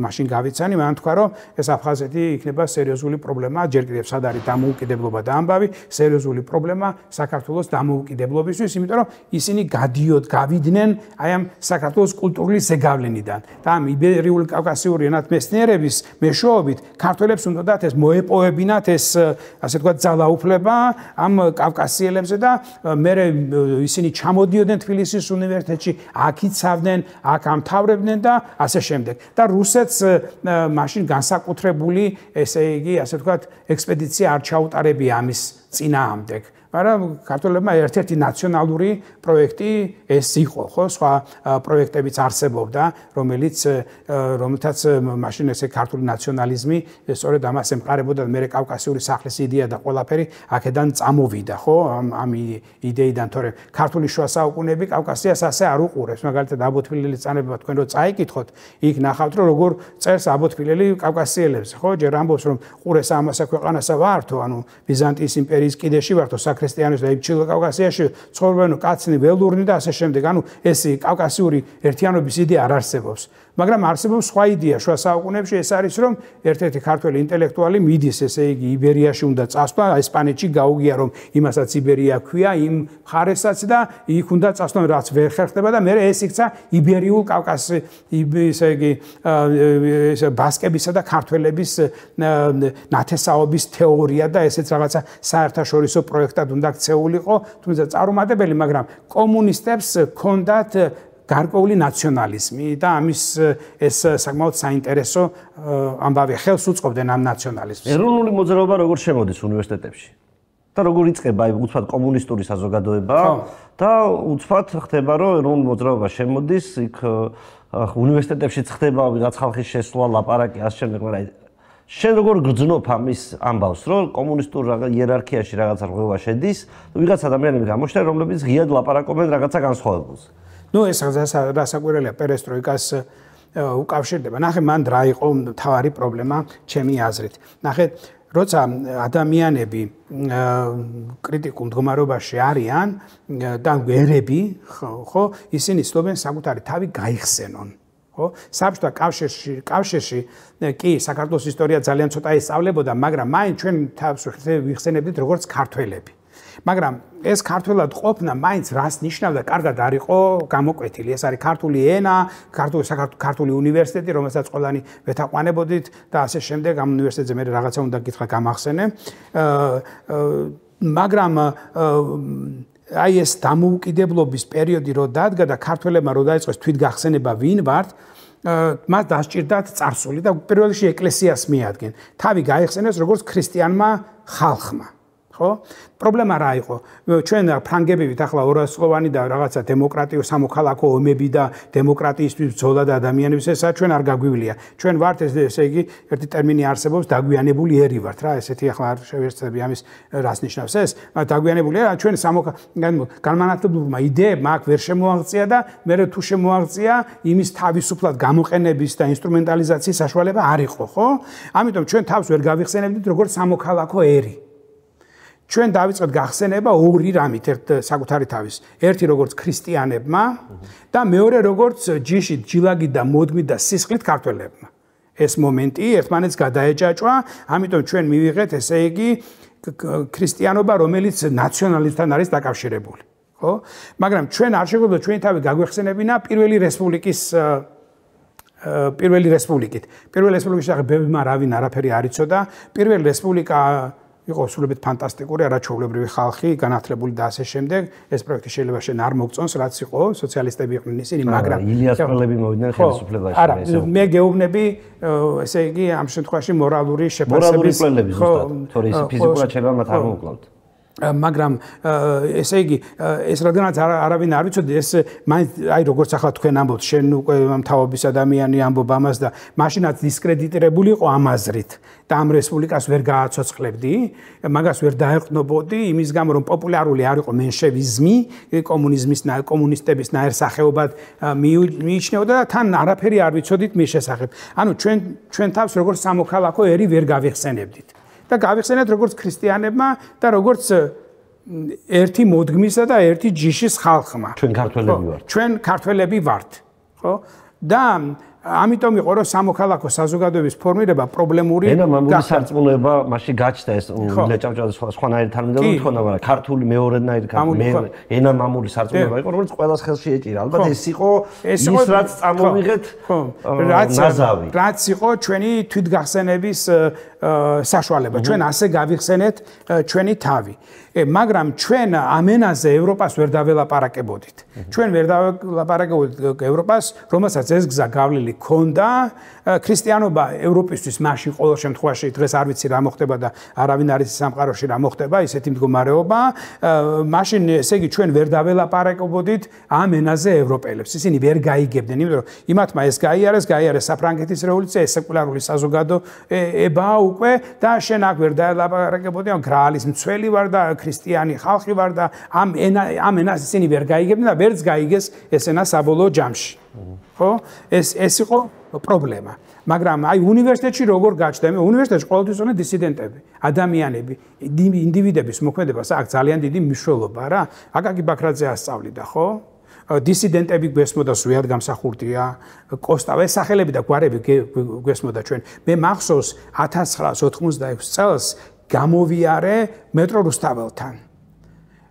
მაშინ გავიცანი მან თქვა რომ ეს აფხაზეთი იქნება სერიოზული პრობლემა ჯერ კიდევ სად არის დამოუკიდებლობა და ამბავი სერიოზული პრობლემა საქართველოს დამოუკიდებლობისთვის იმიტომ რომ ისინი გავიდნენ აი ამ საქართველოს კულტურული ზეგავლენიდან და ამ იბერიული კავკასიური ენათმეცნიერების მეშვეობით ქართველებს უნდათ ეს მოეპოვებინათ ეს ასე ვთქვათ ძალაუფლება ამ კავკასიელებზე და მე ისინი ჩამოდიოდნენ თბილისის უნივერსიტეტში აქ იცავდნენ აქ ამთავრებდნენ და ასე შემდეგ და რუსეთს მაშინ განსაკუთრებული ესე იგი ასე ვთქვათ ექსპედიცია არ ჩაუტარებია ამის წინააღმდეგ მაგრამ ქართველებმა ერთ-ერთი ნაციონალური პროექტი ეს იყო, ხო, სხვა პროექტებიც არსებობდა, რომელთაც მაშინ ესე ქართული ნაციონალიზმი სწორედ ამას ემყარებოდა, მე კავკასიური სახლის იდეა და ყველაფერი აქედან წამოვიდა, ხო, ამ იდეიდან, თორემ ქართული შუა საუკუნეები კავკასიას ასე არ უყურებს, მაგალითად აბოთფილელის წანება თქვენ რო წაიკითხოთ, იქ ნახავთ რომ როგორ წერს აბოთფილელი კავკასიელებს, ხო, ჯერ ამბობს რომ ყურეს ამასა ქვეყანასა ვართო, ანუ ბიზანტიის იმპერიის კიდეში ვართო ქრისტიანებს და იბჩილო კავკასიაში ცხოვრობენ კაცნი ველურნი და ასე შემდეგ. ანუ ეს კავკასიური ერთიანობის იდეა არ არსებობს. მაგრამ არსებობს სხვა იდეა შუა საუკუნეებში ეს არის რომ ერთ-ერთი ქართველი ინტელექტუალი მიდის ესე იგი იბერიაში უნდა წასვლა, ესპანეთში გაუგია რომ იმასაც იბერია ქვია, იმ მხარესაც და იქ უნდა წასვლა რაც ვერ ხერხდება და მე ეს იქცა იბერიულ კავკასი ესე იგი ბასკებისა და ქართველების ნათესაობის თეორია და ესეც რაღაცა საერთაშორისო პროექტად უნდა ქცეულიყო, თუმცა წარუმატებელი, მაგრამ კომუნისტებს ჰქონდათ გარკვეული ნაციონალიზმი და ამის ეს საკმაოდ საინტერესო ამბავი ხელს უწყობდნენ ამ ნაციონალიზმს. ეროვნული მოძრაობა როგორ შემოდის უნივერსიტეტებში? და როგორ იწყება აი უცბად კომუნისტური საზოგადოება და უცბად ხდება რომ ეროვნული მოძრაობა შემოდის იქ უნივერსიტეტებში ხდება ვიღაც ხალხის შესვლა, ლაპარაკი ასე შემდეგ, მაგრამ შენ როგორ გძნობ ამის ამბავს, რომ კომუნისტურ იერარქიაში რაღაცა რღვევა შედის, ვიღაც ადამიანები გამოჩნდნენ, რომლებიც ღიად ლაპარაკობენ რაღაცა განსხვავებულს. ნუ ეს რასაკვირველია პერესტროიკას უკავშირდება. ნახე მან რა იყო თავარი პრობლემა ჩემი აზრით. ნახე როცა ადამიანები კრიტიკულ მდგომარეობაში არიან და ერები, ხო, ისინი ცდილობენ საკუთარი თავი გაიხსენონ. საბჭოთა კავშირში კი საქართველოს ისტორია ძალიან ცოტა ისწავლებოდა, მაგრამ მაინც ჩვენ თავს ვიხსენებდით როგორც ქართველები. მაგრამ ეს ქართველად ყოფნა მაინც რას ნიშნავდა, კარგად არ იყო გამოკვეთილი. ეს არის ქართული ენა, ქართული უნივერსიტეტი, რომელსაც ყველანი ვეთაყვანებოდით და ასე შემდეგ ამ უნივერსიტეტზე მე რაღაცა უნდა გითხრა გამახსენე. მაგრამ აი ეს დამოუკიდებლობის პერიოდი რო დადგა და ქართველებმა რო დაიწყეს თვითგახსენება ვინ ვართ, მას დასჭირდათ წარსული და პირველ რიგში ეკლესიას მიადგენ. თავი გაიხსენეს როგორც ქრისტიანმა ხალხმა. ხო? პრობლემა რა იყო? ჩვენ ფრანგები ვით ახლა ორასწლოვანი და რაღაცა დემოკრატიო სამოქალაქო ომები და დემოკრატიისთვის ბრძოლა და ადამიანების ესა ჩვენ არ გაგვივლია. ჩვენ ვართ ესე იგი ერთი ტერმინი არსებობს დაგვიანებული ერი ვართ რა, ესეთი ახლა არ შევერცდები ამის რას ნიშნავს ეს? დაგვიანებული ერი, ჩვენ განმანათლებლებმა იდეებმა აქ ვერ შემოაღწია და მე თუ შემოაღწია, იმის თავისუფლად გამოყენების და ინსტრუმენტალიზაციის საშუალება არ იყო, ხო? ამიტომ ჩვენ თავს ვერ გავიხსენებდით როგორც სამოქალაქო ერი. ჩვენ დავიწყეთ გახსენება ორი რამით საკუთარი თავის. ერთი როგორც ქრისტიანებმა და მეორე როგორც ჯიშით, ჯილაგით და მოდმით და სისხლით ქართველებმა. ეს მომენტი ერთმანეთს გადაეჭაჭვა, ამიტომ ჩვენ მივიღეთ ესე იგი ქრისტიანობა, რომელიც ნაციონალიზმთან არის დაკავშირებული, ხო? მაგრამ ჩვენ არ შეგვიძლია ჩვენი თავი გაგვეხსენებინა პირველი რესპუბლიკის პირველი რესპუბლიკით. პირველი რესპუბლიკის შესახებ ბევრმა რავინ არაფერი არ იცოდა. პირველი რესპუბლიკა იყო სრულებით ფანტასტიკური, არაჩვეულებრივი ხალხი, განათლებული და ასე შემდეგ. ეს პროექტი შეიძლება შენ არ მოგწონს, რაც იყო, სოციალისტები იყვნენ ისინი, მაგრამ ილიას პროლები მოვიდნენ ხელისუფლებაში. არა, მე გეუბნები, ესე იგი, ამ შემთხვევაში მორალური შეფასების პროლები ზუსტად, თორე ის ფიზიკურად შეიძლება მათ არ მოუკლავთ. მაგრამ ესე იგი ეს რადგანაც არავინ არ ვიცოდი ეს აი როგორც ახლა თქვენ ამბობთ შენ უკვე მთავრობის ადამიანი ამბობ ამას და მაშინაც დისკრედიტირებული იყო ამ აზრით და ამ რესპუბლიკას ვერ გააცოცხლებდი მაგას ვერ დაეყნობოდი იმის გამო რომ პოპულარული არ იყო მენშევიზმი კომუნისტების ნაირსახეობად მიიჩნეოდა და თან არაფერი არ ვიცოდით მის შესახებ ანუ ჩვენ თავს როგორც სამოქალაქო ერი ვერ გავიხსენებდით და გავიხსენეთ როგორც ქრისტიანებმა და როგორც ერთი მოდგმისა და ერთი ჯიშის ხალხმა. ჩვენ ქართველები ვართ. ჩვენ ქართველები ვართ, ხო? და ამიტომ იყო რომ სამოქალაქო საზოგადოების ფორმირება პრობლემური ენა მამული სარწმუნოება მასში გაჩნდა ეს ლეჭავჭავდა სხვანაირი თანმიმდევრული თქონდა მაგრამ ქართული მეორედნაირი ენა მამული სარწმუნოება იყო რომელიც ყველას ხელში ეჭირა ალბათ ეს იყო ის რაც წამოვიღეთ ნაზავი რაც იყო ჩვენი თვითგახსენების საშუალება ჩვენ ასე გავიხსენეთ ჩვენი თავი მაგრამ ჩვენ ამენაზე ევროპას ვერ დაველაპარაკებოდით ჩვენ ვერ დაველაპარაკებოდით ევროპას რომელსაც ეს გზა გავლილი ქონდა ქრისტიანობა ევროპისთვის მაშინ ყოველ შემთხვევაში დღეს არ ვიცი რა მოხდება და არავინ არ იცის სამყაროში რა მოხდება ისეთი მდგომარეობა მაშინ ესე იგი ჩვენ ვერ დაველაპარაკებოდით ამ ენაზე ევროპელებს ისინი ვერ გაიგებდნენ იმიტომ რომ იმათმა ეს გაიარეს საფრანგეთის რევოლუცია ეს სეკულარული საზოგადოება უკვე და შენ აქ ვერ დაველაპარაკებოდი ამ გრაალის მცველი ვარ და ქრისტიანი ხალხი ვარ და ამ ენას ისინი ვერ გაიგებდნენ და ვერც გაიგეს ეს ენა საბოლოო ჯამში ხო ეს იყო პრობლემა მაგრამ აი უნივერსიტეტში როგორ გაჩნდა მე უნივერსიტეტში ყოველთვის ვიყავ დისიდენტები ადამიანები ინდივიდების მოქმედებას აქ ძალიან დიდი მნიშვნელობა რა აკაკი ბაქრაძე ასწავლიდა ხო დისიდენტები გვესმოდა სვიად გამსახურდია კოსტავა ეს სახელები და გვარები გვესმოდა ჩვენ მე მახსოვს 1986 წელს გამოვიარე მეტრო რუსთაველთან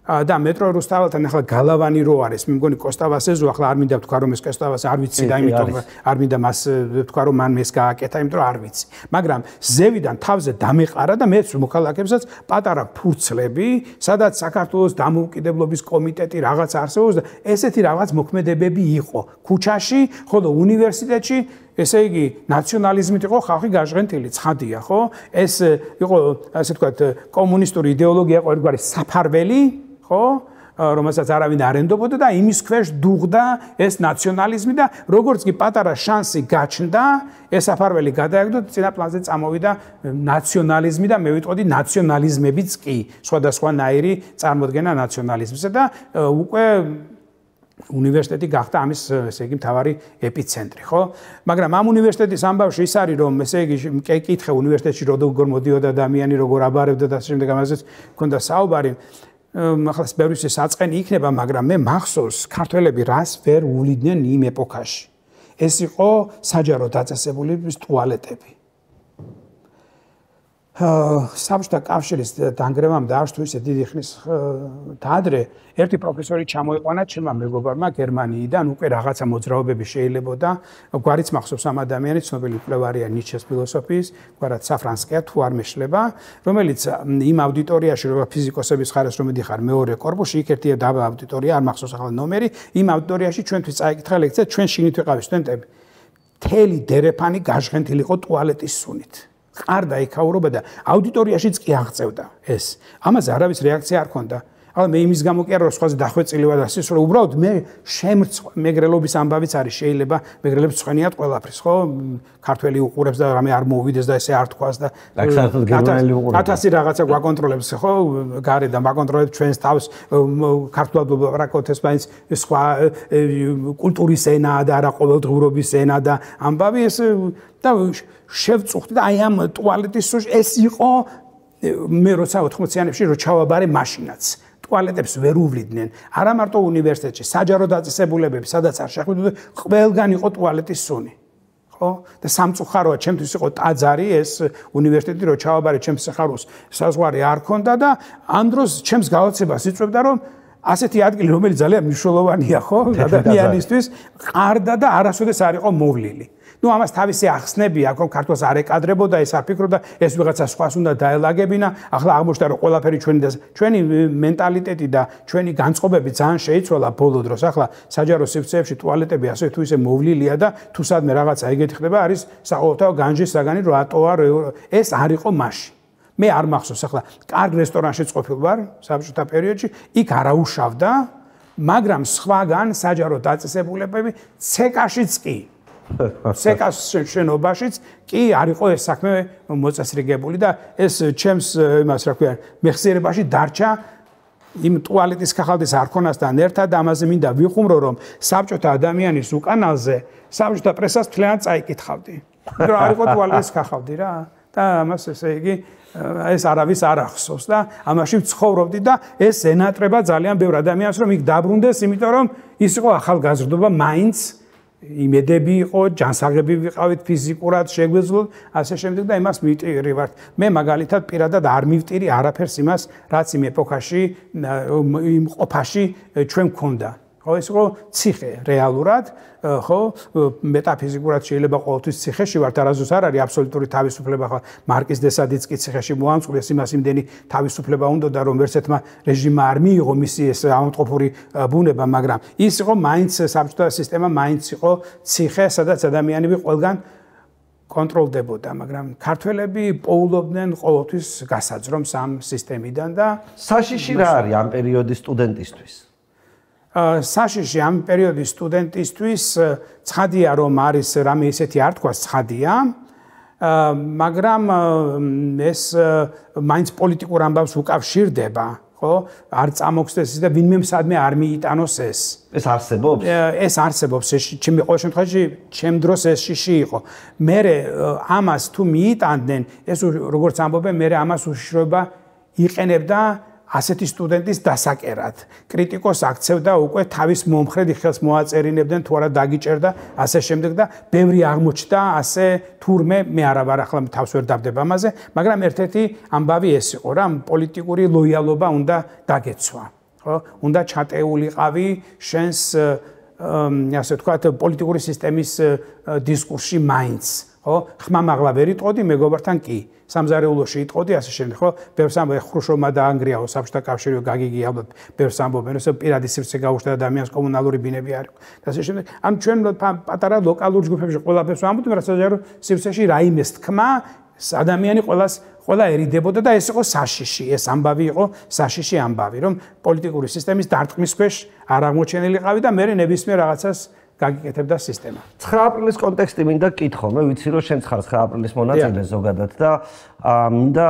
და მეტრო რუსთაველთან ახლა გალავანი რო არის მე მგონი კოსტავას ეზო ახლა არ მინდა ვთქვა რომ ეს კოსტავას არ ვიცი და იმიტომ არ მინდა მას ვთქვა რომ მან ეს გააკეთა იმიტომ რომ არ ვიცი მაგრამ ზევიდან თავზე დამეყარა და მეც მოქალაქეებსაც პატარა ფურცლები სადაც საქართველოს დამოუკიდებლობის კომიტეტი რაღაც არსებობს და ესეთი რაღაც მოქმედებები იყო ქუჩაში ხოლო უნივერსიტეტში ესე იგი ნაციონალიზმით იყო ხალხი გაჟღენთილი ცხადია ხო ეს იყო ასე ვთქვათ კომუნისტური იდეოლოგია იყო ერთგვარი საფარველი ხო რომელსაც არავინ არ ენდობოდა და იმის ქვეშ დუღდა ეს ნაციონალიზმი და როგორც კი პატარა შანსი გაჩნდა ეს საფარველი გადააგდო წინა პლანზე წამოვიდა ნაციონალიზმი და მე ვიტყოდი ნაციონალიზმებიც კი სხვადასხვანაირი წარმოდგენა ნაციონალიზმისა და უკვე უნივერსიტეტი გახდა ამის ესე იგი მთავარი ეპიცენტრი, ხო? მაგრამ ამ უნივერსიტეტის ამბავში ის არის რომ ესე იგი კითხე უნივერსიტეტში როგორ მოდიოდა ადამიანი, როგორ აბარებდა და ასე შემდეგ ამაზეც მქონდა საუბარი. ახლა ბევრისთვის საწყენი იქნება, მაგრამ მე მახსოვს ქართველები რას ვერ უვლიდნენ იმ ეპოქაში. ეს იყო საჯარო დაწესებულების ტუალეტები. საბჭოთა კავშირის დანგრევამ დაარსდა ისე დიდი ხნის დაადრე ერთი პროფესორი ჩამოიყვანა ჩემმა მეგობარმა გერმანიიდან უკვე რაღაცა მოძრაობები შეიძლებოდა გვარიც მახსოვს ამ ადამიანის ცნობილი მკვლევარია ნიჩეს ფილოსოფიის გვარად საფრანსკია თუ არ მეშლება რომელიც იმ აუდიტორიაში რო ფიზიკოსების ხარეს რომ მიდიხარ მეორე კორპუსში იქ ერთი დაბა აუდიტორია არ მახსოვს ახლა ნომერი იმ აუდიტორიაში ჩვენთვის წაიკითხა ლექცია ჩვენ შინით ვიყავით სტუდენტები თელი დერეფანი გაჟღენთილი იყო ტუალეტის სუნით ყარდა იქაურობა და აუდიტორიაშიც კი აღწევდა ეს. ამაზე არავის რეაქცია არ ქონდა. ახლა მე იმის გამო კი არ რომ სხვაზე დახვეწილი ვარ და ის რომ უბრალოდ მე მეგრელობის ამბავიც არის შეიძლება მეგრელებს ცხენიათ ყველაფრის ხო ქართველი უყურებს და რამე არ მოვიდეს და ესე არ თქვას და საერთოდ გერმანელი უყურებს 1000 რაღაცა გვაკონტროლებს ხო გარედან ვაკონტროლებ ჩვენს თავს ქართულად ვლაპარაკობთ ეს მაინც სხვა კულტურის ენაა და არა ყოველდღიურობის ენა და ამბავი ეს და შევწუხდი და აი ამ ტუალეტის სუში ეს იყო მე როცა 80-იანებში რო ჩავაბარე მაშინაც ტუალეტებს ვერ უვლიდნენ არა მარტო უნივერსიტეტში საჯარო დაწესებულებები სადაც არ შეხვდები ყველგან იყო ტუალეტის სუნი ხო და სამწუხაროა ჩემთვის იყო ტაძარი ეს უნივერსიტეტი რო ჩავაბარე ჩემს სახაროს საზღვარი არ ქონდა და ამ დროს ჩემს გაოცებას იწვევდა რომ ასეთი ადგილი რომელიც ძალიან მნიშვნელოვანია ხო ადამიანისთვის ყარდა და არასოდეს არ იყო მოვლილი ნუ ამას თავისი ახსნები აქვს, რომ ქართულს არ ეკადრებოდა, ეს არ ფიქრობდა, ეს ვიღაცა სხვას უნდა დაელაგებინა. ახლა აღმოჩნდა, რომ ყველაფერი ჩვენი მენტალიტეტი და ჩვენი განწყობები ძალიან შეიცვალა ბოლო დროს. ახლა საჯარო სივრცეებში ტუალეტები ასე თუ ისე მოვლილია და თუ სადმე რაღაცა ეგეთი ხდება, არის საყოველთაო განჯის საგანი, რომ ატოა ეს არ იყო მაშინ. მე არ მახსოვს ახლა კარგ რესტორანშიც ყოფილ ვარ საბჭოთა პერიოდში, იქ არაუშავდა, მაგრამ სხვაგან საჯარო დაწესებულებები ცეკაშიც კი. ცეკას შენობაშიც კი არ იყო ეს საქმე მოწესრიგებული და ეს ჩემს იმას რა ქვია, მეხსიერებაში დარჩა იმ ტუალეტის ხახალდის არქონასთან ერთად ამაზე მინდა ვიხუმრო, რომ საბჭოთა ადამიანის უკანალზე საბჭოთა პრესას მთლიანად წაიკითხავდი. იმიტომ რომ არ იყო ტუალეტის ხახალდი რა და ამას ესე იგი ეს არავის არ ახსოვს და ამაში ვცხოვრობდი და ეს ენატრება ძალიან ბევრ ადამიანს, რომ იქ დაბრუნდეს, იმიტომ რომ ის იყო ახალგაზრდობა, მაინც იმედები იყო, ჯანსაღები ვიყავით ფიზიკურად, შეგვეძლოთ, ასე შემდეგ და იმას მივტირი ვართ. მე მაგალითად პირადად არ მივტირი არაფერს იმას, რაც იმ ეპოქაში, იმ ყოფაში ჩვენ გქონდა. ხო, ეს იყო ციხე რეალურად, ხო, მეტაფიზიკურად შეიძლება ყოველთვის ციხეში ვართ, არასდროს არ არის აბსოლუტური თავისუფლება, ხო, მარკიზ დე სადიც კი ციხეში მოამწყვილეს, იმას იმდენი თავისუფლება უნდოდა, რომ ვერცერთმა რეჟიმმა არ მიიღო მისი ეს ავადმყოფური ბუნება, მაგრამ ის იყო მაინც საბჭოთა სისტემა, მაინც იყო ციხე, სადაც ადამიანები ყველგან კონტროლდებოდა, მაგრამ ქართველები პოულობდნენ ყოველთვის გასაძრომს ამ სისტემიდან და საშიში რა არის ამ პერიოდის სტუდენტისთვის? საშიში ამ პერიოდის სტუდენტისთვის ცხადია, რომ არის რამე ისეთი არ თქვა ცხადია, მაგრამ ეს მაინც პოლიტიკურ ამბავს უკავშირდება, ხო? არ წამოხსდეს და ვინმე მსადმე არ მიიტანოს ეს. ეს არსებობს? ეს არსებობს, ჩემი ყოველ შემთხვევაში, ჩემ დროს ეს შიში იყო. მე ამას თუ მიიტანდნენ, ეს როგორც ამბობენ, მე ამას უშიშროება იყენებდა ასეთი სტუდენტის დასაკერად. კრიტიკოს აქცევდა უკვე თავის მომხრედ ხელს მოაწერინებდნენ, თუ არა დაგიჭერდა, ასე შემდეგ და ბევრი აღმოჩნდა, ასე თურმე მე არა ვარ ახლა თავს ვერ დავდებ ამაზე, მაგრამ ერთ-ერთი ამბავი ეს იყო რა, პოლიტიკური ლოიალობა უნდა დაგეცვა, ხო? უნდა ჩატეულიყავი შენს ასე ვთქვათ, პოლიტიკური სისტემის დისკურსში მაინც, ხო? ხმამაღლა ვერ იტყოდი, მეგობართან კი. სამზარეულოში იტყოდი, ასე შემდეგ, ხო? ბევრს ამბობენ ხრუშოვმა დაანგრიაო საბჭოთა კავშირი, გაგიგია ალბათ, ბევრს ამბობენ, რომ პირადი სივრცე გაუშვდა ადამიანს, კომუნალური ბინები არ იყო. და ასე შემდეგ. ამ ჩვენ პატარა ლოკალურ ჯგუფებში ყველაფერს ვამბობთ, რაც საჯარო სივრცეში რაიმეს თქმა, ადამიანი ყველა ერიდებოდა და ეს იყო საშიში, ეს ამბავი იყო საშიში ამბავი, რომ პოლიტიკური სისტემის დარტყმის ქვეშ არ აღმოჩენილიყავი და მე ნებისმიერ რაღაცას გაგიკეთებდა სისტემა. 9 აპრილის კონტექსტი მინდა გკითხო, მე ვიცი რომ შენც ხარ 9 აპრილის მონაწილე ზოგადად და მინდა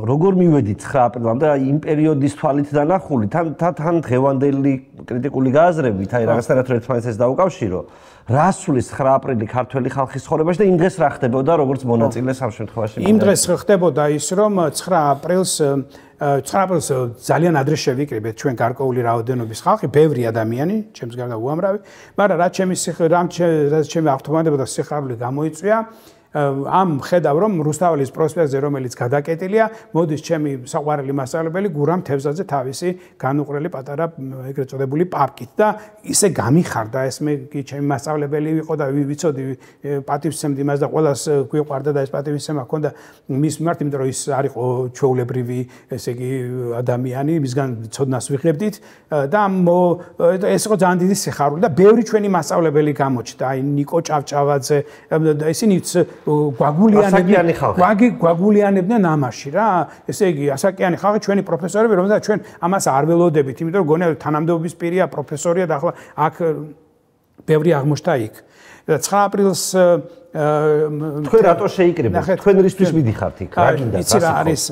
როგორ მივედით 9 აპრილამდე იმ პერიოდის თვალით დანახული, თან დღევანდელი კრიტიკული გააზრებით, აი რაღაცნაირად ერთმანეთს დაუკავშირო. რა სულის 9 აპრილი ქართველი ხალხის ცხოვრებაში და იმ დღეს რა ხდებოდა როგორც მონაწილე ამ შემთხვევაში? იმ დღეს ხდებოდა ის, რომ 9 აპრილს ძალიან ადრე შევიკრიბეთ ჩვენ გარკვეული რაოდენობის ხალხი, ბევრი ადამიანი, ჩემს გარდა უამრავი, მაგრამ რაც ჩემი ავტომატებოდა სიხარული გამოიწვია, ამ ხედავ რომ რუსთაველის პროსპექტზე რომელიც გადაკეტილია, მოდის ჩემი საყვარელი მასწავლებელი გურამ თევზაძე თავისი განუყრელი პატარა ეგრეთ წოდებული პაპკით და ისე გამიხარდა ეს მე ჩემი მასწავლებელი ვიყო და ვიცოდი პატივისცემდი მას და ყველას გვიყვარდა და ეს პატივისცემა ჰქონდა მის მიმართ, იმიტომ რომ ის არ იყო ჩვეულებრივი, ესე იგი ადამიანი, მისგან ცოდნას ვიღებდით და ეს იყო ძალიან დიდი სიხარული და ბევრი ჩვენი მასწავლებელი გამოჩნდა, აი ნიკო ჭავჭავაძე, ისინიც გვაგულიანებდნენ ამაში რა, ესე იგი ასაკიანი ხალხი ჩვენი პროფესორები, რომელსაც ჩვენ ამას არ ველოდებით, იმიტომ რომ გონია თანამდებობის პირია, პროფესორია და ახლა აქ ბევრი აღმოჩნდა იქ. 9 აპრილს თქვენ რატო შეიკრიბეთ? თქვენ რისთვის მიდიხართ იქ? რა გინდა? იცი რა არის?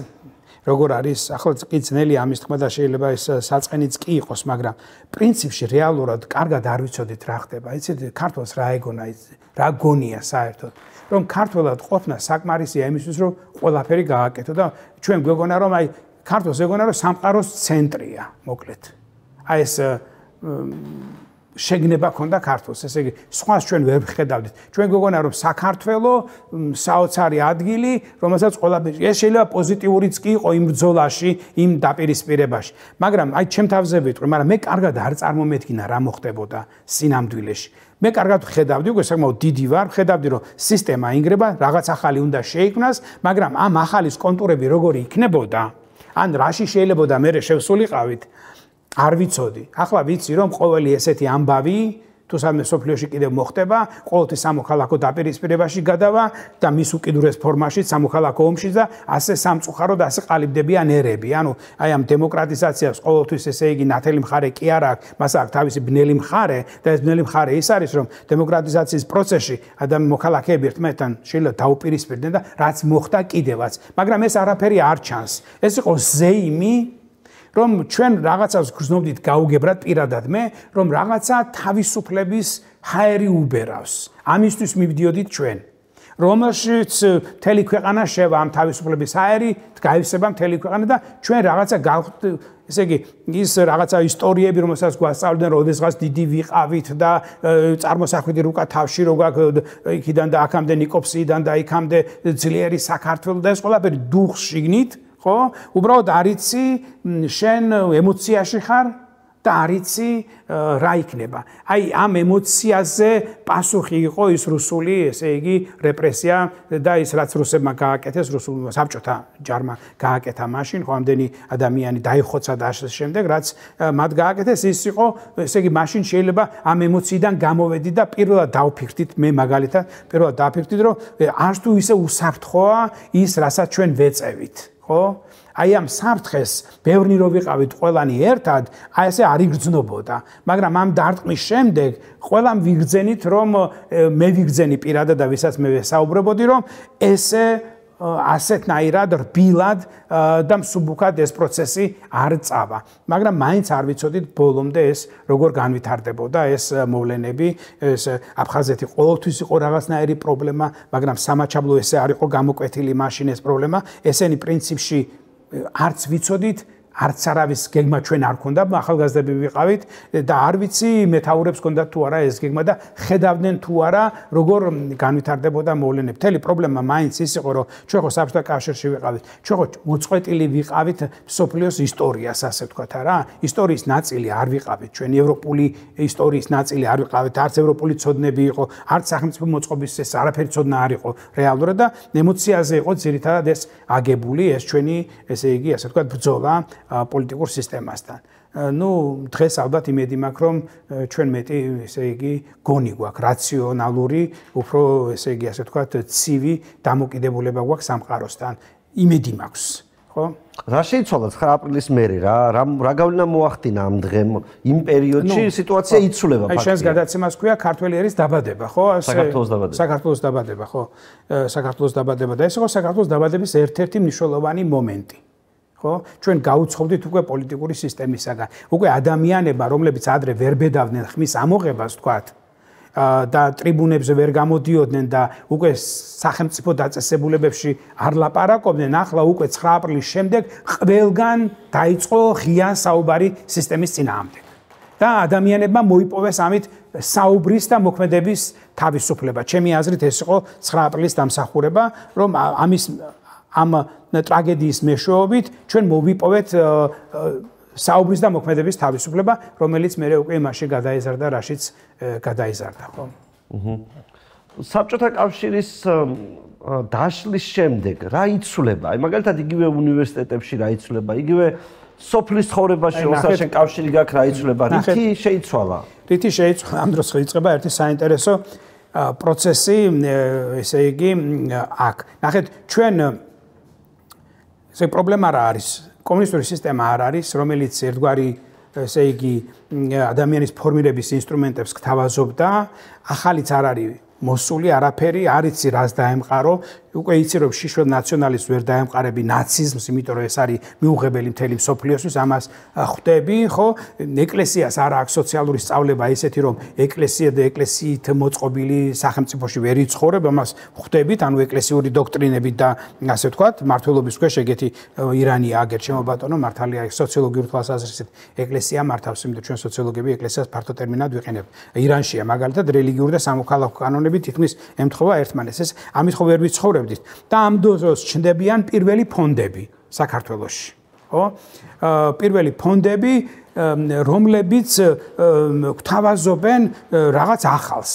როგორ არის? ახლა კი ძნელი ამის თქმა და შეიძლება ეს საწყენიც კი იყოს, მაგრამ პრინციპში რეალურად კარგად არ ვიცოდით რა ხდება. იცით, ქართულს რა ეგონა, რა გონია საერთოდ. რომ ქართველად ყოფნა საკმარისია იმისთვის, რომ ყველაფერი გააკეთო და ჩვენ გვეგონა რომ აი ქართულს ეგონა რომ სამყაროს ცენტრია, მოკლედ. აი ეს შეგნება ქონდა ქართულს. ესე იგი, სხვას ჩვენ ვერ ხედავდით. ჩვენ გოგონა რომ საქართველო საოცარი ადგილი, რომელსაც ყველაფერი ეს შეიძლება პოზიტიურიც კი იყო იმ ბრძოლაში, იმ დაპირისპირებაში. მაგრამ აი ჩემ თავზე ვიტყვი, მაგრამ მე კარგად არ წარმომედგინა რა მოხდებოდა სინამდვილეში. მე კარგად ხედავდი, უკვე საკმაოდ დიდი ვარ, ხედავდი რომ სისტემა ინგრება, რაღაც ახალი უნდა შეიქმნას, მაგრამ ამ ახალის კონტურები როგორი იქნებოდა, ან რაში შეიძლებოდა მე შევსულიყავით, არ ვიცოდი. ახლა ვიცი რომ ყოველი ესეთი ამბავი თუ სამე სოფლიოში კიდევ მოხდება, ყოველთვის სამოქალაქო დაპირისპირებაში გადავა და მის უკიდურეს ფორმაში სამოქალაქო ომში და ასე სამწუხაროდ ასე ყალიბდებიან ერები. ანუ აი ამ დემოკრატიზაციას ყოველთვის ესე იგი ნათელი მხარე კი არ აქვს, მას აქვს თავისი ბნელი მხარე და ეს ბნელი მხარე ის არის, რომ დემოკრატიზაციის პროცესში მოქალაქეები ერთმანეთთან შეიძლება დაუპირისპირდნენ და რაც მოხდა კიდევაც. მაგრამ ეს არაფერი არ ჩანს. ეს იყო ზეიმი რომ ჩვენ რაღაცას გრძნობდით გაუგებრად პირადად მე, რომ რაღაცა თავისუფლების ჰაერი უბერავს. ამისთვის მივდიოდით ჩვენ. რომელშიც მთელი ქვეყანა შევა ამ თავისუფლების ჰაერი, გაივსება მთელი ქვეყანა და ჩვენ რაღაცა ესე იგი ის რაღაცა ისტორიები, რომელსაც გვასწავლდნენ, რომ ოდესღაც დიდი ვიყავით და წარმოსახვიდი რუკა თავში რო გვაქვს იქიდან და აქამდე ნიკოფსიიდან და იქამდე ძლიერი საქართველო და ეს ყველაფერი დუხს შიგნით ხო? უბრალოდ არიცი შენ ემოციაში ხარ და არიცი რა იქნება. აი ამ ემოციაზე პასუხი იყო ის რუსული, ესე იგი, რეპრესია და ის რაც რუსებმა გააკეთეს, რუსულ საბჭოთა ჯარმა გააკეთა მაშინ, ხო ამდენი ადამიანი დაიხოცა და ასე შემდეგ, რაც მათ გააკეთეს, ის იყო, ესე იგი, მაშინ შეიძლება ამ ემოციიდან გამოვედი და პირველად დავფიქრდით, მე მაგალითად, პირველად დავფიქრდით, რომ არც თუ ისე უსაფრთხოა ის, რასაც ჩვენ ვეწევით. ხო? აი ამ საფრთხეს ბევრი რო ვიყავით ყველანი ერთად, აი ესე არ იგრძნობოდა, მაგრამ ამ დარტყმის შემდეგ ყველამ ვიგრძენით, რომ მე ვიგრძენი პირადად და ვისაც მე ვესაუბრებოდი, რომ ესე ასეთნაირად რბილად და მსუბუქად ეს პროცესი არ წავა. მაგრამ მაინც არ ვიცოდით ბოლომდე ეს როგორ განვითარდებოდა ეს მოვლენები, ეს აფხაზეთი ყოველთვის იყო რაღაცნაირი პრობლემა, მაგრამ სამაჩაბლო ესე არ იყო გამოკვეთილი მაშინ ეს პრობლემა, ესენი პრინციპში არც ვიცოდით, არც არავის გეგმა ჩვენ არ ქონდა, ახალგაზრდები ვიყავით და არ ვიცი მეთაურებს ქონდათ თუ არა ეს გეგმა და ხედავდნენ თუ არა როგორ განვითარდებოდა მოვლენები. მთელი პრობლემა მაინც ის იყო, რომ ჩვენ ხო საბჭოთა კავშირში ვიყავით, ჩვენ ხო მოწყვეტილი ვიყავით სოფლიოს ისტორიას, ასე ვთქვათ რა. ისტორიის ნაწილი არ ვიყავით, ჩვენ ევროპული ისტორიის ნაწილი არ ვიყავით, არც ევროპული ცოდნები იყო, არც სახელმწიფო მოწყობის ეს არაფერი ცოდნა არ იყო რეალურად და ემოციაზე იყო ძირითადად ეს აგებული, ეს ჩვენი, ესე იგი, ასე ვთქვათ, ბრძოლა პოლიტიკურ სისტემასთან. ნუ დღეს ალბათ იმედი მაქვს, რომ ჩვენ მეტი, ესე იგი, გონი გვაქვს, რაციონალური, უფრო, ესე იგი, ასე ვთქვათ, ცივი დამოკიდებულება გვაქვს სამყაროსთან. იმედი მაქვს, ხო? რა შეიცვალა 9 აპრილის მერე რა გავლენა მოახდინა ამ დღემ იმ პერიოდში სიტუაცია იცვლება ფაქტია. აი შენს გადაცემას ქვია ქართველი ერის დაბადება, ხო? საქართველოს დაბადება, ხო? საქართველოს დაბადება და ეს იყო საქართველოს დაბადების ერთ-ერთი მნიშვნელოვანი მომენტი. ხო? ჩვენ გაუცხობდით უკვე პოლიტიკური სისტემისაგან. უკვე ადამიანებმა, რომლებიც ადრე ვერ ბედავდნენ ხმის ამოღებას, თქვათ, და ტრიბუნებზე ვერ გამოდიოდნენ და უკვე სახელმწიფო დაწესებულებებში არ ლაპარაკობდნენ, ახლა უკვე 9 აპრილის შემდეგ ყველგან დაიწყო ღია საუბარი სისტემის წინააღმდეგ. და ადამიანებმა მოიპოვეს ამით საუბრის და მოქმედების თავისუფლება. ჩემი აზრით ეს იყო 9 აპრილის დამსახურება, რომ ამ ტრაგედიის მეშვეობით ჩვენ მოვიპოვეთ საუბრის და მოქმედების თავისუფლება, რომელიც მე უკვე იმაში გადაიზარდა, რაშიც გადაიზარდა, ხო? საბჭოთა კავშირის დაშლის შემდეგ რა იცვლება? აი მაგალითად იგივე უნივერსიტეტებში რა იცვლება, იგივე სოფლის ცხოვრებაში, როცა შენ კავშირი გაქვს, რა იცვლება? რითი შეიცვალა? რითი შეიცვალა? ამ დროს შეიწყება ერთი საინტერესო პროცესი, ესე იგი, აქ. ნახეთ, ჩვენ ეს პრობლემა რა არის? კომუნისტური სისტემა არ არის, რომელიც ერთგვარი, ესე იგი, ადამიანის ფორმირების ინსტრუმენტებს გთავაზობდა, ახალიც არ არის მოსული არაფერი, არ იცი რას დაემყარო, უკვე იცი რომ შიშველ ნაციონალიზმს ვერ დაემყარები ნაციზმს, იმიტომ რომ ეს არის მიუღებელი მთელი მსოფლიოსთვის, ამას ხვდები, ხო? ეკლესიას არ აქვს სოციალური სწავლება ისეთი რომ ეკლესია და ეკლესიით მოწყობილი სახელმწიფოში ვერ იცხოვრებ, ამას ხვდებით, ანუ ეკლესიური დოქტრინებით და ასე ვთქვათ, მართლობის ქვეშ ეგეთი ირანი აგერ ჩემო ბატონო, მართალია სოციოლოგიური თვალსაზრისით ეკლესია მართავს, იმიტომ ჩვენ სოციოლოგები ეკლესიას ფართო ტერმინად ვიყენებთ. ირანშია მაგალითად რელიგიური და სამოქალაქო კანონები თითქმის ემთხვევა ერთმანეთს. ეს ამით ხო ვერ ვიცხოვრებდით და ამ დროს ჩნდებიან პირველი ფონდები საქართველოში. ხო? პირველი ფონდები, რომლებიც გვთავაზობენ რაღაც ახალს.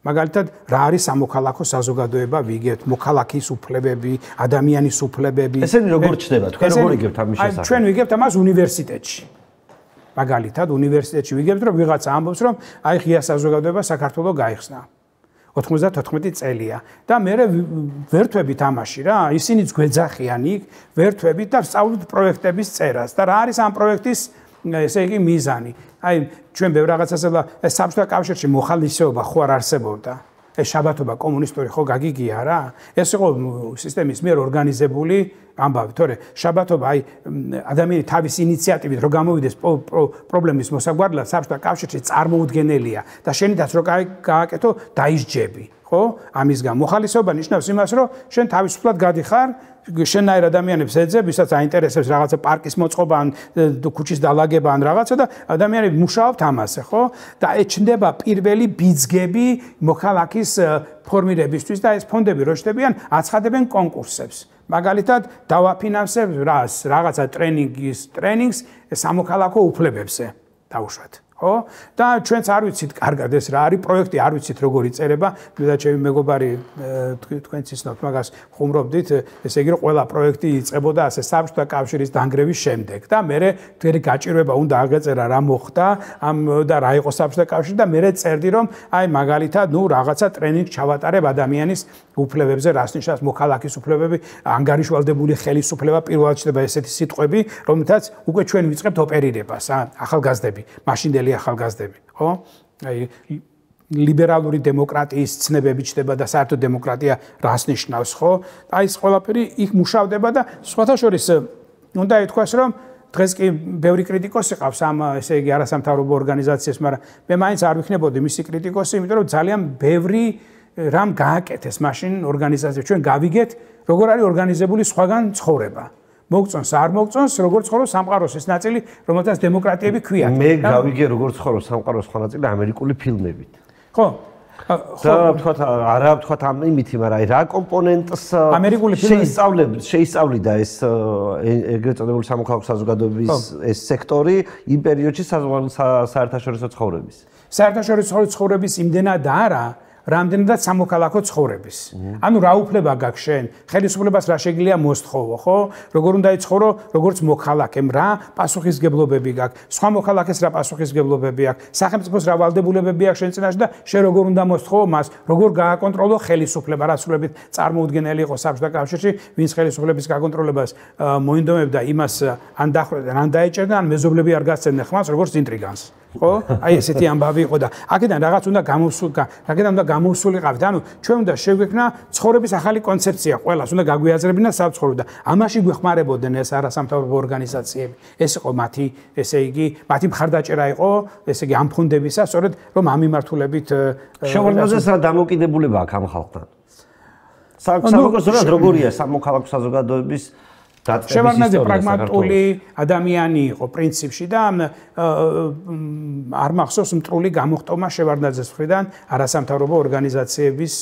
მაგალითად, რა არის სამოქალაქო საზოგადოება, ვიგებთ, მოქალაქის უფლებები, ადამიანის უფლებები. ესენი როგორ ჩნდება? თქვენ როგორ იგებთ ამის შესახებ? ჩვენ ვიგებთ ამას უნივერსიტეტში. მაგალითად, უნივერსიტეტში ვიგებთ, რომ ვიღაცა ამბობს, რომ აი ღია საზოგადოება საქართველოს გაიხსნა. 94 წელია და მე ვერთვებით ამაში რა, ისინიც გვეძახიან იქ, ვერთვებით და ვსწავლით პროექტების წერას და რა არის ამ პროექტის ესე იგი მიზანი. აი ჩვენ ბევრ რაღაცაზე საბჭოთა კავშირში მოხალისეობა ხო არ არსებობდა. ეს შაბათობა კომუნისტური ხო გაგიგია რა? ეს იყო სისტემის მიერ ორგანიზებული ამბავი, თორე შაბათობა აი ადამიანი თავის ინიციატივით რო გამოვიდეს პრობლემის მოსაგვარებლად საბჭოთა კავშირში წარმოუდგენელია და შენითაც რო გააკეთო დაისჯები, ხო? ამის გამო მოხალისეობა ნიშნავს იმას, რომ შენ თავისუფლად გადიხარ, შენაირ ადამიანებს ეძებ, ვისაც აინტერესებს რაღაცა პარკის მოწყობა ან ქუჩის დალაგება ან რაღაცა და ადამიანები მუშაობთ ამაზე, ხო? და ეჩნდება პირველი ბიძგები მოქალაქის ფორმირებისთვის და ეს ფონდები რო შდებიან, აცხადებენ კონკურსებს. მაგალითად, დავაფინანსებ რაღაცა ტრენინგს სამოქალაქო უფლებებზე დავუშვათ. ხო? და ჩვენც არ ვიცით კარგად ეს რა არის პროექტი, არ ვიცით როგორი წერება, და ჩემი მეგობარი თქვენც იცნობთ მაგას ხუმრობდით, ესე იგი რომ ყველა პროექტი იწყებოდა ასე საბჭოთა კავშირის დანგრევის შემდეგ და მე მთელი გაჭირვება უნდა აღეწერა რა მოხდა, და რა იყო საბჭოთა კავშირი და მე წერდი რომ აი მაგალითად, ნუ რაღაცა ტრენინგ ჩავატარებ ადამიანის უფლებებზე, რას ნიშნავს მოქალაქის უფლებები, ანგარიშვალდებული ხელისუფლება, პირველად ჩნდება ესეთი სიტყვები, რომლითაც უკვე ჩვენ ვიწყებთ ოპერირებას, ახალგაზრდები, მაშინდელი ახალგაზრდები, ხო? აი ლიბერალური დემოკრატიის ცნებები ჩნდება და საერთოდ დემოკრატია რას ნიშნავს, ხო? აი ეს ყველაფერი იქ მუშავდება და სხვათა შორის უნდა ითქვას, რომ დღეს კი ბევრი კრიტიკოსი ყავს ამ ესე იგი არასამთავრობო ორგანიზაციას, მაგრამ მე მაინც არ ვიქნებოდი მისი კრიტიკოსი, იმიტომ რომ ძალიან ბევრი რამ გააკეთეს მაშინ ორგანიზაციებს. ჩვენ გავიგეთ, როგორ არის ორგანიზებული სხვაგან ცხოვრება. მოგწონს არ მოგწონს, როგორ ცხოვრობს სამყაროს ეს ნაწილი, რომელსაც დემოკრატიები ქვია. მე გავიგე როგორ ცხოვრობს სამყაროს სხვა ნაწილი ამერიკული ფილმებით. ხო? და ვთქვათ, არა ვთქვათ ამ იმითი, მაგრამ რა კომპონენტს შეისწავლიდა ეს ეგრეთ წოდებული სამოქალაქო საზოგადოების ეს სექტორი იმ პერიოდში საერთაშორისო ცხოვრების. საერთაშორისო ცხოვრების იმდენად არა, რამდენადაც სამოქალაქო ცხოვრების. ანუ რა უფლება გაქვს შენ? ხელისუფლებას რა შეგიძლია მოსთხოვო, ხო? როგორ უნდა იცხოვრო, როგორც მოქალაქემ, რა პასუხისგებლობები გაქვს? სხვა მოქალაქეს რა პასუხისგებლობები აქვს? სახელმწიფოს რა ვალდებულებები აქვს შენ წინაშე და შენ როგორ უნდა მოსთხოვო მას? როგორ გააკონტროლო ხელისუფლება, რასრულებით წარმოუდგენელი იყო საბჭოთა კავშირში, ვინც ხელისუფლების გაკონტროლებას მოინდომებდა, იმას ან დახვდნენ, ან დაეჭერდნენ, ან მეზობლები არ გასცემდნენ ხმას, როგორც ინტრიგანს. ხო? აი ესეთი ამბავი იყო და აქედან რაღაც უნდა გამოვსულიყავით. ანუ ჩვენ უნდა შეგვექმნა ცხოვრების ახალი კონცეფცია, ყველას უნდა გაგვიაზრებინა საცხოვრებო და ამაში გვეხმარებოდნენ ეს არასამთავრობო ორგანიზაციები. ეს იყო მათი, ესე იგი, მათი მხარდაჭერა იყო, ესე იგი, ამ ფონდებისა, სწორედ რომ ამ მიმართულებით შეგვიძლია რა დამოკიდებულება აქვს ამ ხალხთან. სამოქალაქო როგორია სამოქალაქო საზოგადოების შევარდნაძე პრაგმატული ადამიანი იყო პრინციპში და არ მახსოვს მტრული გამოხტომა შევარდნაძეს მხრიდან არასამთავრობო ორგანიზაციების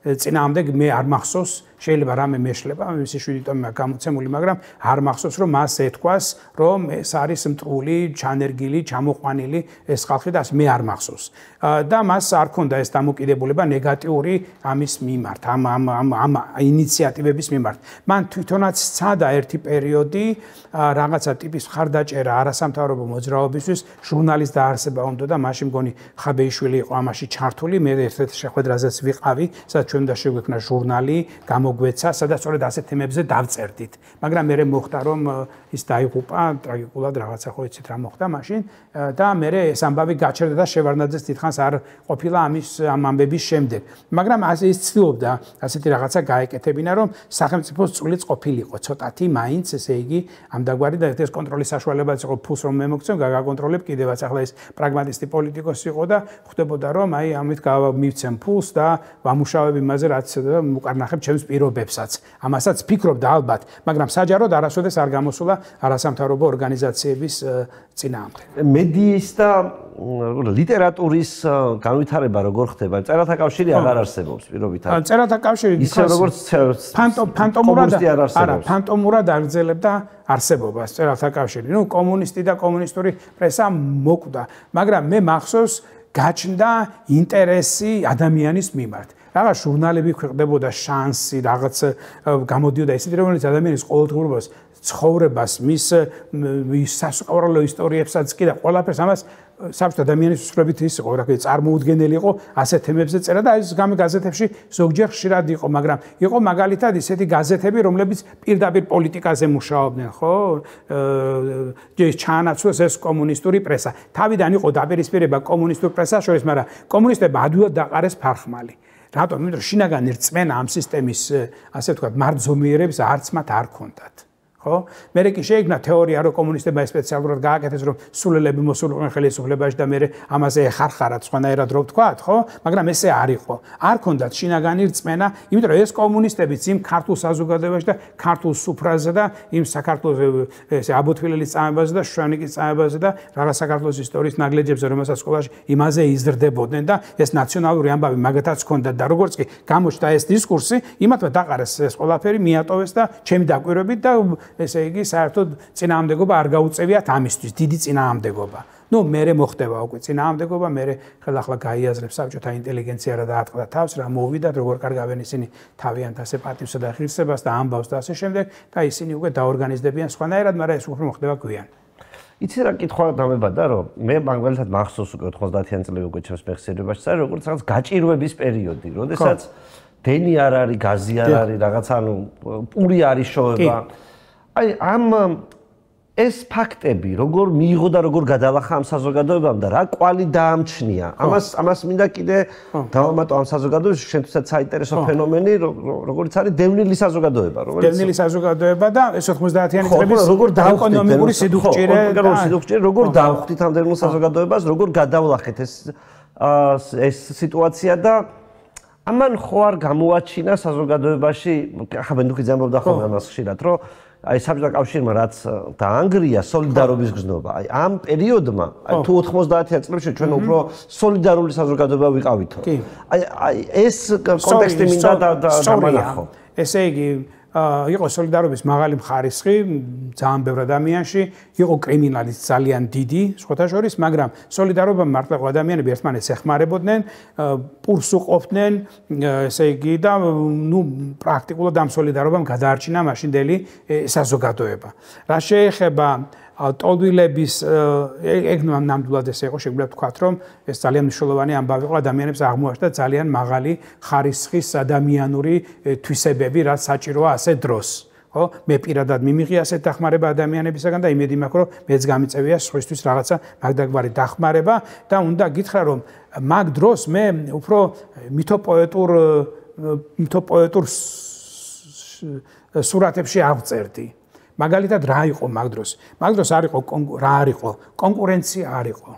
წინააღმდეგ მე არ მახსოვს, შეიძლება რამე მეშლება, მისი 7 ტომი გამოცემული, მაგრამ არ მახსოვს, რომ მას ეთქვას, რომ ეს არის მტრული, ჩანერგილი, ჩამოყვანილი ეს ხალხი და მე არ მახსოვს. და მას არ ქონდა ეს დამოკიდებულება ნეგატიური ამის მიმართ, ამ ინიციატივების მიმართ. მან თვითონაც სცადა ერთი პერიოდი რაღაცა ტიპის მხარდაჭერა არასამთავრობო მოძრაობისთვის, ჟურნალის დაარსება უნდა და მაშინ მგონი ხაბეიშვილი იყო ამაში ჩართული, მე ერთ-ერთ შეხვედრაზეც ვიყავი, სადაც ჩვენ უნდა შეგვექმნა ჟურნალი, გამოგვეცა, სადაც სწორედ ასეთ თემებზე დავწერდით. მაგრამ მე მოხდა რომ ის დაიღუპა ტრაგიკულად რაღაცა ხო იცით რა მოხდა მაშინ და მე ეს ამბავი გაჩერდა და შევარდნაძეს თითქოს არ ყოფილა ამ ამბების შემდეგ. მაგრამ ის ცდილობდა ასეთი რაღაცა გაეკეთებინა რომ სახელმწიფოს წვლილიც ყოფილიყო ცოტათი მაინც ესე იგი ამდაგვარი და ეს კონტროლის საშუალებაც იყო ფულს რომ მე მოგცემ გაგაკონტროლებ კიდევაც ახლა ეს პრაგმატისტი პოლიტიკოსი იყო და ხვდებოდა რომ აი ამით მივცემ ფულს და ვამუშავებ იმაზე რაც უკარნახებ ჩემს პირობებსაც ამასაც ფიქრობდა ალბათ მაგრამ საჯაროდ არასოდეს არ გამოსულა არასამთავრობო ორგანიზაციების წინააღმდეგ მედიის და ლიტერატურის განვითარება როგორ ხდება წერალთა კავშირი აღარ არსებობს პირობითად წერალთა კავშირი ისე როგორც ფანტომურად აგრძელებდა არსებობას წერალთა კავშირი ნუ კომუნისტი და კომუნისტური პრესა მოკვდა მაგრამ მე მახსოვს გაჩნდა ინტერესი ადამიანის მიმართ რაღაც ჟურნალები ქვეყნდებოდა შანსი რაღაც გამოდიოდა ისეთი რომელიც ადამიანის ყოველდღიურობას ცხოვრებას მის სასწავლო ისტორიებსაც კი და ყველაფერს ამას საბჭოთა ადამიანის უსწრებით ის იყო რა ქვია წარმოუდგენელი იყო ასეთ თემებზე წერა და ეს გაზეთებში ზოგჯერ ხშირად იყო მაგრამ იყო მაგალითად ისეთი გაზეთები რომლებიც პირდაპირ პოლიტიკაზე მუშაობდნენ ხო ჩაანაცვლეს ეს კომუნისტური პრესა თავიდან იყო დაპირისპირება კომუნისტურ პრესას შორის მაგრამ კომუნისტებმა ადვილად დაყარეს ფარხმალი რატომ იმიტომ რომ შინაგანი რწმენა ამ სისტემის ასე ვთქვათ მარძომიერებს არც მათ არ ქონდათ ხო მე კი შეიგნა თეორია რომ კომუნისტებმა სპეციალურად გააკეთეს რომ სულელები მოსულიყვნენ ხელისუფლებაში და მე ამაზე ეხარხარათ სხვანაირად რო ვთქვათ ხო მაგრამ ესე არ იყო არ ქონდათ შინაგანი რწმენა იმიტომ რომ ეს კომუნისტებიც იმ ქართულ საზოგადოებაში და ქართულ სუფრაზე და იმ საქართველოს ესე აბოთვილელის წამებაზე და შუშანიკის წამებაზე და რაღაც საქართველოს ისტორიის ნაგლეჯებზე რომელსაც სკოლაში იმაზე იზრდებოდნენ და ეს ნაციონალური ამბავი მაგათაც ქონდათ და როგორც კი გამოჩნდა ეს დისკურსი იმათმა დაყარეს ეს ყველაფერი მიატოვეს და ჩემი დაკვირვებით და ესე იგი საერთოდ წინააღმდეგობა არ გაუწევიათ ამისთვის დიდი წინააღმდეგობა. ნუ მე მოხდება უკვე წინააღმდეგობა, მე ხელახლა გაიაზრებს საბჭოთა ინტელიგენცია რა დაატყდა თავს, რა მოვიდათ, როგორ კარგავენ ისინი თავიანთ ასე პატივსა და ღირსებას და ამბავს და ასე შემდეგ და ისინი უკვე დაორგანიზდებიან სხვანაირად, მაგრამ ეს უფრო მოხდება გვიან. იცი რა კითხვა დამებადა რომ მე მაგალითად მახსოვს უკვე 90-იანი წლები უკვე ჩემს მეხსიერებაში წარ როგორც რაღაც გაჭირვების პერიოდი, როდესაც დენი არ არის, გაზი არ არის, რაღაც ანუ პური არის შოება. აი ამ ეს ფაქტები როგორ მიიღო და როგორ გადალახა ამ საზოგადოებამ და რა კვალი დაამჩნია ამას მინდა კიდე დავამატო ამ საზოგადოებაში შენთვისაც საინტერესო ფენომენი როგორც არის დევნილი საზოგადოება რომელიც დევნილი საზოგადოება და ეს 90-იანი წლების ეკონომიკური სიდუხჭე როგორ დავხვდით ამ დევნილ საზოგადოებას როგორ გადავლახეთ ეს სიტუაცია და ამან ხო არ გამოაჩინა საზოგადოებაში ახლა ბენდუხიძე ამბობდა ხოლმე ამას ხშირად რომ აი საბჭოთა კავშირმა რაც დაანგრია სოლიდარობის გზნობა აი ამ პერიოდმა აი თუ 90-იან წლებში ჩვენ უფრო სოლიდარული საზოგადოება ვიყავითო აი ეს კონტექსტი მინდა დამანახო ესე იგი იყო სოლიდარობის მაღალი მხარისხი ძალიან ბევრ ადამიანში იყო კრიმინალის ძალიან დიდი სხვათა შორის მაგრამ სოლიდარობა მართლა ადამიანები ერთმანეთს ეხმარებოდნენ პურს უყოფდნენ ესე იგი და ნუ პრაქტიკულად ამ სოლიდარობამ გადაარჩინა მაშინდელი საზოგადოება რა შეეხება ტოლვილების ეგ ნამდვილად ესე იყო შეგვიძლია ვთქვათ რომ ეს ძალიან მნიშვნელოვანი ამბავი იყო ადამიანებს აღმოაჩნდა ძალიან მაღალი ხარისხის ადამიანური თვისებები რაც საჭიროა ასე დროს ხო მე პირადად მიმიღია ასეთ დახმარება ადამიანებისაგან და იმედი მაქვს რომ მეც გამიწევია სხვისთვის რაღაცა მაგდაგვარი დახმარება და უნდა გითხრა რომ მაგ დროს მე უფრო მითოპოეტურ სურათებში ავწერდი მაგალითად რა იყო მაგ დროს რა არისო კონკურენცია არისო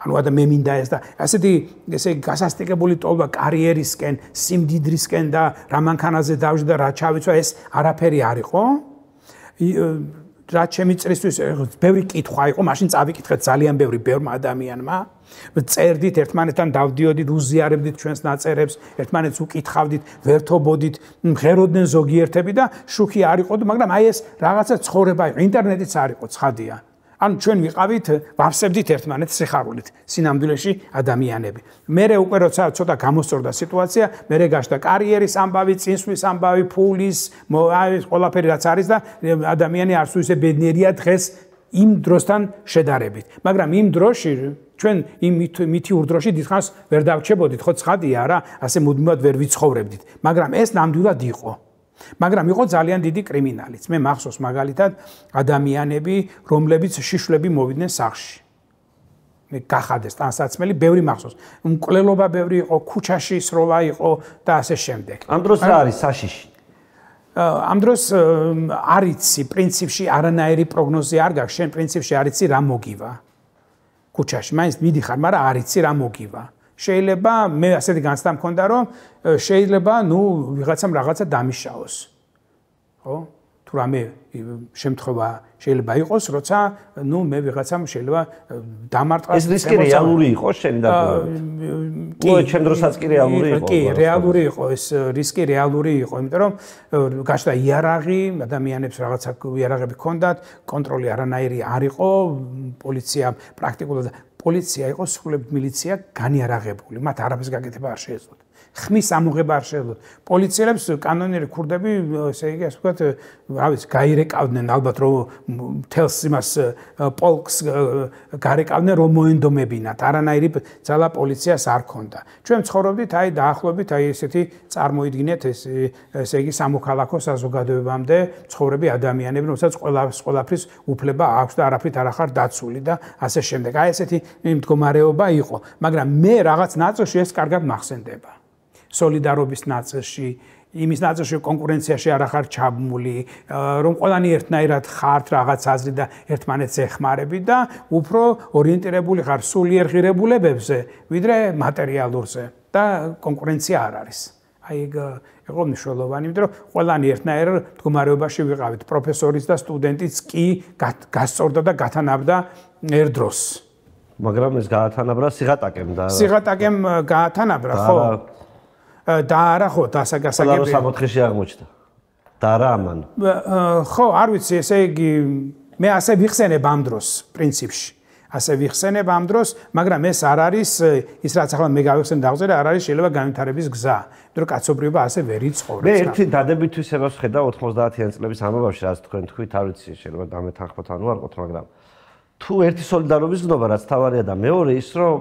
ანუ მე მინდა ეს და ასეთი ესე გასასტიკებული ტოლვა კარიერისკენ სიმდიდრისკენ და რა მანქანაზე დავжды და რა ჩავიცვა ეს არაფერი არისო რა ჩემი წრისთვის ბევრი კითხვა იყო მაშინ წავიკითხეთ ძალიან ბევრმა ადამიანმა წერდით ერთმანეთთან დავდიოდით უზიარებდით ჩვენს ნაწერებს ერთმანეთს უკითხავდით ვერთობოდით მღეროდნენ ზოგიერთები და შუქი არისო მაგრამ აი ეს რაღაცა ცხოვრება იყო ინტერნეტიც არისო ცხადია ანუ ჩვენ ვიყავით ვავსებდით ერთმანეთს სიხარულით სინამდვილეში ადამიანები მე უკვე როცა ცოტა გამოსწორდა სიტუაცია მე გაშდა კარიერის ამბავი წინსვლის ამბავი ფულის აი ყველაფერი რაც არის და ადამიანი არც ისე ბედნიერია დღეს იმ დროსთან შედარებით მაგრამ იმ დროში ჩვენ მითი ურდროში დიდხანს ვერ დავრჩებოდით, ხო ცხადია რა, ასე მუდმივად ვერ ვიცხოვრებდით, მაგრამ ეს ნამდვილად იყო. მაგრამ იყო ძალიან დიდი კრიმინალიც. მე მახსოვს მაგალითად ადამიანები, რომლებიც შიშვლები მოვიდნენ სახლში. მე გახადეს ტანსაცმელი, ბევრი მახსოვს. მკვლელობა ბევრი იყო, ქუჩაში სროლა იყო და ასე შემდეგ. ამ დროს რა არის საშიში? ამ დროს არ იცი, პრინციპში არანაირი პროგნოზი არ გაქვს, შენ პრინციპში არ იცი რა მოგივა. ქუჩაში მაინც მიდიხარ, მაგრამ არ იცი რა მოგივა. შეიძლება მე ასეთი განცდა მქონდა, რომ შეიძლება ვიღაცამ რაღაცა დამიშაოს. ხო? თუ რამე შემთხვევა შეიძლება იყოს, როცა მე ვიღაცამ შეიძლება დამარტყას. ეს რისკი რეალური იყო შენ და ჩემ დროსაც კი რეალური იყო. კი, რეალური იყო, ეს რისკი რეალური იყო, იმიტომ რომ გაჩნდა იარაღი, ადამიანებს რაღაცა იარაღები ჰქონდათ, კონტროლი არანაირი არ იყო, პოლიცია პრაქტიკულად პოლიცია იყო სრულებით მილიცია განიარაღებული, მათ არაფერს გაკეთება არ შეეძლოთ. ხმის ამოღება არ შეეძლოთ. პოლიციელებს კანონიერი ქურდები, ესე იგი, ასე ვთქვათ, რა ვიცი, გაირეკავდნენ ალბათ რომ თელს იმას პოლკს გარეკავდნენ რომ მოენდომებინათ. არანაირი ძალა პოლიციას არ ქონდა. ჩვენ ცხოვრობდით აი დაახლოებით აი ესეთი წარმოიდგინეთ ესე იგი სამოქალაქო საზოგადოებამდე ცხოვრები ადამიანები, რომელსაც ყველაფრის უფლება აქვს და არაფრით არ ახარ დაცული და ასე შემდეგ. აი ესეთი მდგომარეობა იყო, მაგრამ მე რაღაც ნაწილში ეს კარგად მახსენდება. სოლიდარობის ნაწილში, იმის ნაწილში კონკურენციაში არ ახარ ჩაბმული, რომ ყველანი ერთნაირად ხართ რაღაც აზრი და ერთმანეთს ეხმარები და უფრო ორიენტირებული ხარ სულიერ ღირებულებებზე, ვიდრე მატერიალურზე და კონკურენცია არ არის. აი ეგ იყო მნიშვნელოვანი, იმიტომ რომ ყველანი ერთნაირ მდგომარეობაში ვიყავით, პროფესორიც და სტუდენტიც კი გასწორდა და გათანაბდა ერთ დროს. მაგრამ ეს გაათანაბრა სიღატაკემ და სიღატაკემ გაათანაბრა, ხო? და არა ხო დასაგასაგები სამოთხეში აღმოჩნდა და არა ამან ხო არ ვიცი ესე იგი მე ასე ვიხსენებ ამ დროს პრინციპში ასე ვიხსენებ ამ დროს მაგრამ ეს არ არის ის რაც ახლა მე გავიხსენ დავწერე არ არის შეიძლება განვითარების გზა იმიტომ რომ კაცობრიობა ასე ვერ იცხოვრებს მე ერთი დადებითვისებას ვხედავ 90-იანი წლების ამბავში რაც თქვენ თქვით არ ვიცი შეიძლება დამეთანხმოთ ან უარყოთ მაგრამ თუ ერთი სოლიდარობის გზნობა რაც თავარია და მეორე ის რომ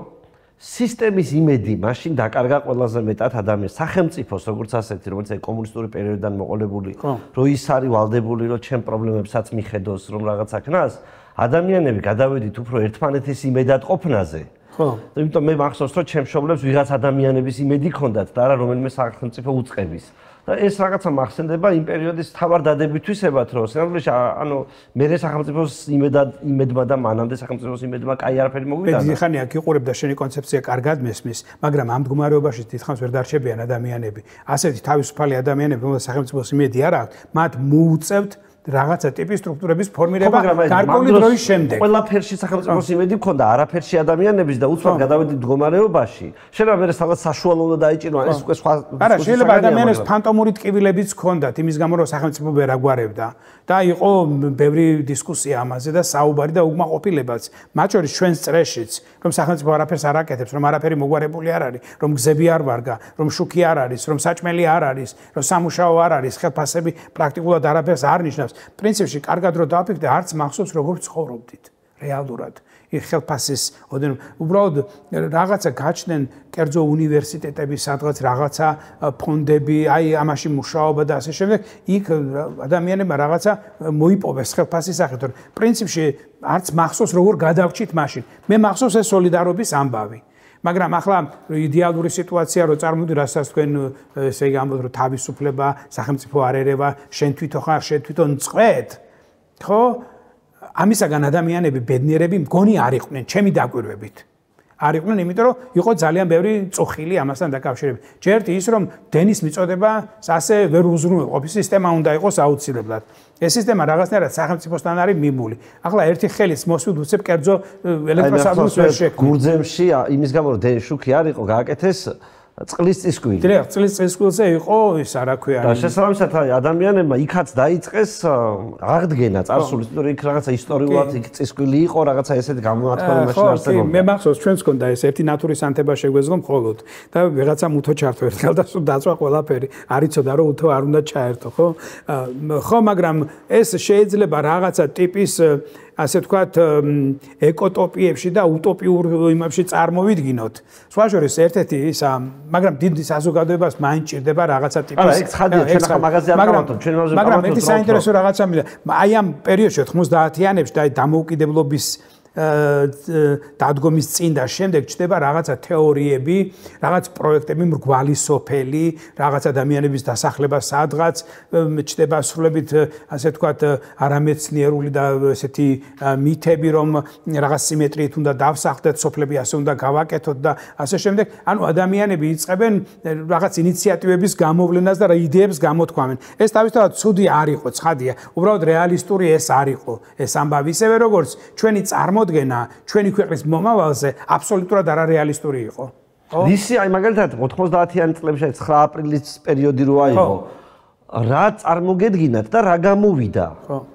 სისტემის იმედი მაშინ დაკარგა ყველაზე მეტად ადამიანს სახელმწიფოს როგორც ასეთი რომელიც კომუნისტური პერიოდიდან მოყოლებული რომ ის არის ვალდებული რომ ჩემ პრობლემებსაც მიხედოს რომ რაღაცა ქნას ადამიანები გადავედით უფრო ერთმანეთის იმედადყოფნაზე ხო იმიტომ მე მახსოვს რომ ჩემ მშობლებს ვიღაც ადამიანების იმედი ჰქონდათ და არა რომელიმე სახელმწიფო უწყების და ეს რაღაცა მახსენდება იმ პერიოდის თავარ დადებითვისებად რომ სინამდვილეში ანუ მე სახელმწიფოს იმედმა და მანამდე სახელმწიფოს იმედმა კაი არაფერი მოგვიდა მე ხანი აქ იყურებ და შენი კონცეფცია კარგად მესმის მაგრამ ამ მდგომარეობაში თითქოს ვერ დარჩებიან ადამიანები ასეთი თავისუფალი ადამიანები რომელსაც სახელმწიფოს იმედი არ აქვს მათ მოუწევთ რაღაცა ტიპის სტრუქტურების ფორმირება გარკვეული დროის შემდეგ. ყველაფერში სახელმწიფოს იმედი მქონდა, არაფერში ადამიანების და უცბად გადავედით მდგომარეობაში. შეიძლება მე სადღაც საშუალო უნდა დაიჭირო, ეს უკვე სხვა. არა, შეიძლება ადამიანებს ფანტომური ტკივილებიც ჰქონდათ, იმის გამო რომ სახელმწიფო ვერ აგვარებდა. და იყო ბევრი დისკუსია ამაზე და საუბარი და უკმაყოფილებაც. მათ შორის ჩვენს წრეშიც, რომ სახელმწიფო არაფერს არ აკეთებს, რომ არაფერი მოგვარებული არ არის, რომ გზები არ ვარგა, რომ შუქი არ არის, რომ საჭმელი არ არის, რომ სამუშაო არ არის, ხელფასები პრაქტიკულად არაფერს არ ნიშნავს. პრინციპში კარგად რო დავფიქრდე, არც მახსოვს როგორ ცხოვრობდით რეალურად. იქ ხელფასის უბრალოდ რაღაცა გაჩნდნენ კერძო უნივერსიტეტები, სადღაც რაღაცა ფონდები, აი ამაში მუშაობა და ასე შემდეგ. იქ ადამიანებმა რაღაცა მოიპოვეს ხელფასის სახით, რომ პრინციპში არც მახსოვს როგორ გადავრჩით მაშინ. მე მახსოვს ეს სოლიდარობის ამბავი. მაგრამ ახლა იდეალური სიტუაცია რო წარმოვიდგინე, რასაც თქვენ ესე იგი ამბობთ, რომ თავისუფლება, სახელმწიფო არ ერევა, შენ თვითონ ხარ, შენ თვითონ წყვეთ, ხო? ამისაგან ადამიანები, ბედნიერები მგონი არ იყვნენ, ჩემი დაკვირვებით. არ იყვნენ, იმიტომ რომ იყო ძალიან ბევრი წუხილი ამასთან დაკავშირებით. ჯერთ ის რომ დენის მიწოდება ასე ვერ უზრუნველყოფი სისტემა უნდა იყოს აუცილებლად. ეს სისტემა რაღაცნაირად სახელმწიფოსთან არის მიმული. ახლა ერთი ხელის მოსვით უცებ კერძო ელექტროსადგურს ვერ შექმნა. გურძემში იმის გამო რომ დეშუქი არ იყო გააკეთეს წყლის წისკვილი. დიახ, წყლის წისკვილზე იყო ის რა ქვია. და შესაბამისად ადამიანებმა იქაც დაიწყეს აღდგენა წარსულის, იმიტომ რომ იქ რაღაცა ისტორიულად იქ წისკვილი იყო, რაღაცა ესეთი გამონათქვამი მაშინ არსებობდა. მე მახსოვს ჩვენს ქონდა ეს ერთი ნატურის ანთება შეგვეძლო მხოლოდ და ვიღაცამ უთო ჩართო ერთხელ და სულ დაწვა ყველაფერი. არ იცოდა რომ უთო არ უნდა ჩაერთო, ხო? ხო, მაგრამ ეს შეიძლება რაღაცა ტიპის ასე ვთქვათ, ეკოტოპიებში და უტოპიურ იმებში წარმოვიდგინოთ. სხვა შორის ერთ-ერთი ისა, მაგრამ დიდ საზოგადოებას მაინც ჭირდება რაღაცა ტიპის. არა, ეგ ცხადია, ჩვენ ახლა მაღაზია არ გავამართობთ, ჩვენ მაღაზია მაგრამ ერთი საინტერესო რაღაცა მინდა. აი ამ პერიოდში 90-იანებში და დამოუკიდებლობის დადგომის წინ და შემდეგ ჩდება რაღაცა თეორიები, რაღაც პროექტები, მრგვალი სოფელი, რაღაც ადამიანების დასახლება სადღაც, ჩდება სრულებით, ასე ვთქვათ, არამეცნიერული და ესეთი მითები, რომ რაღაც სიმეტრიით უნდა დავსახლდეთ, სოფლები ასე უნდა გავაკეთოთ და ასე შემდეგ. ანუ ადამიანები იწყებენ რაღაც ინიციატივების გამოვლენას და იდეებს გამოთქვამენ. ეს თავისთავად ცუდი არ იყო, ცხადია. უბრალოდ რეალისტური ეს არ იყო. ეს ამბავი ისევე როგორც ჩვენი წარმოდგენა ჩვენი ქვეყნის მომავალზე აბსოლუტურად არარეალისტური იყო. ისი აი მაგალითად 90-იანი წლებში 9 აპრილის პერიოდი რო აიღო. რა წარმოგედგინათ და რა გამოვიდა?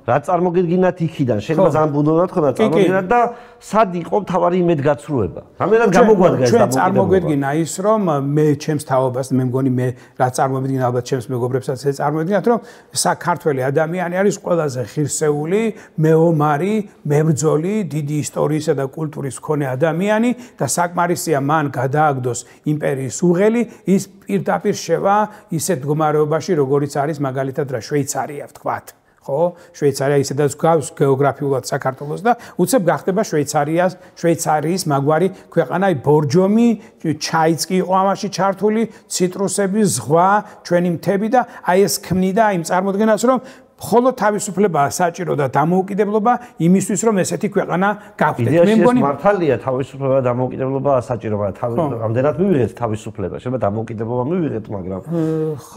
რა წარმოგედგინათ იქიდან? შეიძლება ძალიან ბუნდოვნად ხონდა წარმოგედგინათ და სად იყო მთავარი იმედგაცრუება? რამდენად გამოგვადგა ეს ჩვენ წარმოგედგინა ის რომ მე ჩემს თაობას მე მგონი მე რა წარმოვიდგინე ალბათ ჩემს მეგობრებსაც ეს წარმოვიდგინათ რომ საქართველოს ადამიანი არის ყველაზე ღირსეული, მეომარი, მებრძოლი, დიდი ისტორიისა და კულტურის მქონე ადამიანი და საკმარისია მან გადააგდოს იმპერიის უღელი ის პირდაპირ შევა ისეთ მდგომარეობაში როგორიც არის მაგალითად რა შვეიცარია ვთქვათ. ხო, შვეიცარია ისედაც გავს გეოგრაფიულად საქართველოს და უცებ გახდება შვეიცარიის მაგვარი ქვეყანა, ბორჯომი, ჩაიც კი იყო ამაში ჩართული, ციტრუსები, ზღვა, ჩვენი მთები და აი ეს ქმნიდა იმ წარმოდგენას, რომ მხოლოდ თავისუფლებაა საჭირო და დამოუკიდებლობა იმისთვის, რომ ესეთი ქვეყანა გავხდეთ. მე მგონი მართალია თავისუფლება და დამოუკიდებლობა საჭირო, მაგრამ რამდენად მივიღეთ თავისუფლება, შეიძლება დამოუკიდებლობა მივიღეთ, მაგრამ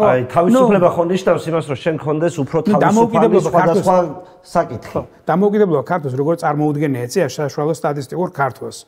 აი თავისუფლება ხო ნიშნავს იმას, რომ შენ გქონდეს უფრო თავისუფალი სხვადასხვა საკითხი. დამოუკიდებლობა ქართულს როგორ წარმოუდგენია ეწია საშუალო სტატისტიკურ ქართულს,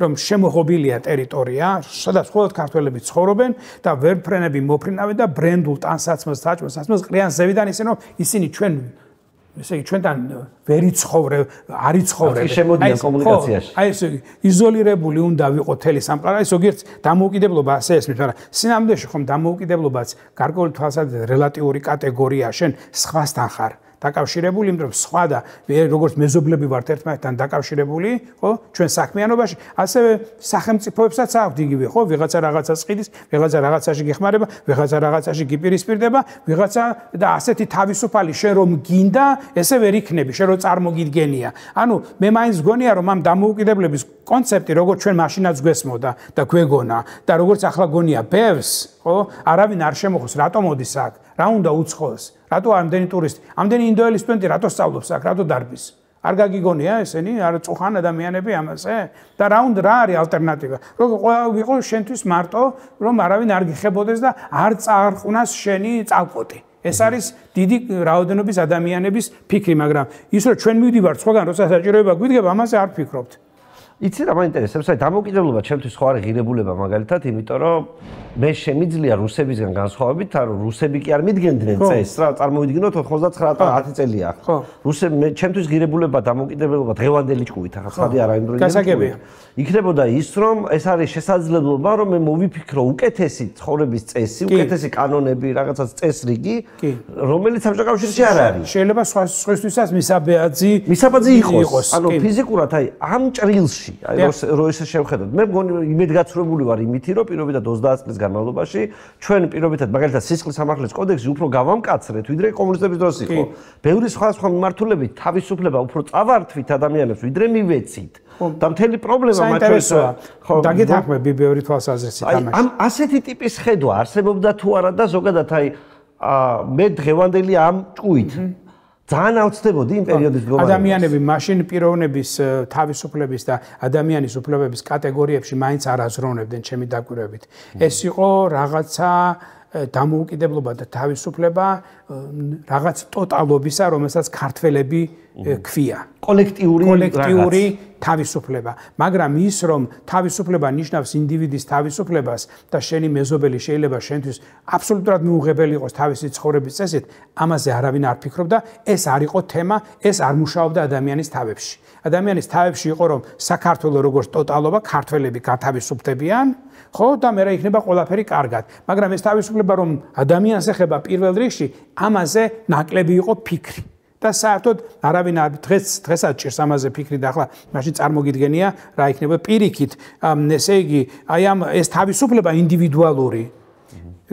რომ შემოღობილია ტერიტორია, სადაც მხოლოდ ქართველები ცხოვრობენ და ვერ ფრენები მოფრინავენ და ბრენდულ ტანსაცმელს, საჭმელს ყრიან ზევიდან ისე რომ ისინი ესე იგი ჩვენთან ვერ იცხოვრებ, არ იცხოვრებ. შემოდიან კომუნიკაციაში. აი ეს იზოლირებული უნდა ვიყო თელი სამყარო. აი ზოგიერთ დამოუკიდებლობა ასე ესმის, მაგრამ სინამდვილეში ხომ დამოუკიდებლობაც გარკვეული თვალსაზრისით რელატიური კატეგორია, შენ სხვასთან ხარ დაკავშირებული, იმიტომ რომ სხვა და როგორც მეზობლები ვართ ერთმანეთთან დაკავშირებული, ხო? ჩვენ საქმიანობაში, ასევე სახელმწიფოებსაც აქვთ იგივე, ხო? ვიღაცა რაღაცას ყიდის, ვიღაცა რაღაცაში გეხმარება, ვიღაცა რაღაცაში გიპირისპირდება, ვიღაცა და ასეთი თავისუფალი შენ რომ გინდა, ესე ვერ იქნები, შენ რომ წარმოგიდგენია. ანუ მე მაინც გონია რომ ამ დამოუკიდებლების კონცეფტი როგორც ჩვენ მაშინაც გვესმოდა და გვეგონა და როგორც ახლა გონია ბევრს, ხო? არავინ არ შემოხოს, რატო მოდის აქ? რა უნდა უცხოს? რატო ამდენი ტურისტი, ამდენი ინდოელი სტუდენტი რატო სწავლობს აქ, რატო დარბის? არ გაგიგონია ესენი, არ წუხან ადამიანები ამაზე? და რა არის ალტერნატივა? რომ ვიყო შენთვის მარტო, რომ არავინ არ გიხებოდეს და არ წარყვნას შენი წალკოტი. ეს არის დიდი რაოდენობის ადამიანების ფიქრი, მაგრამ ის რომ ჩვენ მივდივართ სხვაგან, როცა საჭიროება გვიდგება, ამაზე არ ვფიქრობთ. იცი რა მაინტერესებს, აი დამოუკიდებლობა ჩემთვის ხო არის ღირებულება მაგალითად, იმიტომ რომ მე შემიძლია რუსებისგან განსხვავებით, რომ რუსები კი არ მიდგენდნენ წესს, რა წარმოვიდგინოთ 99-10 წელია. ხო. რუსები მე ჩემთვის ღირებულება დამოუკიდებლობა დღევანდელი ჭკუით, ახლა ცხადი არა იმ დროინდელი. გასაგებია. იქნებოდა ის, რომ ეს არის შესაძლებლობა, რომ მე მოვიფიქრო უკეთესი ცხოვრების წესი, უკეთესი კანონები, რაღაცა წესრიგი, რომელიც საბჭოთა კავშირში არ არის. შეიძლება სხვისთვისაც მისაბაძი იყოს. ანუ ფიზიკურად აი ამ ჭრილში აი რო ესე შევხედოთ მე მგონი იმედგაცრუებული ვარ იმითი რომ პირობითად 30 წლის განმავლობაში ჩვენ პირობითად მაგალითად სისხლის სამართლის კოდექსი უფრო გავამკაცრეთ ვიდრე კომუნისტების დროს იყო ბევრი სხვა მიმართულებით თავისუფლება უფრო წავართვით ადამიანებს ვიდრე მივეცით და მთელი პრობლემა მათ შორისაა ხო დაგეთანხმები ბევრი თვალსაზრისით ამაში ამ ასეთი ტიპის ხედვა არსებობდა თუ არა და ზოგადად აი მე დღევანდელი ამ ჭუით ძალიან აუცდებოდი იმ პერიოდის მდგომარეობას. ადამიანები მაშინ პიროვნების თავისუფლების და ადამიანის უფლებების კატეგორიებში მაინც არ აზროვნებდნენ ჩემი დაკვირვებით. ეს იყო რაღაცა დამოუკიდებლობა და თავისუფლება რაღაც ტოტალობისა, რომელსაც ქართველები ქვია. კოლექტიური თავისუფლება. მაგრამ ის რომ თავისუფლება ნიშნავს ინდივიდის თავისუფლებას და შენი მეზობელი შეიძლება შენთვის აბსოლუტურად მიუღებელი იყოს თავისი ცხოვრების წესით, ამაზე არავინ არ ფიქრობდა, ეს არ იყო თემა, ეს არ მუშაობდა ადამიანის თავებში. ადამიანის თავებში იყო რომ საქართველოს როგორც ტოტალობა ქართველები გათავისუფლებიან, ხო და მე რა იქნება ყველაფერი კარგად. მაგრამ ეს თავისუფლება რომ ადამიანს ეხება პირველ რიგში, ამაზე ნაკლები იყო ფიქრი. და საერთოდ არავინ დღესაც ჭირს ამაზე ფიქრი და ახლა მაშინ წარმოგიდგენია რა იქნება პირიქით ესე იგი აი ამ ეს თავისუფლება ინდივიდუალური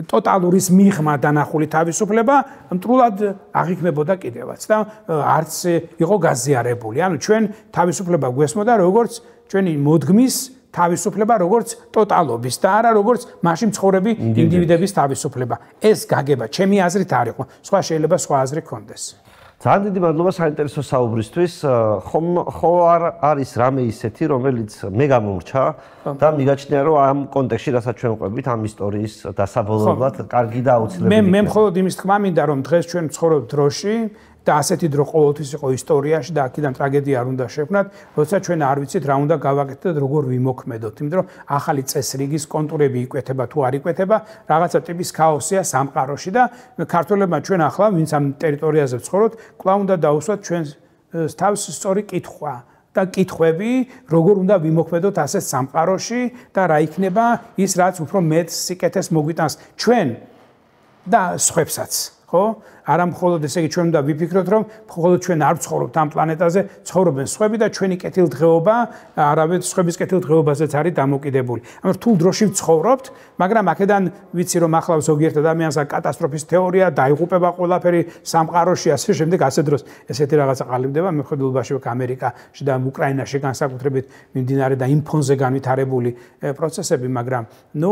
ტოტალურის მიღმა დანახული თავისუფლება მტრულად აღიქმებოდა კიდევაც და არც იყო გაზიარებული. ანუ ჩვენ თავისუფლება გვესმოდა როგორც ჩვენი მოდგმის თავისუფლება როგორც ტოტალობის და არა როგორც მაშინ მცხოვრები ინდივიდების თავისუფლება. ეს გაგება ჩემი აზრით არ იყო. სხვა შეიძლება სხვა აზრი ქონდეს. ძალიან დიდი მადლობა საინტერესო საუბრისთვის. ხო არ არის რამე ისეთი, რომელიც მე გამომრჩა და მიგაჩნია, რომ ამ კონტექსტში, რასაც ჩვენ ყვებით, ამ ისტორიის დასაბოლოებლად კარგი და აუცილებელი. მე მხოლოდ იმის თქმა მინდა, რომ დღეს ჩვენ ვცხოვრობთ დროში და ასეთი დრო ყოველთვის იყო ისტორიაში და აქედან ტრაგედია არ უნდა შექმნათ, როცა ჩვენ არ ვიცით რა უნდა გავაკეთოთ და როგორ ვიმოქმედოთ, იმიტომ რომ ახალი წესრიგის კონტურები იკვეთება თუ არ იკვეთება, რაღაცა ტიპის ქაოსია სამყაროში და ქართველებმა ჩვენ ახლა ვინც ამ ტერიტორიაზე ვცხოვრობთ, კვლავ უნდა დაუსვათ ჩვენს თავს სწორი კითხვა და კითხვები, როგორ უნდა ვიმოქმედოთ ასეთ სამყაროში და რა იქნება ის, რაც უფრო მეტ სიკეთეს მოგვიტანს ჩვენ და სხვებსაც. ხო? არა მხოლოდ ესე იგი ჩვენ უნდა ვიფიქროთ, რომ მხოლოდ ჩვენ არ ვცხოვრობთ ამ პლანეტაზე, ცხოვრობენ სხვები და ჩვენი კეთილდღეობა, არავით სხვების კეთილდღეობაზეც არის დამოკიდებული. ანუ რთულ დროში ვცხოვრობთ, მაგრამ აქედან ვიცი რომ ახლა ზოგიერთ ადამიანს კატასტროფის თეორია, დაიღუპება ყველაფერი სამყაროში, ასე შემდეგ, ასე დროს ესეთი რაღაცა ყალიბდება, მეხედულობაში ვქ ამერიკაში და უკრაინაში განსაკუთრებით მიმდინარე და იმ ფონზე განვითარებული პროცესები, მაგრამ ნუ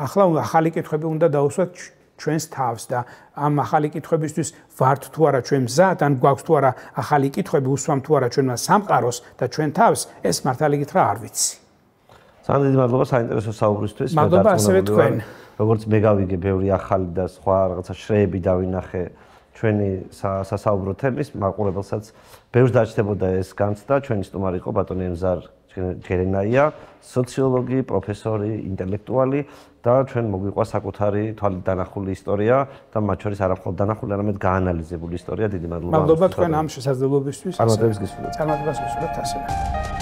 ახლა ახალი კითხვები უნდა დაუსვათ ჩვენს თავს და ამ ახალი კითხვებისთვის ვართ თუ არა ჩვენ მზად, ან გვაქვს თუ არა ახალი კითხვები, უსვამ თუ არა ჩვენმა სამყაროს და ჩვენ თავს, ეს მართალი კითხვა არ ვიცი. ძალიან დიდი მადლობა საინტერესო საუბრისთვის. მადლობა ასევე თქვენ. როგორც მე გავიგე, ბევრი ახალი და სხვა რაღაცა შრეები დავინახე ჩვენი სასაუბრო თემის, მაყურებელსაც ბევრს დაჩნდებოდა ეს განცდა. ჩვენი სტუმარი იყო ბატონი ემზარ ჯერენაია, სოციოლოგი, პროფესორი, ინტელექტუალი და ჩვენ მოგვიყვა საკუთარი თვალით დანახული ისტორია და მათ შორის არა მხოლოდ დანახული, არამედ გაანალიზებული ისტორია. დიდი მადლობა. მადლობა თქვენ ამ შესაძლებლობისთვის. წარმატებებს გისურვებთ. წარმატებას გისურვებთ ასევე.